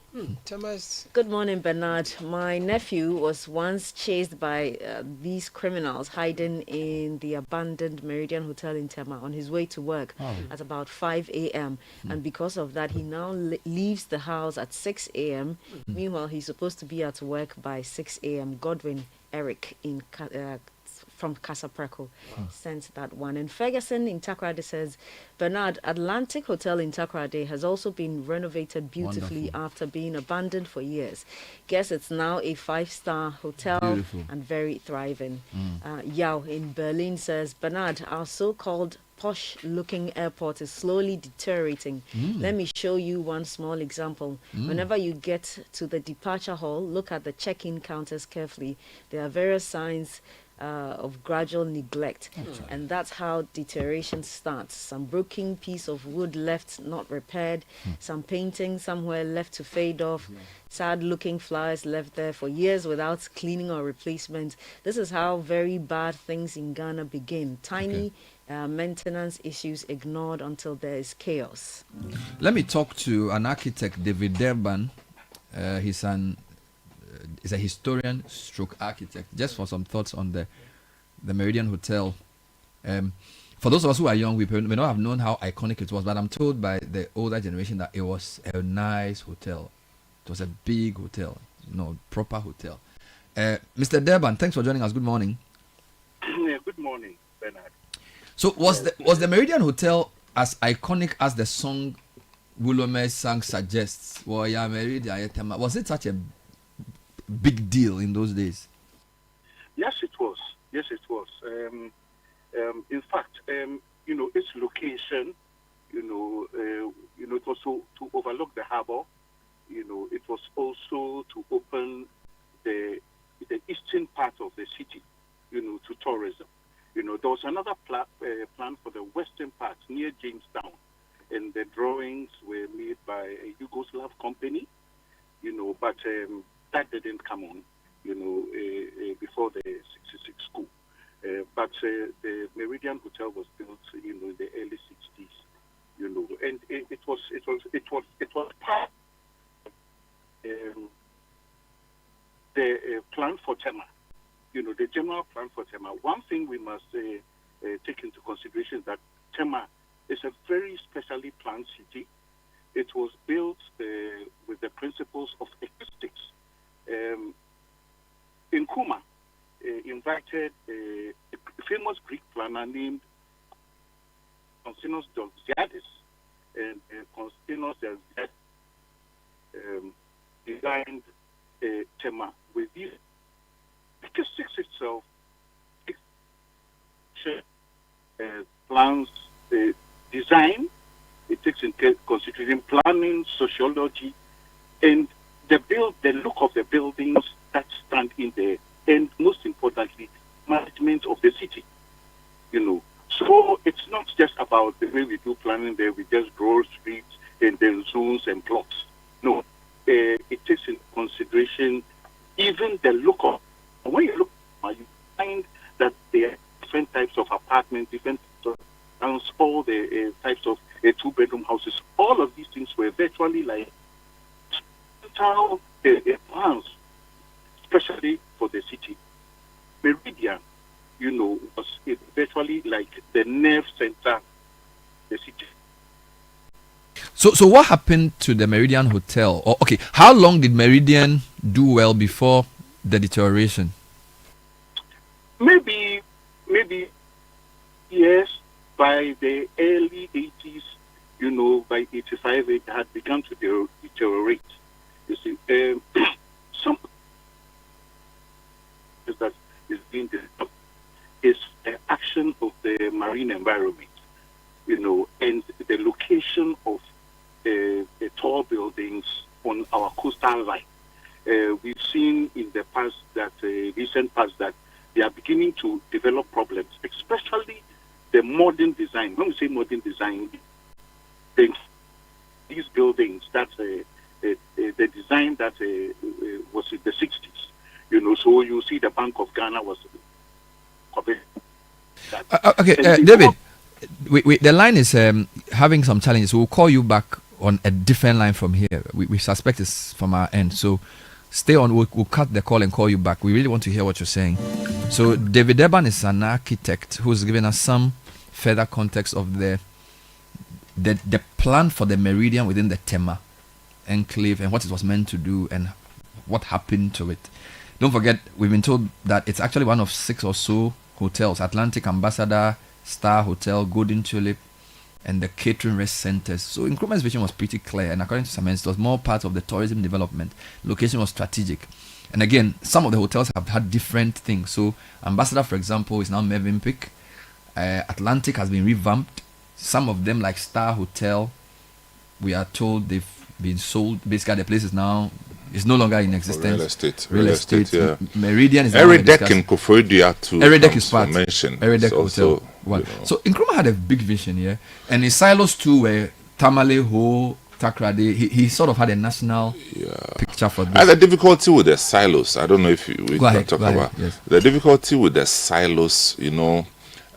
Good morning, Bernard. My nephew was once chased by these criminals hiding in the abandoned Meridian Hotel in Tema on his way to work at about 5 a.m. And because of that, he now leaves the house at 6 a.m. Meanwhile, he's supposed to be at work by 6 a.m. Godwin Eric in from Casapreco sent that one. And Ferguson in Takrady says, Bernard, Atlantic Hotel in Takrady has also been renovated beautifully after being abandoned for years. Guess it's now a 5-star hotel and very thriving. Yao in Berlin says, Bernard, our so-called posh-looking airport is slowly deteriorating. Let me show you one small example. Whenever you get to the departure hall, look at the check-in counters carefully. There are various signs of gradual neglect, and that's how deterioration starts. Some broken piece of wood left not repaired, some painting somewhere left to fade off, sad looking flowers left there for years without cleaning or replacement. This is how very bad things in Ghana begin. Tiny maintenance issues ignored until there is chaos. Let me talk to an architect, David Durban. He's a historian stroke architect, just for some thoughts on the Meridian Hotel. For those of us who are young, we may not have known how iconic it was, but I'm told by the older generation that it was a nice hotel. It was a big hotel, proper hotel. Mr. Durban, thanks for joining us. Good morning. Yeah, good morning, Bernard. So was the Meridian Hotel as iconic as the song Wulome sang suggests? Was it such a big deal in those days? Yes, it was. In fact, its location, it was to overlook the harbor. It was also to open the eastern part of the city, to tourism. There was another plan for the western part near Jamestown, and the drawings were made by a Yugoslav company, but that didn't come on, before the 66 coup. But the Meridian Hotel was built, in the early 60s, and it was part of the plan for Tema, the general plan for Tema. One thing we must take into consideration is that Tema is a very specially planned city. It was built with the principles of acoustics. Nkrumah invited a famous Greek planner named Konstantinos Dozgiadis, and Konstantinos Dozgiadis designed Tema with these acoustics itself, plans, design. It takes into consideration planning, sociology, and the look of the buildings that stand in there, and most importantly, management of the city. So it's not just about the way we do planning there. We just draw streets and then zones and blocks. No, it takes into consideration even the look of. When you look, you find that there are different types of apartments, different types of houses, all the types of two-bedroom houses. All of these things were virtually like plans, especially for the city. Meridian, was virtually like the nerve center of the city. So what happened to the Meridian Hotel? How long did Meridian do well before the deterioration? Maybe yes. By the early 80s, by 85, it had begun to deteriorate. You see, some that is being developed is the action of the marine environment, and the location of tall buildings on our coastal line. We've seen in the past that, recent past, that they are beginning to develop problems, especially the modern design. When we say modern design, these buildings, that's the design that was in the 60s. So you see the Bank of Ghana was David, the line is having some challenges. We'll call you back on a different line from here. We suspect it's from our end. So stay on. We'll cut the call and call you back. We really want to hear what you're saying. So David Durban is an architect who's given us some further context of the plan for the Meridian within the Tema enclave and what it was meant to do and what happened to it. Don't forget, we've been told that it's actually one of 6 or so hotels: Atlantic Ambassador, Star Hotel, Golden Tulip, and the catering rest centers. So Nkrumah's vision was pretty clear, and according to some, it was more part of the tourism development. Location was strategic. And again, some of the hotels have had different things. So Ambassador, for example, is now Mervyn Peak. Atlantic has been revamped. Some of them, like Star Hotel, we are told they've been sold. Basically, the place is now is no longer in existence. Real estate, yeah. Meridian is Eridec in Koforidua too. Eridec is part. Mentioned. Eridec Hotel. One. So Nkrumah had a big vision here, and in silos too, where Tamale Ho, Takrade, he sort of had a national picture for this. And the difficulty with the silos, I don't know if we can talk about the difficulty with the silos. You know,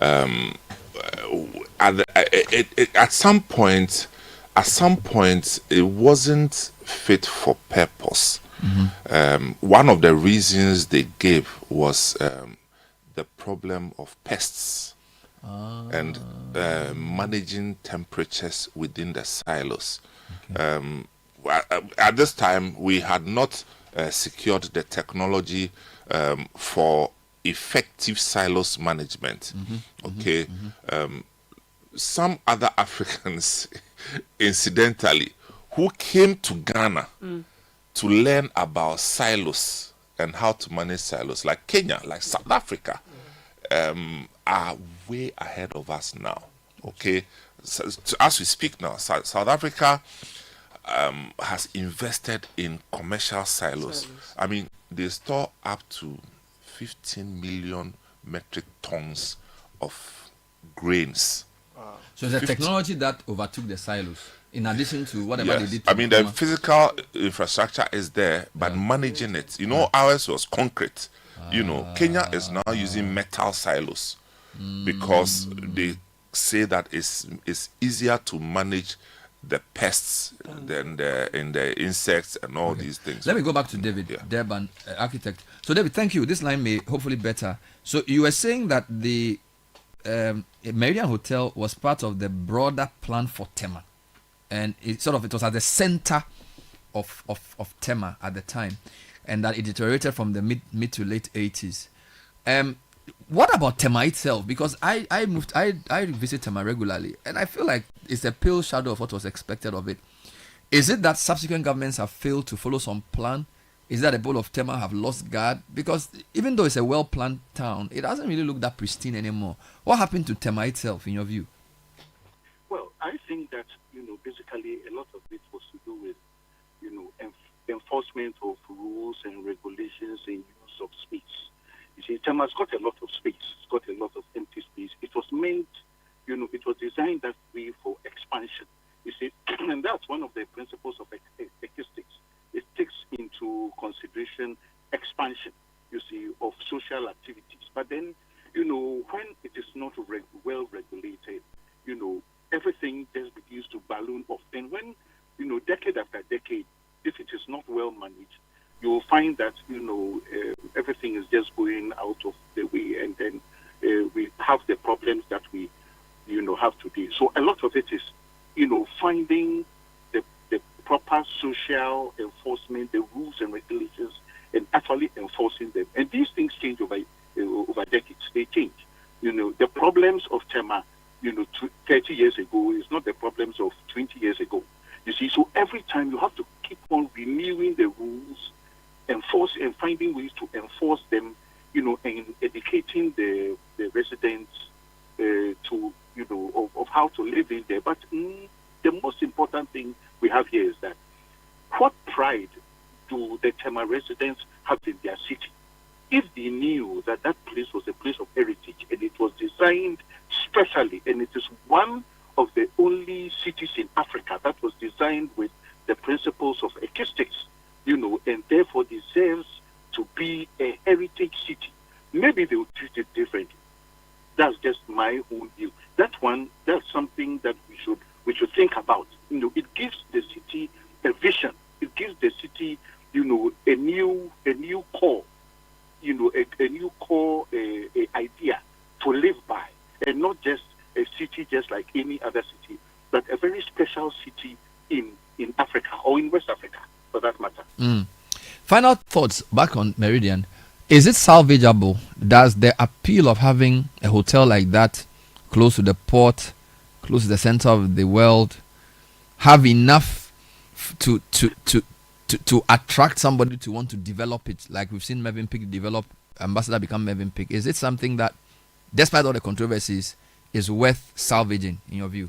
at some point, it wasn't fit for purpose. One of the reasons they gave was the problem of pests and managing temperatures within the silos. At this time, we had not secured the technology for effective silos management. Some other Africans, incidentally, who came to Ghana to learn about silos and how to manage silos, like Kenya, like South Africa, are way ahead of us now. So, as we speak now, South Africa has invested in commercial silos. I mean, they store up to 15 million metric tons of grains. So it's a technology that overtook the silos, in addition to whatever they did. I mean, the physical infrastructure is there, but managing it. You know, ours was concrete. You know, Kenya is now using metal silos because they say that it's easier to manage the pests than the insects and all these things. Let me go back to David Durban, architect. So David, thank you. This line may hopefully better. So you were saying that the Meridian Hotel was part of the broader plan for Tema, and it was at the center of Tema at the time, and that it deteriorated from the mid to late 80s. What about Tema itself? Because I visit Tema regularly, and I feel like it's a pale shadow of what was expected of it. Is it that subsequent governments have failed to follow some plan? Is that the people of Tema have lost guard? Because even though it's a well-planned town, it doesn't really look that pristine anymore. What happened to Tema itself, in your view? Well, I think that, basically a lot of it was to do with, enforcement of rules and regulations and use of space. You see, Tema's got a lot of space. It's got a lot of empty space. It was meant, it was designed that way for expansion. You see, and that's one of the principles of acoustics. It takes into consideration expansion, of social activities. But then, when it is not well regulated, everything just begins to balloon off. And when, decade after decade, if it is not well managed, you will find that, everything is just going out of the way. And then we have the problems that we, have today. So a lot of it is, finding the proper social enforcement, the rules and regulations, and actually enforcing them. And these things change over decades. They change. The problems of Tema, 30 years ago is not the problems of 20 years ago. You see, so every time you have to keep on renewing the rules, enforce and finding ways to enforce them, and educating the residents to, of how to live in there. But the most important thing we have here is that what pride do the Tema residents have in their city? If they knew that that place was a place of heritage and it was designed specially, and it is one of the only cities in Africa that was designed with the principles of acoustics, and therefore deserves to be a heritage city, maybe they would treat it differently. That's just my own view. That's something that we should think about. It gives the city a vision. It gives the city, a new core, a new core idea to live by, and not just a city just like any other city, but a very special city in Africa or in West Africa, for that matter. Final thoughts back on Meridian. Is it salvageable? Does the appeal of having a hotel like that close to the port, close to the center of the world, have enough to attract somebody to want to develop it, like we've seen Mervyn Peak develop, Ambassador become Mervyn Peak? Is it something that, despite all the controversies, is worth salvaging, in your view?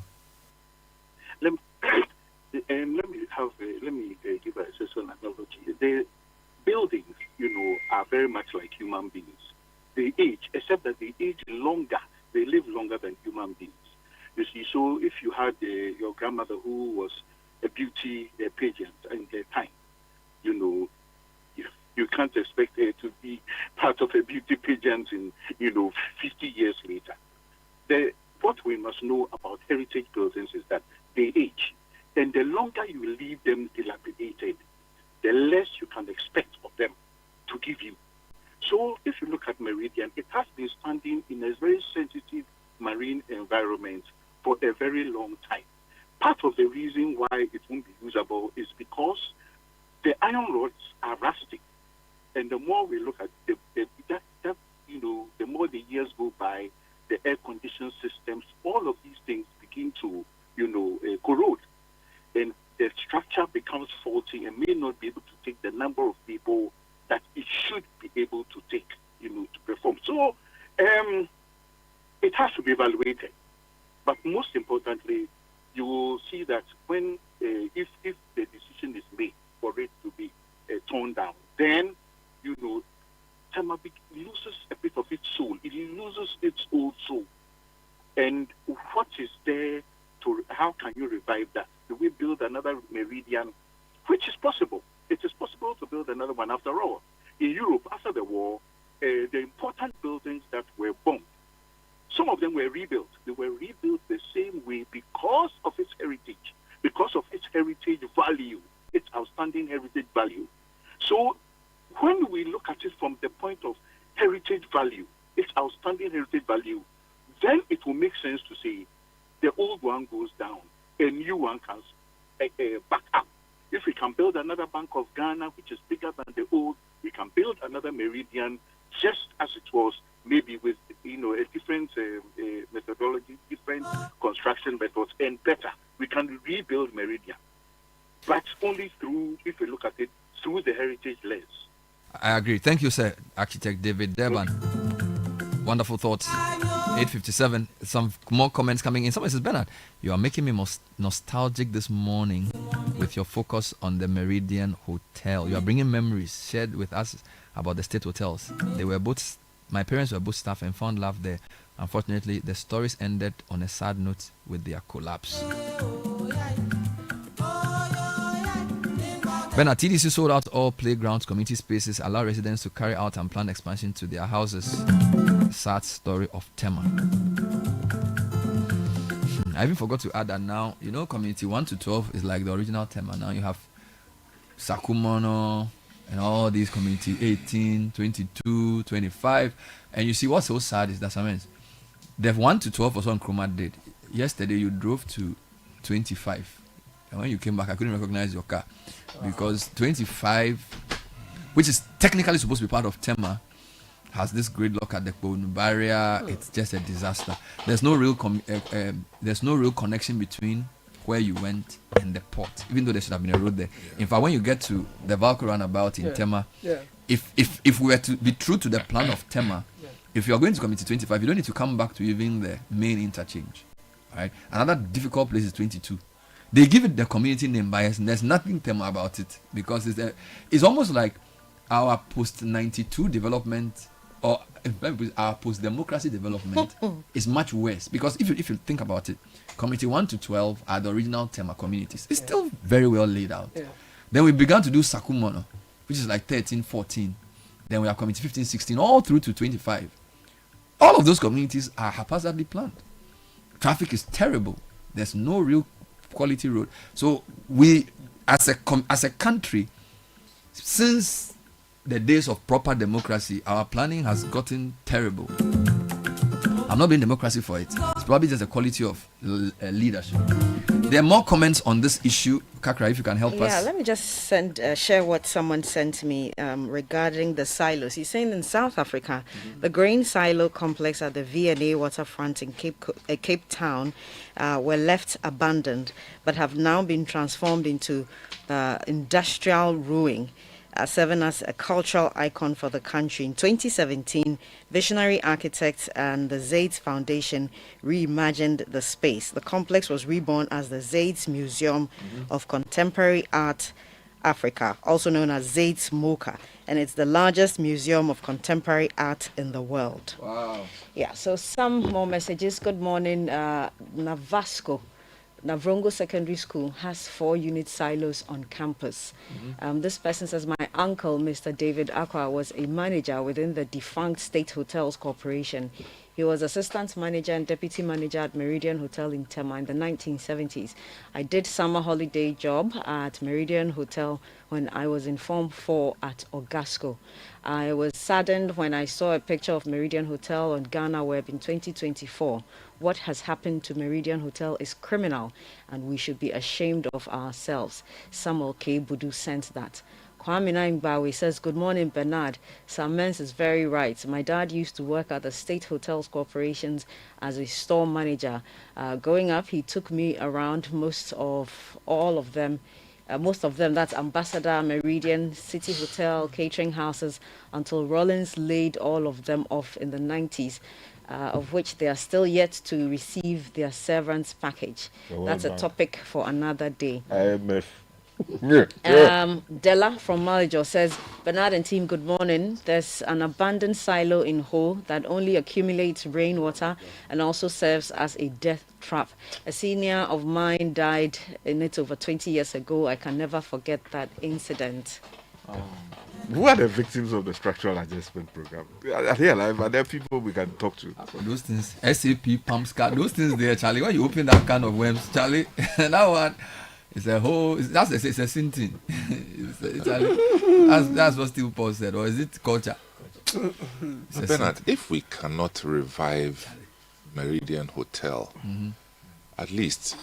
Let me give a social analogy. The buildings, are very much like human beings. They age, except that they age longer. They live longer than human beings. You see, so if you had your grandmother who was a beauty pageant in her time, you can't expect her to be part of a beauty pageant in, 50 years later. What we must know about heritage buildings is that they age. And the longer you leave them dilapidated, the less you can expect of them to give you. So if you look at Meridian, it has been standing in a very sensitive marine environment for a very long time. Part of the reason why it won't be usable is because the iron rods are rustic. And the more we look at the more the years go by, the air conditioning systems, all of these things begin to, corrode. And the structure becomes faulty and may not be able to take the number of people that it should be able to take, to perform. So it has to be evaluated. But most importantly, you will see that when, if the decision is made for it to be torn down, then, Tema loses a bit of its soul. It loses its old soul. And what is there how can you revive that? Do we build another Meridian? Which is possible. It is possible to build another one after all. In Europe, after the war, the important buildings that were bombed, some of them were rebuilt. They were rebuilt the same way because of its heritage, because of its heritage value, its outstanding heritage value. So when we look at it from the point of heritage value, its outstanding heritage value, then it will make sense to say the old one goes down, a new one comes back up. If we can build another Bank of Ghana, which is bigger than the old, we can build another Meridian just as it was, maybe with a different methodology, different construction methods, and better. We can rebuild Meridian, but only through, if we look at it, through the heritage lens. I agree. Thank you, sir. Architect David Durban. Wonderful thoughts. 8:57. Some more comments coming in. Someone says, Bernard, you are making me most nostalgic this morning with your focus on the Meridian Hotel. You are bringing memories shared with us about the state hotels. My parents were both staff and found love there. Unfortunately, the stories ended on a sad note with their collapse. Bernard, TDC sold out all playgrounds, community spaces, allow residents to carry out and plan expansion to their houses. Sad story of Tema. I even forgot to add that now, community 1 to 12 is like the original Tema. Now you have Sakumono and all these community 18, 22, 25. And you see what's so sad is that sometimes the 1 to 12 was on Nkrumah did. Yesterday you drove to 25. And when you came back, I couldn't recognize your car because 25, which is technically supposed to be part of Tema, has this gridlock at the Bonu barrier. It's just a disaster. There's no real connection between where you went and the port, even though there should have been a road there. In fact, when you get to the Valco roundabout in Tema, if we were to be true to the plan of Tema, if you are going to Community 25, you don't need to come back to even the main interchange. Right? Another difficult place is 22. They give it the community name bias, and there's nothing Tema about it because it's almost like our post-92 development or our post-democracy development is much worse because if you think about it, community 1 to 12 are the original Tema communities. It's still very well laid out. Then we began to do Sakumono, which is like 13, 14. Then we have community 15, 16, all through to 25. All of those communities are haphazardly planned. Traffic is terrible. There's no real quality road. So we, as a country, since the days of proper democracy, our planning has gotten terrible. I'm not being democracy for it. It's probably just a quality of leadership. There are more comments on this issue. Kakra, if you can help us. Yeah, let me just share what someone sent me regarding the silos. He's saying in South Africa, the grain silo complex at the V&A waterfront in Cape Town were left abandoned, but have now been transformed into industrial ruin. serving as a cultural icon for the country. In 2017, visionary architects and the Zaids Foundation reimagined the space. The complex was reborn as the Zaids Museum of Contemporary Art Africa, also known as Zaids MOCA, and it's the largest museum of contemporary art in the world. Wow. Yeah, so some more messages. Good morning, Navasco. Navrongo Secondary School has 4 unit silos on campus. This person says, my uncle, Mr. David Aqua, was a manager within the defunct State Hotels Corporation. He was assistant manager and deputy manager at Meridian Hotel in Tema in the 1970s. I did summer holiday job at Meridian Hotel when I was in Form 4 at Ogasco. I was saddened when I saw a picture of Meridian Hotel on Ghana Web in 2024. What has happened to Meridian Hotel is criminal, and we should be ashamed of ourselves. Samuel K. Budu sent that. Kwame Naimbawe says, good morning, Bernard. Sam Mens is very right. My dad used to work at the State Hotels Corporations as a store manager. Growing up, he took me around most of them, that's Ambassador, Meridian, Citi Hotel, catering houses, until Rollins laid all of them off in the 90s. Of which they are still yet to receive their severance package. That's a topic for another day. IMF. Della from Malajo says, Bernard and team, good morning. There's an abandoned silo in Ho that only accumulates rainwater and also serves as a death trap. A senior of mine died in it over 20 years ago. I can never forget that incident. Who are the victims of the structural adjustment program? Are they alive? Are there people we can talk to? Those things, SAP, pumps, those things there, Charlie. When you open that kind of worms, Charlie, that one is a whole. It's a sin thing. That's what Steve Paul said, or is it culture? Bernard, if we cannot revive Meridian Hotel, at least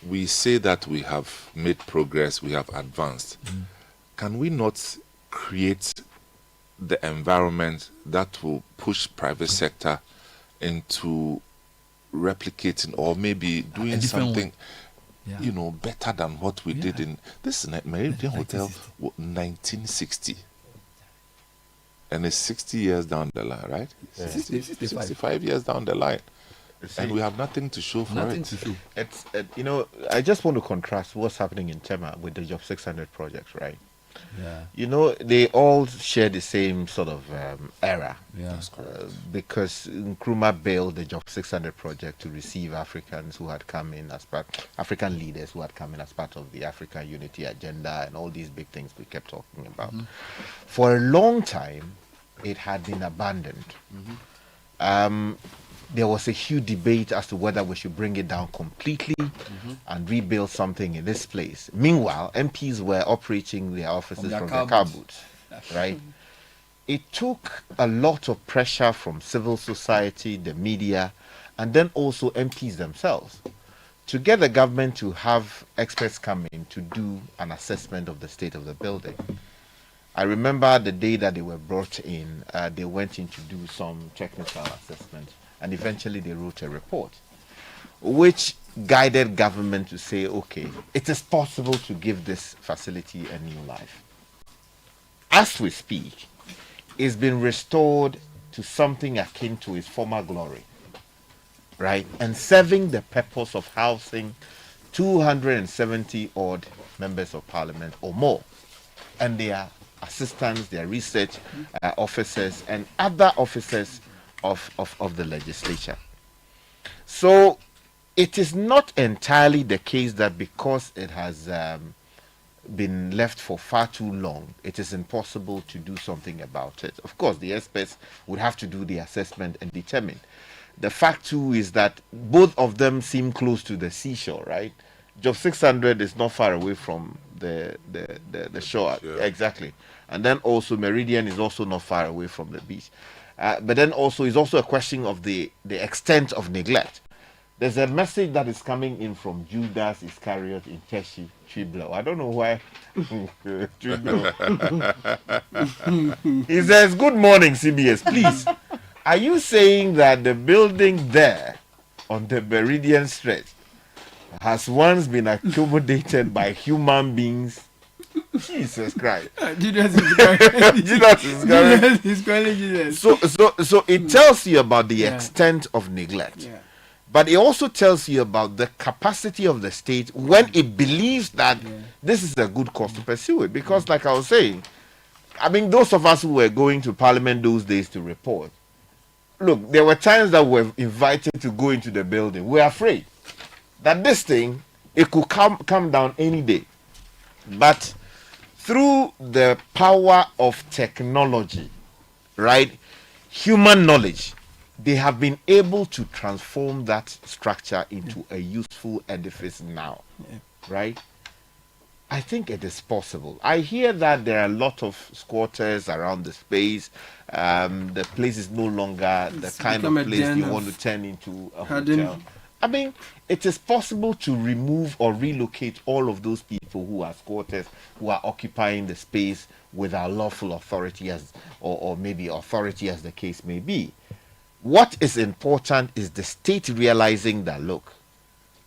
we say that we have made progress, we have advanced. Can we not create the environment that will push private sector into replicating or maybe doing something better than what we did in this Meridian Hotel 1960, and it's 60 years down the line, right? 65 years down the line, and we have nothing to show for it. It's I just want to contrast what's happening in Tema with the Job 600 projects, right? Yeah. They all share the same sort of era. Yeah. Because Nkrumah built the Job 600 project to receive Africans who had come in as African leaders who had come in as part of the African Unity Agenda and all these big things we kept talking about. For a long time, it had been abandoned. There was a huge debate as to whether we should bring it down completely and rebuild something in this place. Meanwhile, MPs were operating their offices from their car boots, right? It took a lot of pressure from civil society, the media, and then also MPs themselves to get the government to have experts come in to do an assessment of the state of the building. I remember the day that they were brought in, they went in to do some technical assessment. And eventually they wrote a report which guided government to say, okay, it is possible to give this facility a new life. As we speak, it's been restored to something akin to its former glory, right? And serving the purpose of housing 270 odd members of parliament or more, and their assistants, their research officers, and other officers of the legislature. So it is not entirely the case that because it has been left for far too long, it is impossible to do something about it. Of course, the experts would have to do the assessment and determine. The fact too is that both of them seem close to the seashore, right? Job 600 is not far away from the shore. Sure. Exactly. And then also Meridian is also not far away from the beach. But then also it's also a question of the extent of neglect. There's a message that is coming in from Judas Iscariot in Teshi Chiblo. I don't know why. He says, good morning, CBS. Please, are you saying that the building there on the Meridian Stretch has once been accommodated by human beings Jesus Christ. Jesus is calling Jesus. So it tells you about the extent of neglect. Yeah. But it also tells you about the capacity of the state when it believes that this is a good cause to pursue it. Because like I was saying, I mean, those of us who were going to Parliament those days to report, look, there were times that we were invited to go into the building. We were afraid that this thing, it could come down any day. But through the power of technology, right, human knowledge, they have been able to transform that structure into a useful edifice now, right? I think it is possible. I hear that there are a lot of squatters around the space. The place is no longer the kind of place you want to turn into a hotel. I mean, it is possible to remove or relocate all of those people who are squatters, who are occupying the space without lawful authority, or maybe authority, as the case may be. What is important is the state realizing that, look,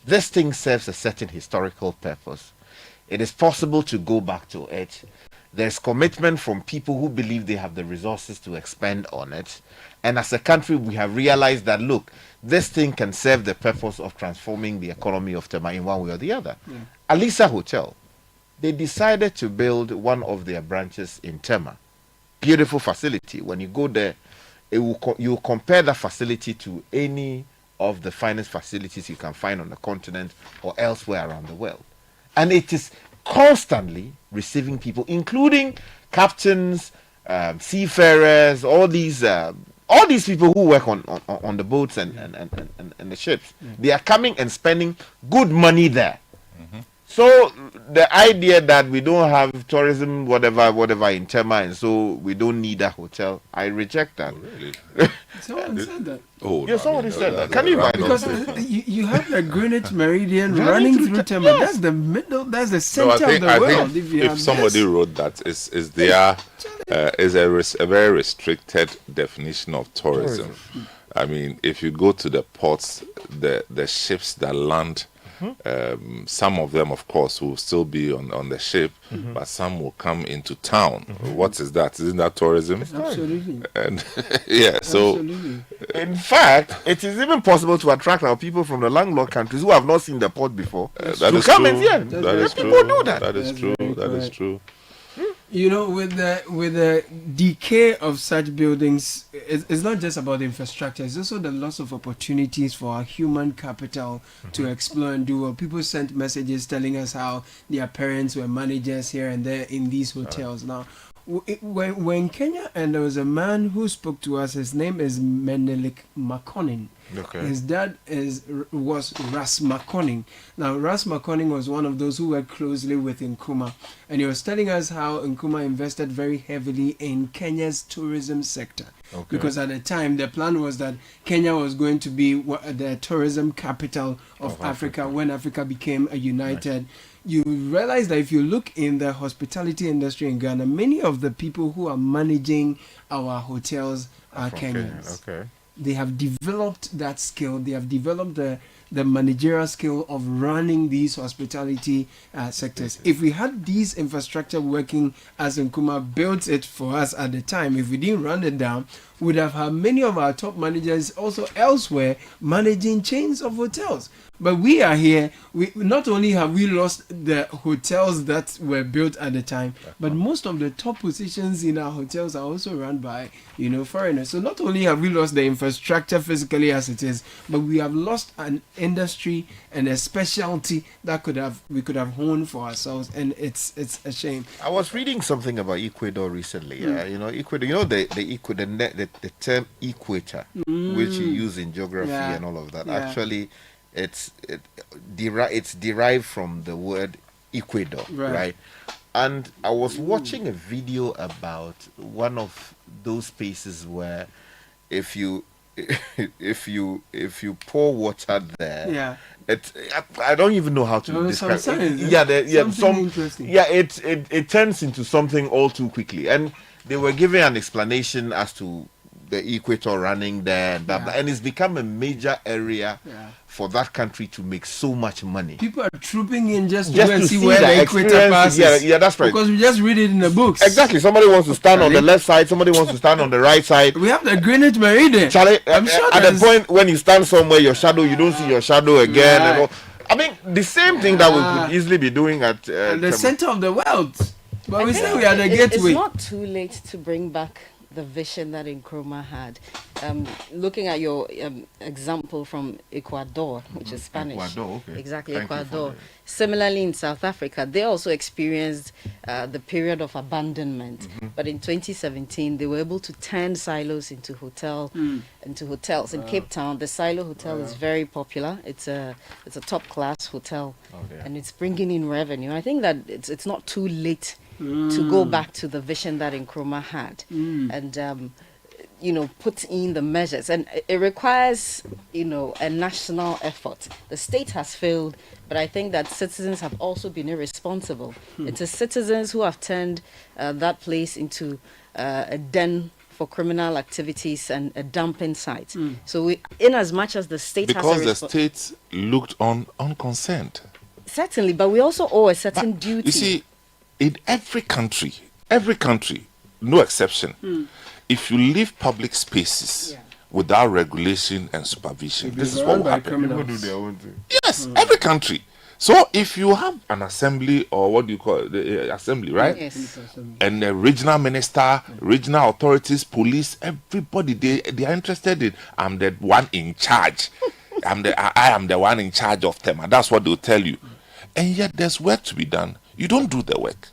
this thing serves a certain historical purpose. It is possible to go back to it. There's commitment from people who believe they have the resources to expand on it. And as a country, we have realized that, look, this thing can serve the purpose of transforming the economy of Tema in one way or the other. Alisa Hotel, they decided to build one of their branches in Tema. Beautiful facility. When you go there, you compare that facility to any of the finest facilities you can find on the continent or elsewhere around the world. And it is constantly receiving people, including captains, seafarers, all these people who work on the boats and the ships. They are coming and spending good money there. So the idea that we don't have tourism, whatever in Tema, and so we don't need a hotel, I reject that. Oh, really? Someone said that. Oh, yeah, somebody said that. Can you imagine? Because you have the Greenwich Meridian running through Tema. Yes. That's the middle. That's the center of the world. If somebody wrote that, is a very restricted definition of tourism. I mean, if you go to the ports, the ships that land. Some of them, of course, will still be on the ship, but some will come into town. What is that? Isn't that tourism? Absolutely. And yeah, so Absolutely. In fact, it is even possible to attract our people from the landlocked countries who have not seen the port before. That is come true. and yeah, That is true. people do that. That is true. That is true. You know, with the decay of such buildings, it's not just about the infrastructure. It's also the loss of opportunities for our human capital to explore and do well. People sent messages telling us how their parents were managers here and there in these hotels. Now, when Kenya, and there was a man who spoke to us. His name is Menelik Makonnen. Okay. His dad was Ras Makonnen. Now, Ras Makonnen was one of those who worked closely with Nkrumah, and he was telling us how Nkrumah invested very heavily in Kenya's tourism sector. Okay. Because at the time, the plan was that Kenya was going to be the tourism capital of Africa when Africa became a united. You realize that if you look in the hospitality industry in Ghana, many of the people who are managing our hotels are Kenyans. Okay. They have developed that skill. They have developed the managerial skill of running these hospitality sectors. If we had these infrastructure working as Nkrumah built it for us at the time, if we didn't run it down, we'd have had many of our top managers also elsewhere managing chains of hotels. But we are here. We not only have we lost the hotels that were built at the time, but most of the top positions in our hotels are also run by foreigners. So not only have we lost the infrastructure physically as it is, but we have lost an industry and a specialty that we could have honed for ourselves, and it's a shame. I was reading something about Ecuador recently. Ecuador. The term equator, which you use in geography and all of that. Actually, it's derived from the word Ecuador, right? And I was watching a video about one of those spaces where if you pour water there, I don't even know how to describe it. It turns into something all too quickly. And they were giving an explanation as to the equator running there and blah, blah. And it's become a major area for that country to make so much money. People are trooping in just to see where the the equator passes. Yeah, that's right. Because we just read it in the books. Exactly. Somebody wants to stand on the left side, somebody wants to stand on the right side. We have the Greenwich Meridian. Charlie, I'm sure at the point when you stand somewhere, your shadow, you don't see your shadow again. And all. I mean, the same thing that we could easily be doing at the center of the world. But we say we are the gateway. It's not too late to bring back the vision that Nkrumah had. Looking at your example from Ecuador, which is Spanish. Ecuador, okay. Exactly, Thank Ecuador. Similarly, in South Africa, they also experienced the period of abandonment. But in 2017, they were able to turn silos into hotels. In Cape Town, the Silo Hotel is very popular. It's a top-class hotel, and it's bringing in revenue. I think that it's not too late to go back to the vision that Nkrumah had, and put in the measures. And it requires, a national effort. The state has failed, but I think that citizens have also been irresponsible. It is citizens who have turned that place into a den for criminal activities and a dumping site. So in as much as the state because the state looked on unconcerned. Certainly, but we also owe a certain duty. You see, in every country, no exception, if you leave public spaces without regulation and supervision, this is what will happen. People do their own thing. Yes, every country. So if you have an assembly, or what do you call it, the assembly, right? Yes. And the regional minister, regional authorities, police, everybody, they are interested in, I'm the one in charge. I am the one in charge of them. And that's what they'll tell you. And yet there's work to be done. You don't do the work.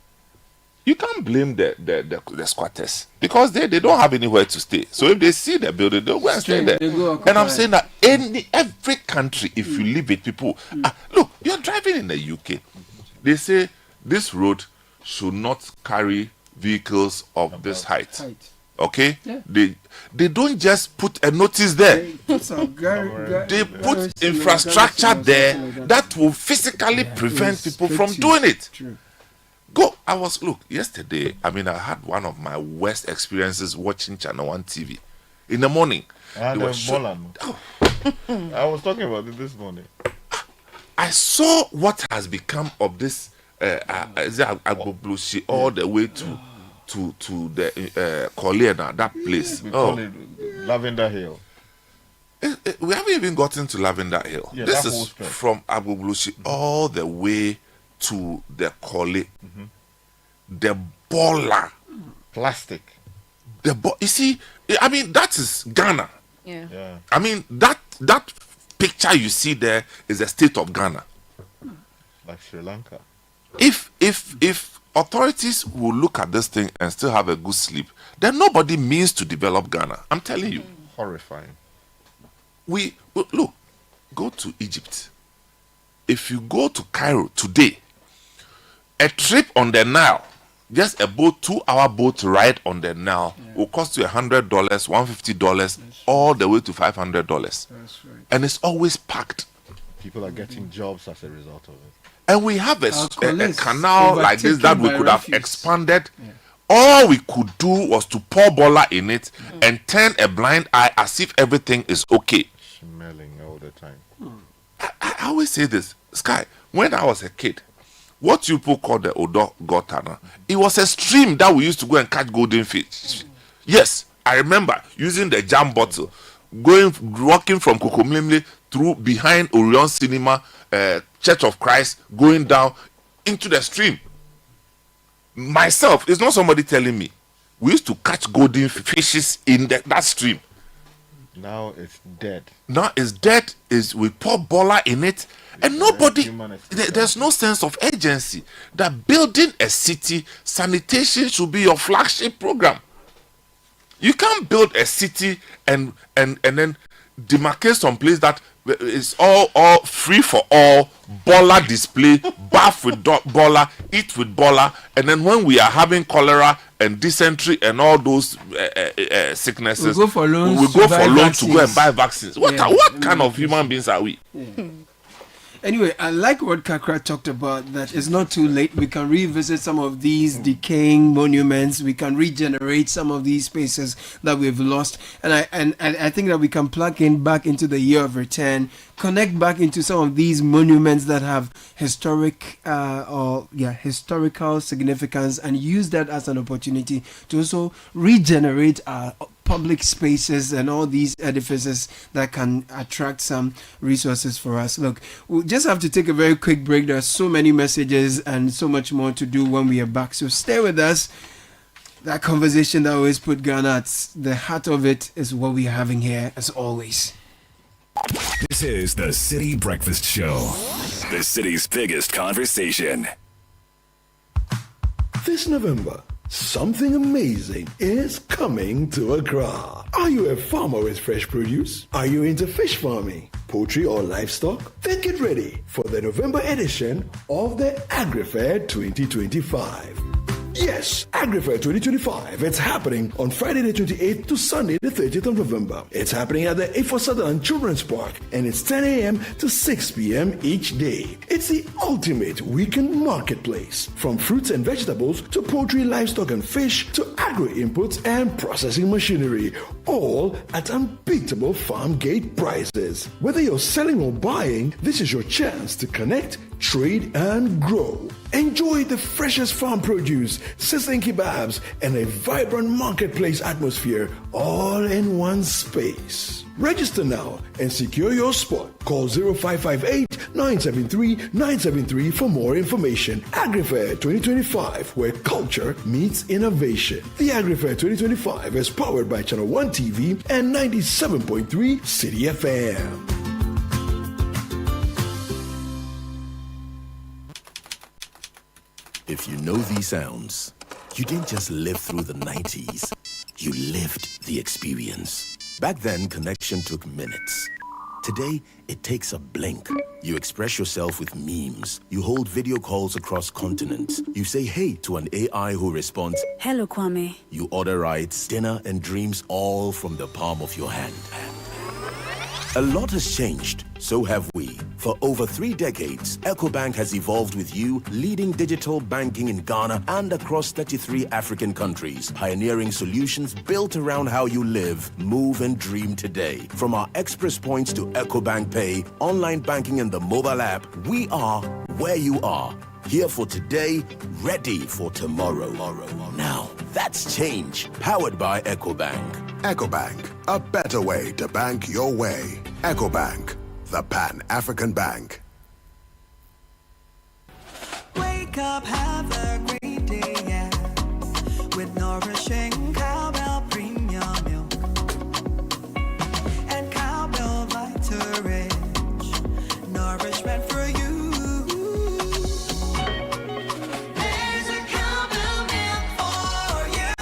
You can't blame the squatters, because they don't have anywhere to stay. So if they see the building, they'll go and stay there. And I'm saying that every country, if you live it, people look, you're driving in the UK. They say this road should not carry vehicles of this height. Okay? Yeah. They don't just put a notice there. They put infrastructure there that will physically prevent people from doing it. True. Yesterday, I had one of my worst experiences watching Channel 1 TV. In the morning. I was talking about it this morning. I saw what has become of this Agboblushi all the way to the Collier, that place. Lavender Hill. We haven't even gotten to Lavender Hill. Yeah, this is from Agboblushi all the way to the Collier. The baller. Plastic. You see, that is Ghana. Yeah. That picture you see there is the state of Ghana. Like Sri Lanka. If authorities will look at this thing and still have a good sleep, then nobody means to develop Ghana. I'm telling you. Horrifying. Look, go to Egypt. If you go to Cairo today, a trip on the Nile, just a 2-hour boat ride on the Nile will cost you $100, $150, all the way to $500. That's right. And it's always packed. People are getting jobs as a result of it. And we have a canal like this that we could have expanded. Yeah. All we could do was to pour bola in it and turn a blind eye as if everything is okay. Smelling all the time. I always say this, Sky, when I was a kid, what you people call the Odo Gotana, it was a stream that we used to go and catch golden fish. Yes, I remember using the jam bottle, walking from Kokomlimle through behind Orion Cinema, Church of Christ, going down into the stream. Myself, it's not somebody telling me. We used to catch golden fishes in that stream. Now it's dead. We pour bola in it, and nobody, there's no sense of urgency that building a city, sanitation should be your flagship program. You can't build a city and then demarcate some place that is all free for all, bola display, bath with bola, eat with bola, and then when we are having cholera and dysentery and all those sicknesses, we go for loans to go and buy vaccines. What kind of human beings are we? Yeah. Anyway, I like what Kakra talked about, that it's not too late. We can revisit some of these decaying monuments. We can regenerate some of these spaces that we've lost. And I think that we can plug in back into the year of return, connect back into some of these monuments that have historical significance, and use that as an opportunity to also regenerate our public spaces and all these edifices that can attract some resources for us. Look, we'll just have to take a very quick break. There are so many messages and so much more to do when we are back. So stay with us. That conversation that always put Ghana at the heart of it is what we're having here, as always. This is the Citi Breakfast Show, the city's biggest conversation. This November, something amazing is coming to Accra. Are you a farmer with fresh produce? Are you into fish farming, poultry, or livestock? Then get ready for the November edition of the AgriFair 2025. Yes, AgriFair 2025. It's happening on Friday the 28th to Sunday the 30th of November. It's happening at the A4 Southern Children's Park, and it's 10 a.m. to 6 p.m. each day. It's the ultimate weekend marketplace. From fruits and vegetables to poultry, livestock and fish to agro-inputs and processing machinery, all at unbeatable farm gate prices. Whether you're selling or buying, this is your chance to connect, trade and grow. Enjoy the freshest farm produce, sizzling kebabs, and a vibrant marketplace atmosphere all in one space. Register now and secure your spot. Call 0558-973-973 for more information. AgriFair 2025, where culture meets innovation. The AgriFair 2025 is powered by Channel 1 TV and 97.3 Citi FM. If you know these sounds, you didn't just live through the 90s, you lived the experience. Back then, connection took minutes. Today, it takes a blink. You express yourself with memes. You hold video calls across continents. You say hey to an AI who responds, "Hello, Kwame." You order rides, dinner, and dreams all from the palm of your hand. A lot has changed, so have we. For over 3 decades, EcoBank has evolved with you, leading digital banking in Ghana and across 33 African countries, pioneering solutions built around how you live, move, and dream today. From our express points to EcoBank Pay, online banking, and the mobile app, we are where you are. Here for today, ready for tomorrow. Now, that's change, powered by EcoBank. EcoBank, a better way to bank your way. EcoBank, the Pan-African Bank. Wake up, have a great day, yeah, with nourishing cowbell premium milk and cowbell Vita Rich, nourishment for you. There's a cowbell milk for you,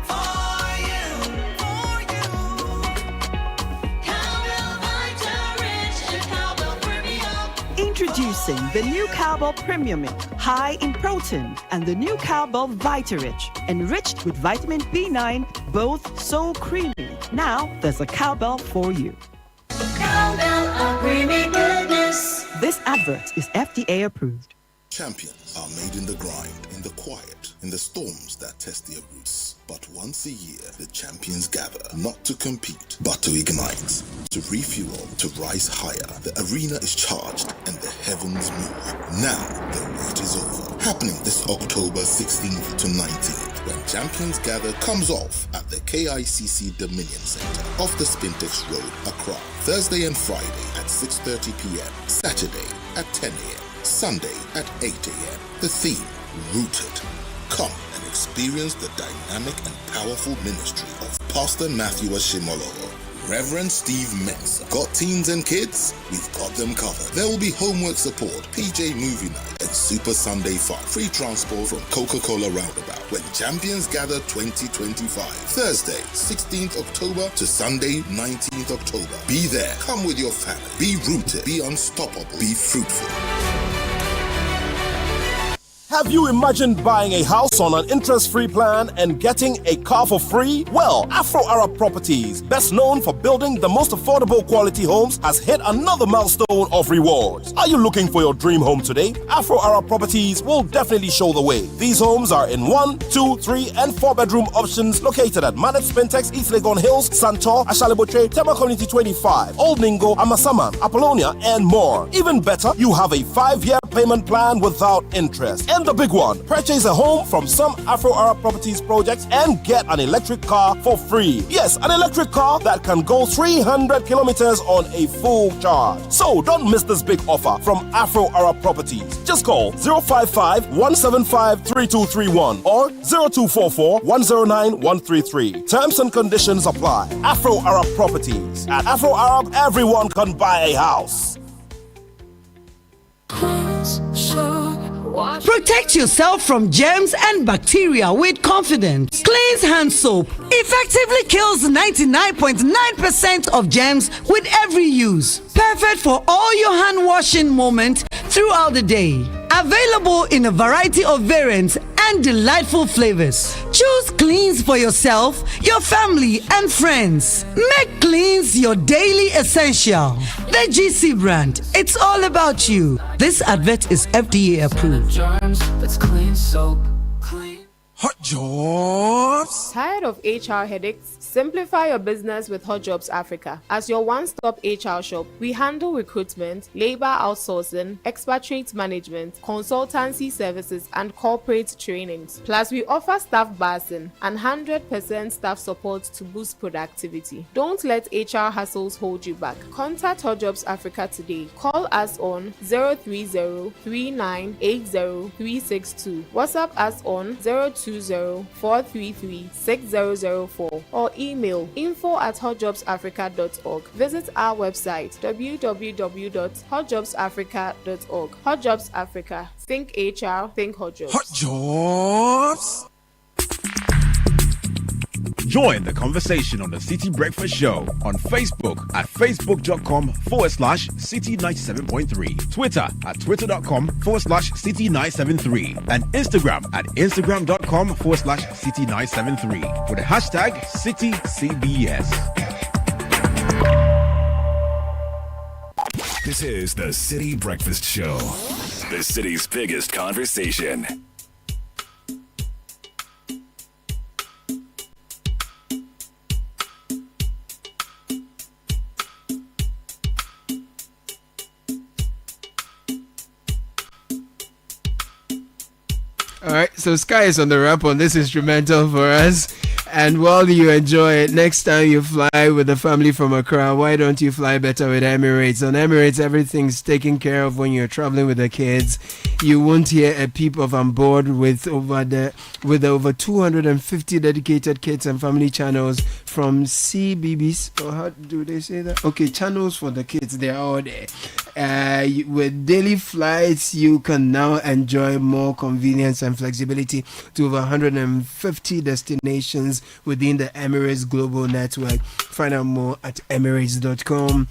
for you, for you. Cowbell Vita Rich and cowbell premium. Introducing the new Cowbell Premium Milk, high in protein, and the new Cowbell Vita Rich, enriched with vitamin B9, both so creamy. Now there's a Cowbell for you. Cowbell, a creamy goodness. This advert is FDA approved. Champions are made in the grind, in the quiet, in the storms that test their roots. But once a year, the champions gather, not to compete, but to ignite, to refuel, to rise higher. The arena is charged and the heavens move. Now, the wait is over. Happening this October 16th to 19th, when Champions Gather comes off at the KICC Dominion Center off the Spintex Road, Accra. Thursday and Friday at 6:30 p.m. Saturday at 10 a.m. Sunday at 8 a.m. The theme, Rooted. Come and experience the dynamic and powerful ministry of Pastor Matthew Ashimolowo, Reverend Steve Mensah. Got teens and kids? We've got them covered. There will be homework support, PJ Movie Night, and Super Sunday Fun. Free transport from Coca-Cola Roundabout. When Champions Gather 2025. Thursday, 16th October to Sunday, 19th October. Be there. Come with your family. Be rooted. Be unstoppable. Be fruitful. Have you imagined buying a house on an interest-free plan and getting a car for free? Well, Afro Arab Properties, best known for building the most affordable quality homes, has hit another milestone of rewards. Are you looking for your dream home today? Afro Arab Properties will definitely show the way. These homes are in 1, 2, 3, and 4-bedroom options located at Manet Spintex, East Legon Hills, Santor, Ashalebotre, Tema Community 25, Old Ningo, Amasaman, Apollonia, and more. Even better, you have a 5-year payment plan without interest. And the big one, purchase a home from some Afro Arab Properties projects and get an electric car for free. Yes, an electric car that can go 300 kilometers on a full charge. So don't miss this big offer from Afro Arab Properties. Just call 055-175-3231 or 0244-109-133. Terms and conditions apply. Afro Arab Properties. At Afro Arab, everyone can buy a house. Protect yourself from germs and bacteria with confidence. Cleanse hand soap effectively kills 99.9% of germs with every use. Perfect for all your hand washing moments throughout the day. Available in a variety of variants and delightful flavors. Choose Cleanse for yourself, your family, and friends. Make Cleanse your daily essential. The GC brand. It's all about you. This advert is FDA approved. Let's clean soap. Hot jobs. Tired of HR headaches? Simplify your business with Hot Jobs Africa. As your one-stop HR shop, we handle recruitment, labor outsourcing, expatriate management, consultancy services, and corporate trainings. Plus, we offer staff basing and 100% staff support to boost productivity. Don't let HR hassles hold you back. Contact Hot Jobs Africa today. Call us on 030-3980-362. WhatsApp us on 020-433-6004 or email info@hotjobsafrica.org. Visit our website www.hotjobsafrica.org. Hot Jobs Africa. Think HR, think Hot Jobs. Hot jobs. Join the conversation on the Citi Breakfast Show on Facebook at facebook.com/Citi97.3, Twitter at twitter.com/Citi973, and Instagram at instagram.com/Citi973 with the hashtag CitiCBS. This is the Citi Breakfast Show, the city's biggest conversation. All right, so Sky is on the wrap on this instrumental for us. And while you enjoy it, next time you fly with the family from Accra, why don't you fly better with Emirates? On Emirates, everything's taken care of when you're traveling with the kids. You won't hear a peep of on board with over 250 dedicated kids and family channels from CBBS. Or how do they say that? Okay, channels for the kids, they're all there. With daily flights, you can now enjoy more convenience and flexibility to over 150 destinations within the Emirates Global Network. Find out more at emirates.com.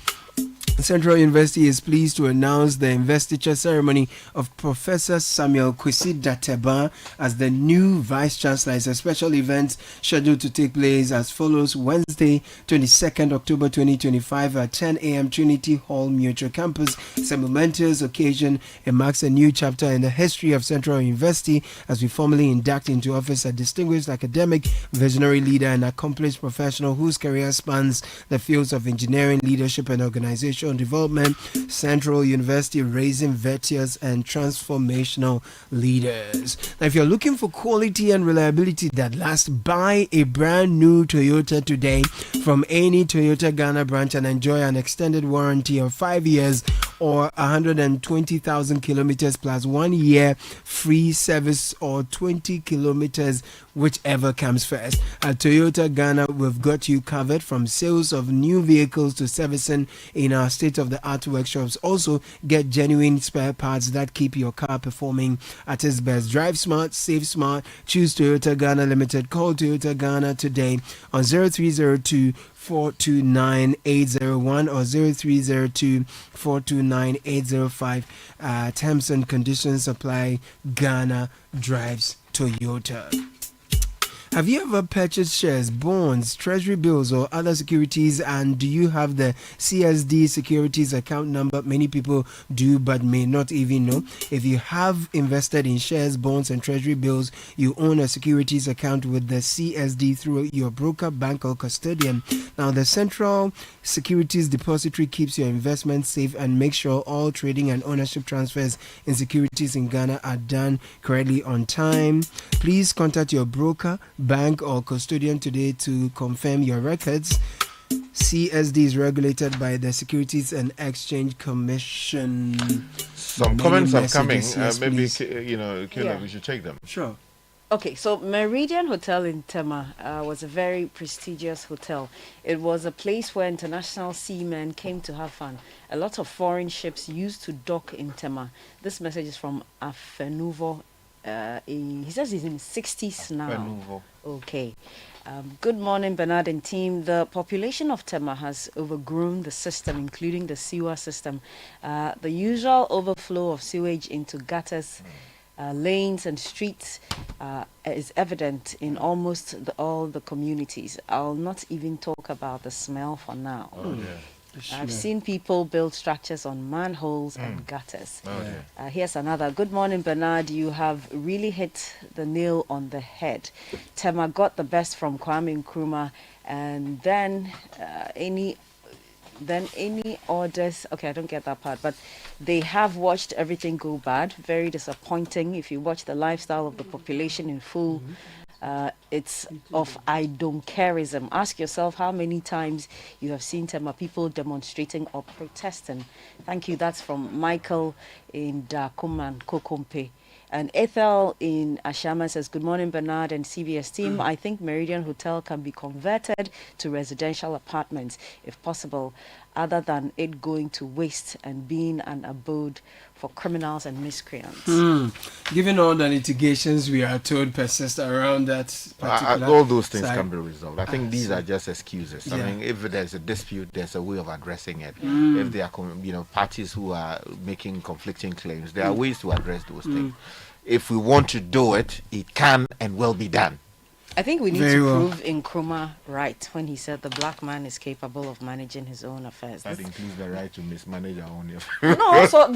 Central University is pleased to announce the investiture ceremony of Professor Samuel Kwesi Dateba as the new Vice Chancellor. It's a special event scheduled to take place as follows: Wednesday, 22nd October 2025 at 10 a.m. Trinity Hall, Mutual Campus. It's a momentous occasion. It marks a new chapter in the history of Central University as we formally induct into office a distinguished academic, visionary leader, and accomplished professional whose career spans the fields of engineering, leadership, and organization development. Central University raising virtuous and transformational leaders. Now, if you're looking for quality and reliability that lasts, buy a brand new Toyota today from any Toyota Ghana branch and enjoy an extended warranty of 5 years or 120,000 kilometers plus 1 year free service or 20 kilometers, whichever comes first. At Toyota Ghana, we've got you covered from sales of new vehicles to servicing in our state-of-the-art workshops. Also, get genuine spare parts that keep your car performing at its best. Drive smart, save smart. Choose Toyota Ghana Limited. Call Toyota Ghana today on 0302 429-801 or 0302-429-805. Terms and conditions apply. Ghana drives Toyota. Have you ever purchased shares, bonds, treasury bills, or other securities, and do you have the CSD securities account number? Many people do but may not even know. If you have invested in shares, bonds, and treasury bills, you own a securities account with the CSD through your broker, bank, or custodian. Now, the Central Securities Depository keeps your investments safe and makes sure all trading and ownership transfers in securities in Ghana are done correctly on time. Please contact your broker, bank, or custodian today to confirm your records. CSD is regulated by the Securities and Exchange Commission. Some comments are coming. Yes, maybe please. we should take them. Sure. Okay, so Meridian Hotel in Tema was a very prestigious hotel. It was a place where international seamen came to have fun. A lot of foreign ships used to dock in Tema. This message is from Afenuvo. He says he's in 60s now. Afenuvo. Okay. Good morning, Bernard and team. The population of Tema has overgrown the system, including the sewer system. The usual overflow of sewage into gutters, lanes and streets is evident in almost all the communities. I'll not even talk about the smell for now. Oh, yeah. I've seen people build structures on manholes and gutters. Here's another. Good morning, Bernard. You have really hit the nail on the head. Tema got the best from Kwame Nkrumah, and then any orders. Okay, I don't get that part, but they have watched everything go bad. Very disappointing. If you watch the lifestyle of the population in full, it's of I don't careism. Ask yourself how many times you have seen Tema people demonstrating or protesting. Thank you. That's from Michael in Dakuman Kokompe. And Ethel in Ashama says, good morning, Bernard and CBS team. I think Meridian Hotel can be converted to residential apartments, if possible, other than it going to waste and being an abode for criminals and miscreants. Given all the litigations we are told persist around that particular all those things side. can be resolved. I think these are just excuses. Yeah. I mean, if there's a dispute, there's a way of addressing it. If there are parties who are making conflicting claims, there are ways to address those things. If we want to do it, it can and will be done. I think we need Very to well. prove Nkrumah right when he said the black man is capable of managing his own affairs. That includes the right to mismanage our own affairs. No, also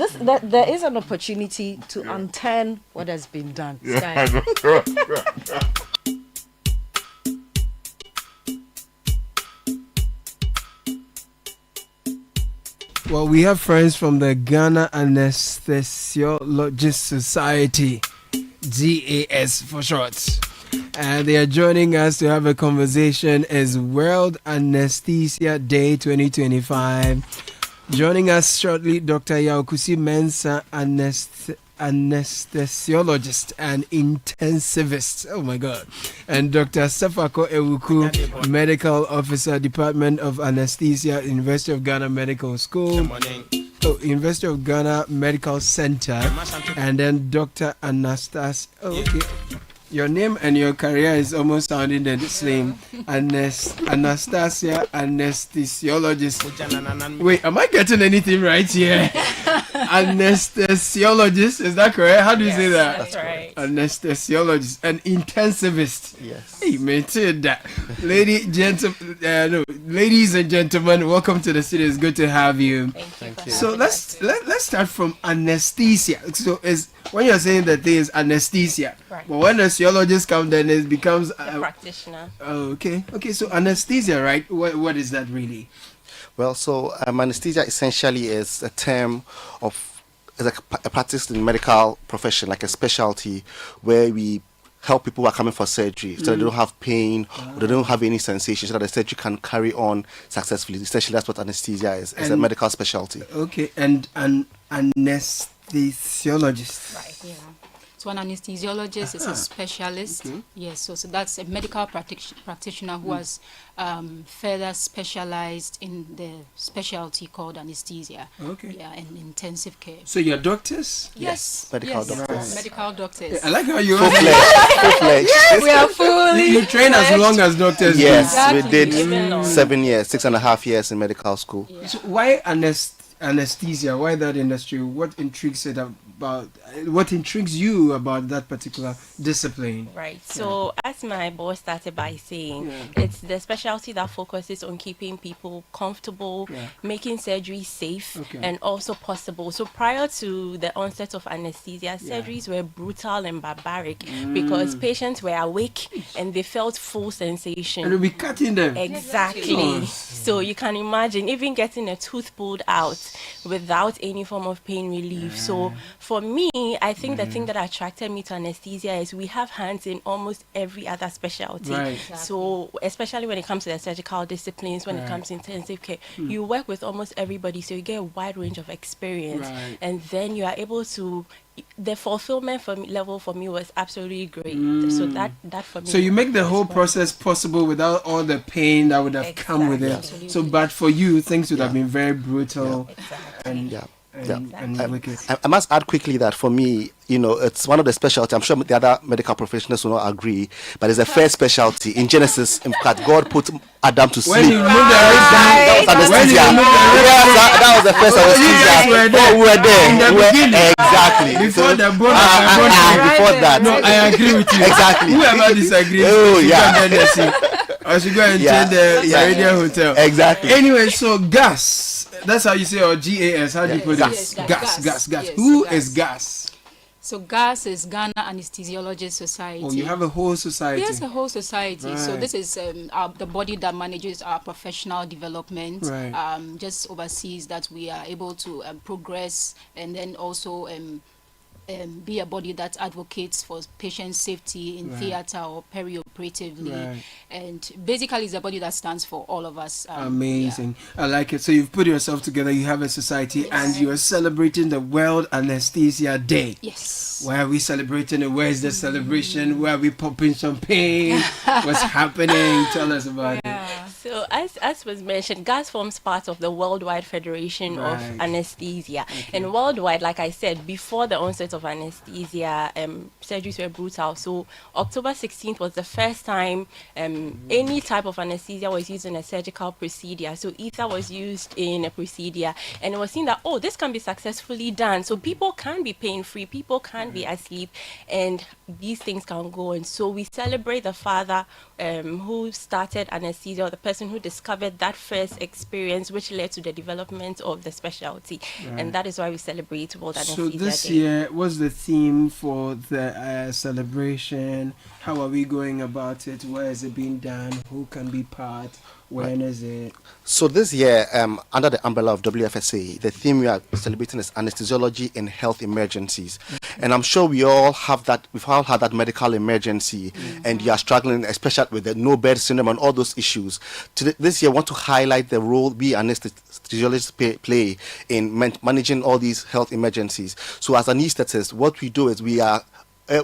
there is an opportunity to unturn what has been done. Well, we have friends from the Ghana Anesthesiologist Society, GAS for short. And they are joining us to have a conversation as World Anesthesia Day 2025. Joining us shortly, Dr. Yaokusi Mensah, anesthesiologist and intensivist. Oh my God. And Dr. Safako Ewuku, medical officer, Department of Anesthesia, University of Ghana Medical School. University of Ghana Medical Center. And then Dr. Anastas. Oh, okay. Your name and your career is almost sounding the same. Anastasia, anesthesiologist. Wait, am I getting anything right here? Anesthesiologist, is that correct? How do you say that? That's right. Anesthesiologist, an intensivist. Yes. Hey, maintain that. Ladies and gentlemen, welcome to the city. It's good to have you. Thank you. So let's start from anesthesia. So is when you're saying that there is anesthesia, Right. but when a physiologist comes, then it becomes The practitioner. okay. So anesthesia, right? What is that really? Well, so anesthesia essentially is a term is a practice in medical profession, like a specialty where we help people who are coming for surgery so they don't have pain or they don't have any sensation, so that the surgery can carry on successfully. Essentially, that's what anesthesia is. It's a medical specialty. Okay, and an anesthesiologist. Right. Yeah. So an anesthesiologist is a specialist. Okay. Yes, so that's a medical practitioner who has further specialized in the specialty called anesthesia. Okay. Yeah, and intensive care. So you're doctors? Yes. Medical doctors. Right. Medical doctors. I like how you Full-fledged. Yes, we are fully. You train as long as doctors. Yes, Exactly. we did Even long. 7 years, 6.5 years in medical school. So why anesthesia? Why that industry? What intrigues it about? What intrigues you about that particular discipline? Right. So, as my boss started by saying, it's the specialty that focuses on keeping people comfortable, making surgery safe, and also possible. So, prior to the onset of anesthesia, surgeries were brutal and barbaric because patients were awake and they felt full sensation. And we'll be cutting them. Exactly. Oh. So, you can imagine even getting a tooth pulled out without any form of pain relief. So, for me, I think the thing that attracted me to anesthesia is we have hands in almost every other specialty. Right. So, especially when it comes to the surgical disciplines, when it comes to intensive care, you work with almost everybody, so you get a wide range of experience. Right. And then you are able to, the fulfillment level for me was absolutely great. So that for me. So you make the whole process possible without all the pain that would have come with it. Absolutely. So, but for you, things would have been very brutal. And I must add quickly that for me, it's one of the specialties. I'm sure the other medical professionals will not agree, but it's the first specialty in Genesis. In fact, God put Adam to sleep. When you remove the that was anesthesia. That was the first anesthesia. We were there. In the beginning. Exactly. Before the bone before that. No, I agree with you. Exactly. Whoever disagrees, I should go and change the radio hotel. Exactly. Anyway, so gas. That's how you say, or GAS. How do you put Yes, it? gas. Gas. Yes, Who gas. is gas? So GAS is Ghana Anesthesiologist Society. Oh, you have a whole society. Yes, a whole society. So Right. this is the body that manages our professional development. Right. Just oversees that we are able to progress, and then also be a body that advocates for patient safety in Right. theater or perioperatively. Right. And basically, it's a body that stands for all of us. Amazing. I like it. So you've put yourself together, you have a society, and you're celebrating the World Anesthesia Day. Yes. Why are we celebrating it? Where is the celebration? Where are we popping champagne? What's happening? Tell us about it. So, as was mentioned, GAS forms part of the Worldwide Federation of Right. Anesthesia. And worldwide, like I said, before the onset of anesthesia, surgeries were brutal. So, October 16th was the first time any type of anesthesia was used in a surgical procedure. So, ether was used in a procedure. And it was seen that, this can be successfully done. So, people can be pain-free, people can be asleep, and these things can go on. So, we celebrate the father who started anesthesia, or the person who discovered that first experience, which led to the development of the specialty. Right. And that is why we celebrate World So Anesthesia this Day. year, what's the theme for the celebration? How are we going about it? Where is it being done? Who can be part? When is it? So this year, under the umbrella of WFSA, the theme we are celebrating is anesthesiology in health emergencies. And I'm sure we all have that. We've all had that medical emergency, and you are struggling, especially with the no bed syndrome and all those issues. This year, I want to highlight the role we anesthesiologists play in managing all these health emergencies. So as anesthetists, what we do is we are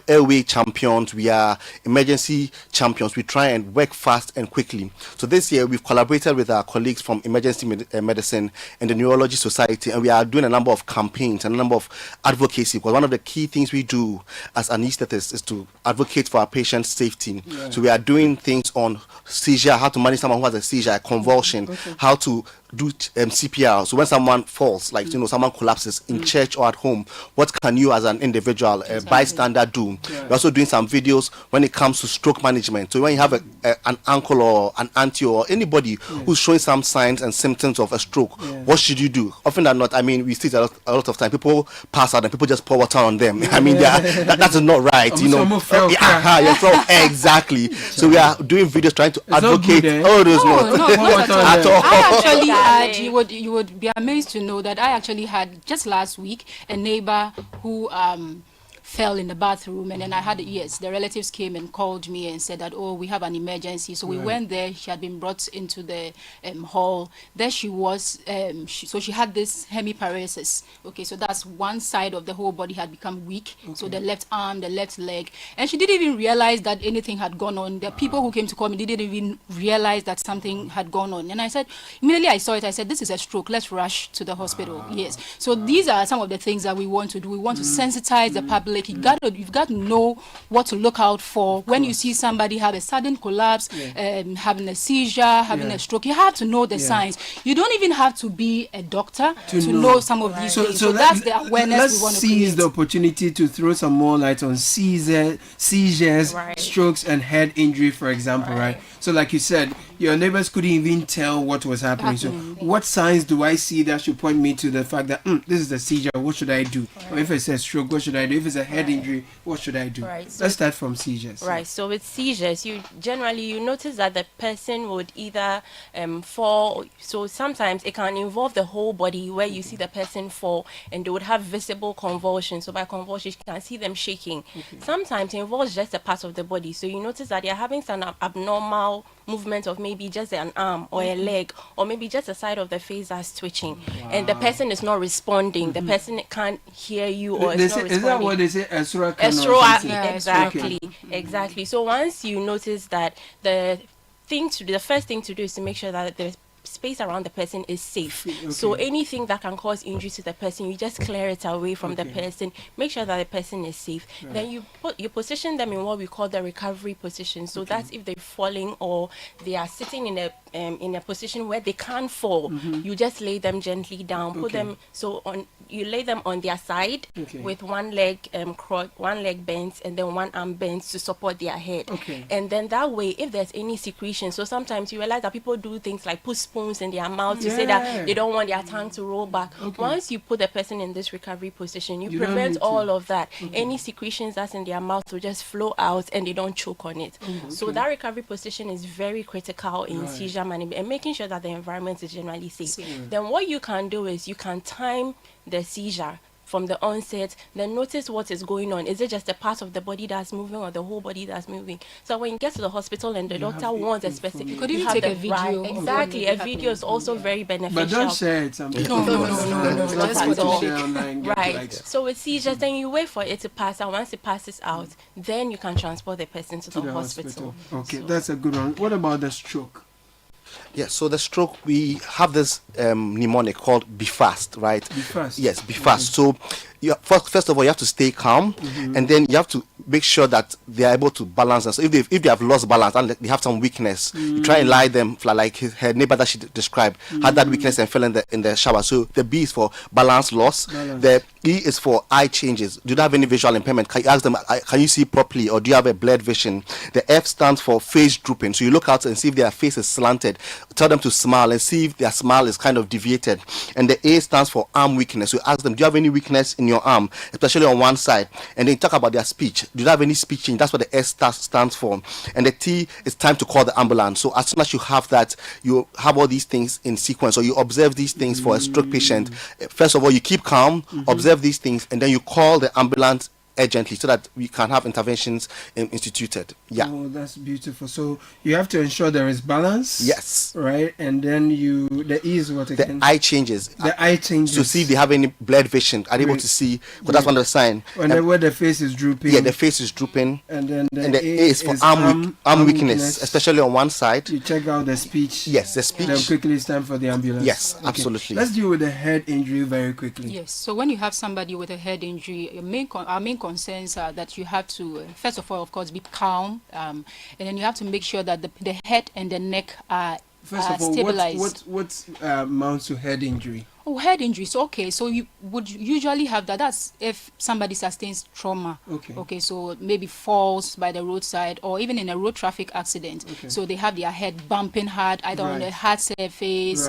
airway champions, we are emergency champions. We try and work fast and quickly. So this year we've collaborated with our colleagues from emergency medicine and the neurology society, and we are doing a number of campaigns and a number of advocacy, because one of the key things we do as anesthetists is to advocate for our patients' safety. Yeah. So we are doing things on seizure, how to manage someone who has a seizure, a convulsion, how to do CPR. So when someone falls, like someone collapses in church or at home, what can you as an individual, bystander, do? We're also doing some videos when it comes to stroke management. So when you have an uncle or an auntie or anybody who's showing some signs and symptoms of a stroke, what should you do? Often than not, we see a lot of time people pass out and people just pour water on them. That's not right. Exactly. So we are doing videos trying to advocate. Not at all. I actually had, you would be amazed to know that I actually had just last week a neighbor who fell in the bathroom, and then I had, yes, the relatives came and called me and said that, oh, we have an emergency. So we went there. She had been brought into the hall. There she was. So she had this hemiparesis. Okay, so that's one side of the whole body had become weak. So the left arm, the left leg, and she didn't even realize that anything had gone on. The people who came to call me didn't even realize that something had gone on. And I said, immediately I saw it, I said, this is a stroke. Let's rush to the hospital. Yes. So these are some of the things that we want to do. We want to sensitize the public. You've got to know what to look out for when you see somebody have a sudden collapse, having a seizure, having a stroke. You have to know the signs. You don't even have to be a doctor to know some of these things. So that's the awareness we want to create. Let's seize the opportunity to throw some more light on seizures, strokes, and head injury, for example, right? So like you said, your neighbors couldn't even tell what was happening. So what signs do I see that should point me to the fact that this is a seizure, what should I do? Or if it's a stroke, what should I do? If it's a head injury, what should I do? So let's start from seizures. Right. So with seizures, you notice that the person would either fall. So sometimes it can involve the whole body, where you see the person fall and they would have visible convulsions. So by convulsions, you can see them shaking. Sometimes it involves just a part of the body. So you notice that they're having some abnormal movement of maybe just an arm or a leg, or maybe just the side of the face that's twitching, and the person is not responding. The person can't hear you, or is not responding. Is that what they say? Exactly, exactly. So once you notice that, the first thing to do is to make sure that the space around the person is safe. So anything that can cause injury to the person, you just clear it away from the person. Make sure that the person is safe. Then you position them in what we call the recovery position. So that's if they're falling or they are sitting in a position where they can't fall. You just lay them gently down. Put them you lay them on their side with one leg bent and then one arm bent to support their head. And then that way, if there's any secretion, so sometimes you realize that people do things like put spoons in their mouth to say that they don't want their tongue to roll back. Once you put the person in this recovery position, you prevent all of that. Any secretions that's in their mouth will just flow out and they don't choke on it. So that recovery position is very critical in seizure management and making sure that the environment is generally safe. Then what you can do is you can time the seizure from the onset, then notice what is going on. Is it just a part of the body that's moving or the whole body that's moving? So when you get to the hospital and the doctor wants a specific, you could even take a video. Exactly, a video is also very beneficial. But don't share it. No. Right. So with seizures, then you wait for it to pass out. Once it passes out, then you can transport the person to the hospital. Okay, that's a good one. What about the stroke? Yeah, so the stroke, we have this mnemonic called be fast, right? Be fast. Yes, be fast. So first of all, you have to stay calm, and then you have to make sure that they are able to balance. And so if they have lost balance and they have some weakness, you try and lie them like her neighbor that she described had that weakness and fell in the shower. So the B is for balance loss. The E is for eye changes. Do you have any visual impairment? Can you ask them, can you see properly, or do you have a blurred vision? The F stands for face drooping. So you look out and see if their face is slanted. Tell them to smile and see if their smile is kind of deviated. And the A stands for arm weakness. So you ask them, do you have any weakness in your arm, especially on one side? And then talk about their speech. Do you have any speech change? That's what the S stands for. And the T is time to call the ambulance. So as soon as you have that, you have all these things in sequence. So you observe these things for a stroke patient. First of all, you keep calm, observe these things, and then you call the ambulance urgently so that we can have interventions instituted. Yeah. Oh, that's beautiful. So you have to ensure there is balance. Yes. Right, and then the E is what again? The eye changes. The eye changes. To see if they have any blurred vision. Are they able to see? Because that's one of the signs. Where the face is drooping. Yeah, the face is drooping. And then the A is for arm weakness, especially on one side. You check out the speech. Yes, the speech. Then quickly it's time for the ambulance. Yes, absolutely. Let's deal with the head injury very quickly. Yes. So when you have somebody with a head injury, our main concerns are that you have to, first of all, of course, be calm, and then you have to make sure that the head and the neck are stabilized. What amounts to head injury? Oh, head injury. So, okay, so you would usually have that. That's if somebody sustains trauma. Okay, so maybe falls by the roadside or even in a road traffic accident. So they have their head bumping hard, either on the hard surface.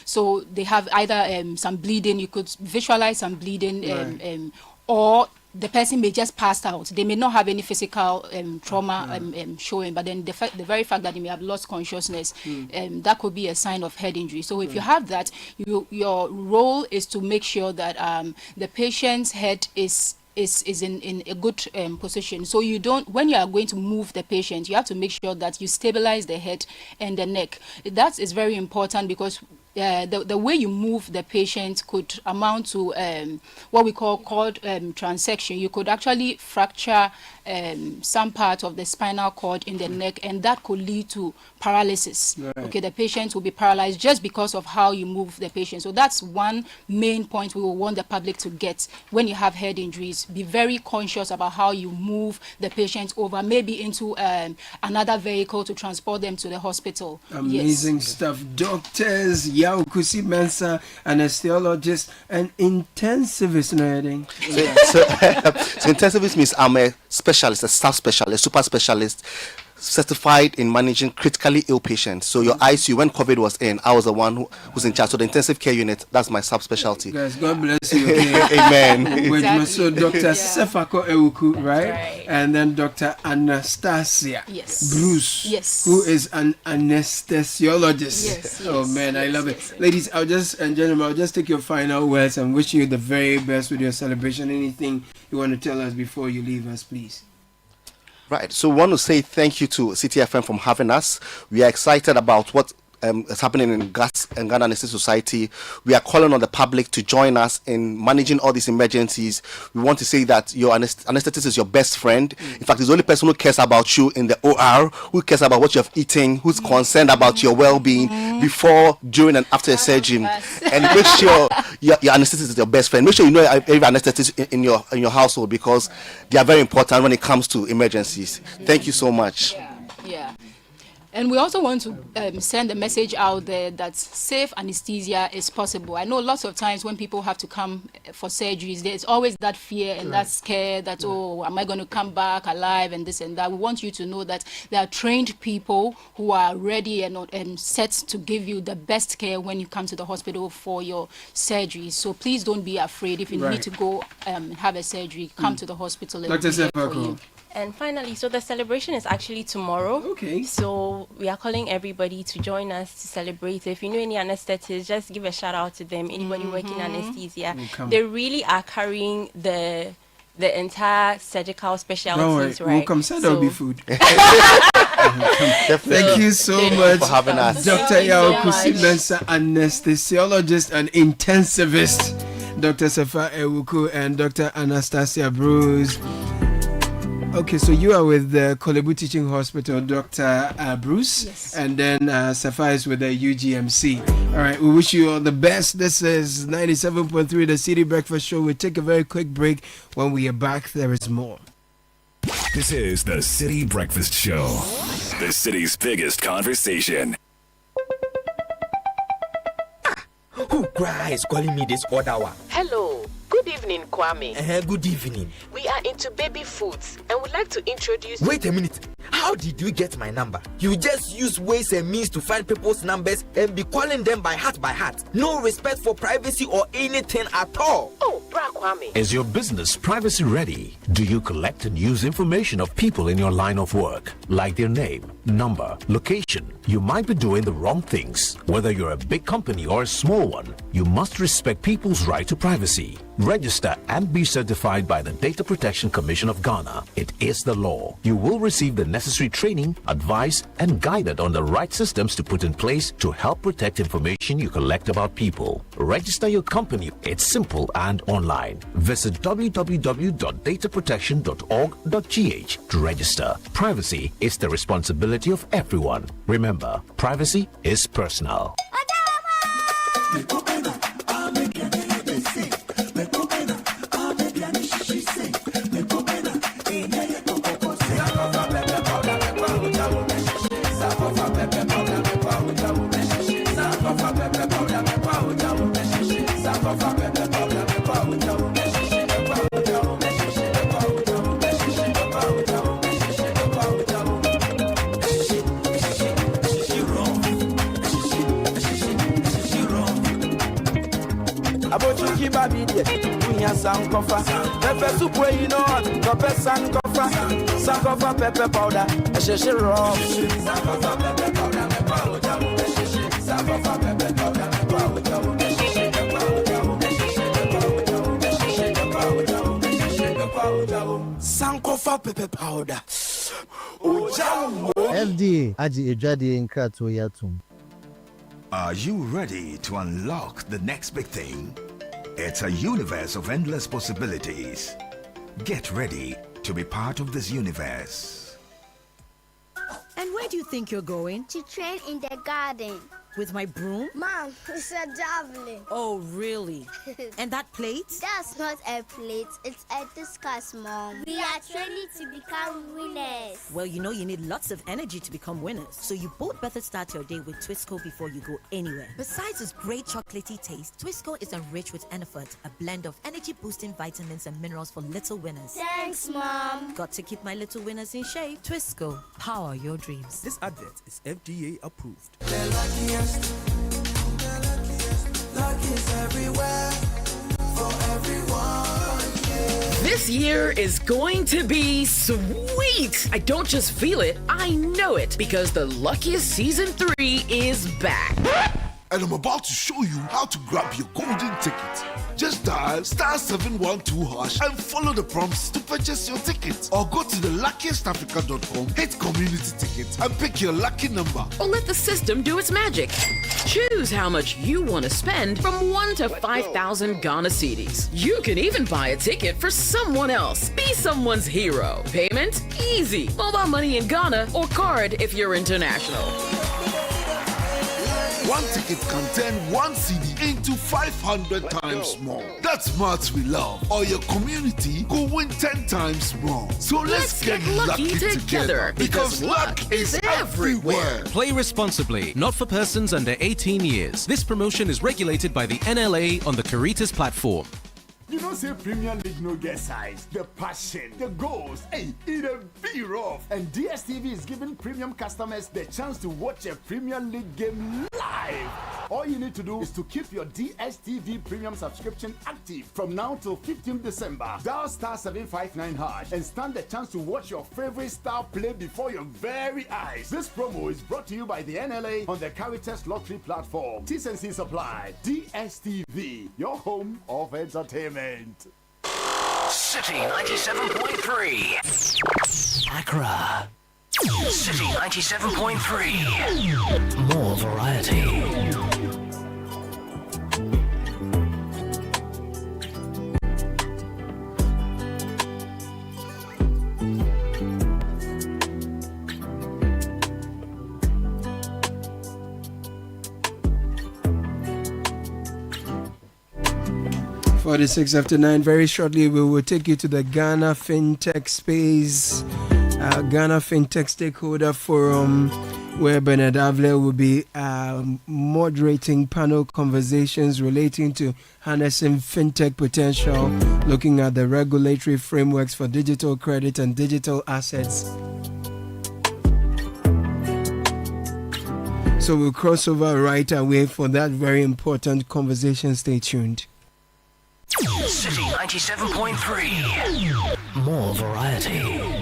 So they have either some bleeding. You could visualize some bleeding, or the person may just pass out. They may not have any physical trauma showing, but then the very fact that they may have lost consciousness, that could be a sign of head injury. So if you have that, your role is to make sure that the patient's head is is in a good position. So you don't, when you are going to move the patient, you have to make sure that you stabilize the head and the neck. That is very important because the way you move the patient could amount to what we call transection. You could actually fracture some part of the spinal cord in the neck, and that could lead to paralysis. Right. Okay, the patient will be paralyzed just because of how you move the patient. So that's one main point we will want the public to get when you have head injuries. Be very conscious about how you move the patient over, maybe into another vehicle to transport them to the hospital. Amazing stuff. Doctors, Yao Kusi Mensa, anesthesiologist, and intensivist. So intensivist means I'm a specialist, a staff specialist, super specialist, certified in managing critically ill patients. So your ICU, when COVID was in, I was the one who was in charge. So the intensive care unit, that's my subspecialty. Guys, God bless you. Okay? Amen. Exactly. So Dr. Sefako Ewuku, right? And then Dr. Anastasia Bruce, who is an anesthesiologist. Oh man, I love it. Ladies, and gentlemen, I'll just take your final words and wish you the very best with your celebration. Anything you want to tell us before you leave us, please? Right. So we want to say thank you to Citi FM for having us. We are excited about what is happening in Ghana Anesthesia Society. We are calling on the public to join us in managing all these emergencies. We want to say that your anesthetist is your best friend. In fact, he's the only person who cares about you in the OR, who cares about what you have eaten, who's concerned about your well-being before, during, and after a surgery. And make sure your anesthetist is your best friend. Make sure you know every anesthetist in your household, because they are very important when it comes to emergencies. Thank you so much. Yeah. And we also want to send a message out there that safe anesthesia is possible. I know lots of times when people have to come for surgeries, there's always that fear and that scare that, oh, am I going to come back alive and this and that. We want you to know that there are trained people who are ready and set to give you the best care when you come to the hospital for your surgery. So please don't be afraid. If you need to go have a surgery, come to the hospital. And Dr. Sefako. And finally, so the celebration is actually tomorrow. Okay. So we are calling everybody to join us to celebrate. If you know any anesthetists, just give a shout out to them. Anybody working anesthesia, they really are carrying the entire surgical specialties, right? We'll come. There'll be food. Thank you so much for having us, Dr. Yao Kusi Mensa, anesthesiologist and intensivist, Dr. Safa Ewuku and Dr. Anastasia Bruce. Okay, so you are with the Kolebu Teaching Hospital, Dr. Bruce, and then Safa is with the UGMC. All right, we wish you all the best. This is 97.3, the Citi Breakfast Show. We'll take a very quick break. When we are back, there is more. This is the Citi Breakfast Show, the city's biggest conversation. Who is calling me this other one? Hello. Good evening, Kwame. Good evening. We are into baby foods and would like to introduce... Wait a minute. How did you get my number? You just use ways and means to find people's numbers and be calling them by heart. No respect for privacy or anything at all. Oh, Bra Kwame. Is your business privacy ready? Do you collect and use information of people in your line of work, like their name, number, location? You might be doing the wrong things. Whether you're a big company or a small one, you must respect people's right to privacy. Register and be certified by the Data Protection Commission of Ghana. It is the law. You will receive the necessary training, advice, and guided on the right systems to put in place to help protect information you collect about people. Register your company. It's simple and online. Visit www.dataprotection.org.gh to register. Privacy is the responsibility of everyone. Remember, privacy is personal. Sankofa, pepper soup where you know, pepper sankofa, sankofa pepper powder, a shishi raw. Sankofa pepper powder, sankofa pepper powder, Sankofa pepper powder. Ojawo. FDA Aji Ejadi Nkrato Yatum. Are you ready to unlock the next big thing? It's a universe of endless possibilities. Get ready to be part of this universe. And where do you think you're going? To train in the garden. With my broom? Mom, it's a javelin. Oh, really? And that plate? That's not a plate, it's a discus, Mom. We are training to become winners. Well, you know you need lots of energy to become winners. So you both better start your day with Twisco before you go anywhere. Besides its great chocolatey taste, Twisco is enriched with Enerfort, a blend of energy-boosting vitamins and minerals for little winners. Thanks, Mom. Got to keep my little winners in shape. Twisco, power your dreams. This advert is FDA approved. Lucky's everywhere for everyone. This year is going to be sweet. I don't just feel it, I know it, because the Luckiest Season 3 is back. And I'm about to show you how to grab your golden ticket. Just dial *712# and follow the prompts to purchase your ticket. Or go to theluckiestafrica.com, hit community tickets, and pick your lucky number. Or let the system do its magic. Choose how much you want to spend from 1 to 5,000 Ghana cedis. You can even buy a ticket for someone else. Be someone's hero. Payment? Easy. Mobile money in Ghana or card if you're international. One ticket can turn 1 CD into 500 times more. That's maths we love. Or your community could win 10 times more. So let's get lucky together because luck is everywhere. Play responsibly, not for persons under 18 years. This promotion is regulated by the NLA on the Caritas platform. You don't say Premier League no get size, the passion, the goals, hey, it a be rough. And DSTV is giving premium customers the chance to watch a Premier League game live. All you need to do is to keep your DSTV premium subscription active from now till 15th December. Dial *759# and stand the chance to watch your favorite star play before your very eyes. This promo is brought to you by the NLA on the Caritas Lottery platform. T's and C's apply. DSTV, your home of entertainment. City 97.3. Accra. City 97.3. More variety. Forty-six after 9. Very shortly, we will take you to the Ghana FinTech space, Ghana FinTech Stakeholder Forum, where Bernard Avle will be moderating panel conversations relating to harnessing FinTech potential, looking at the regulatory frameworks for digital credit and digital assets. So we'll cross over right away for that very important conversation. Stay tuned. City 97.3. More variety.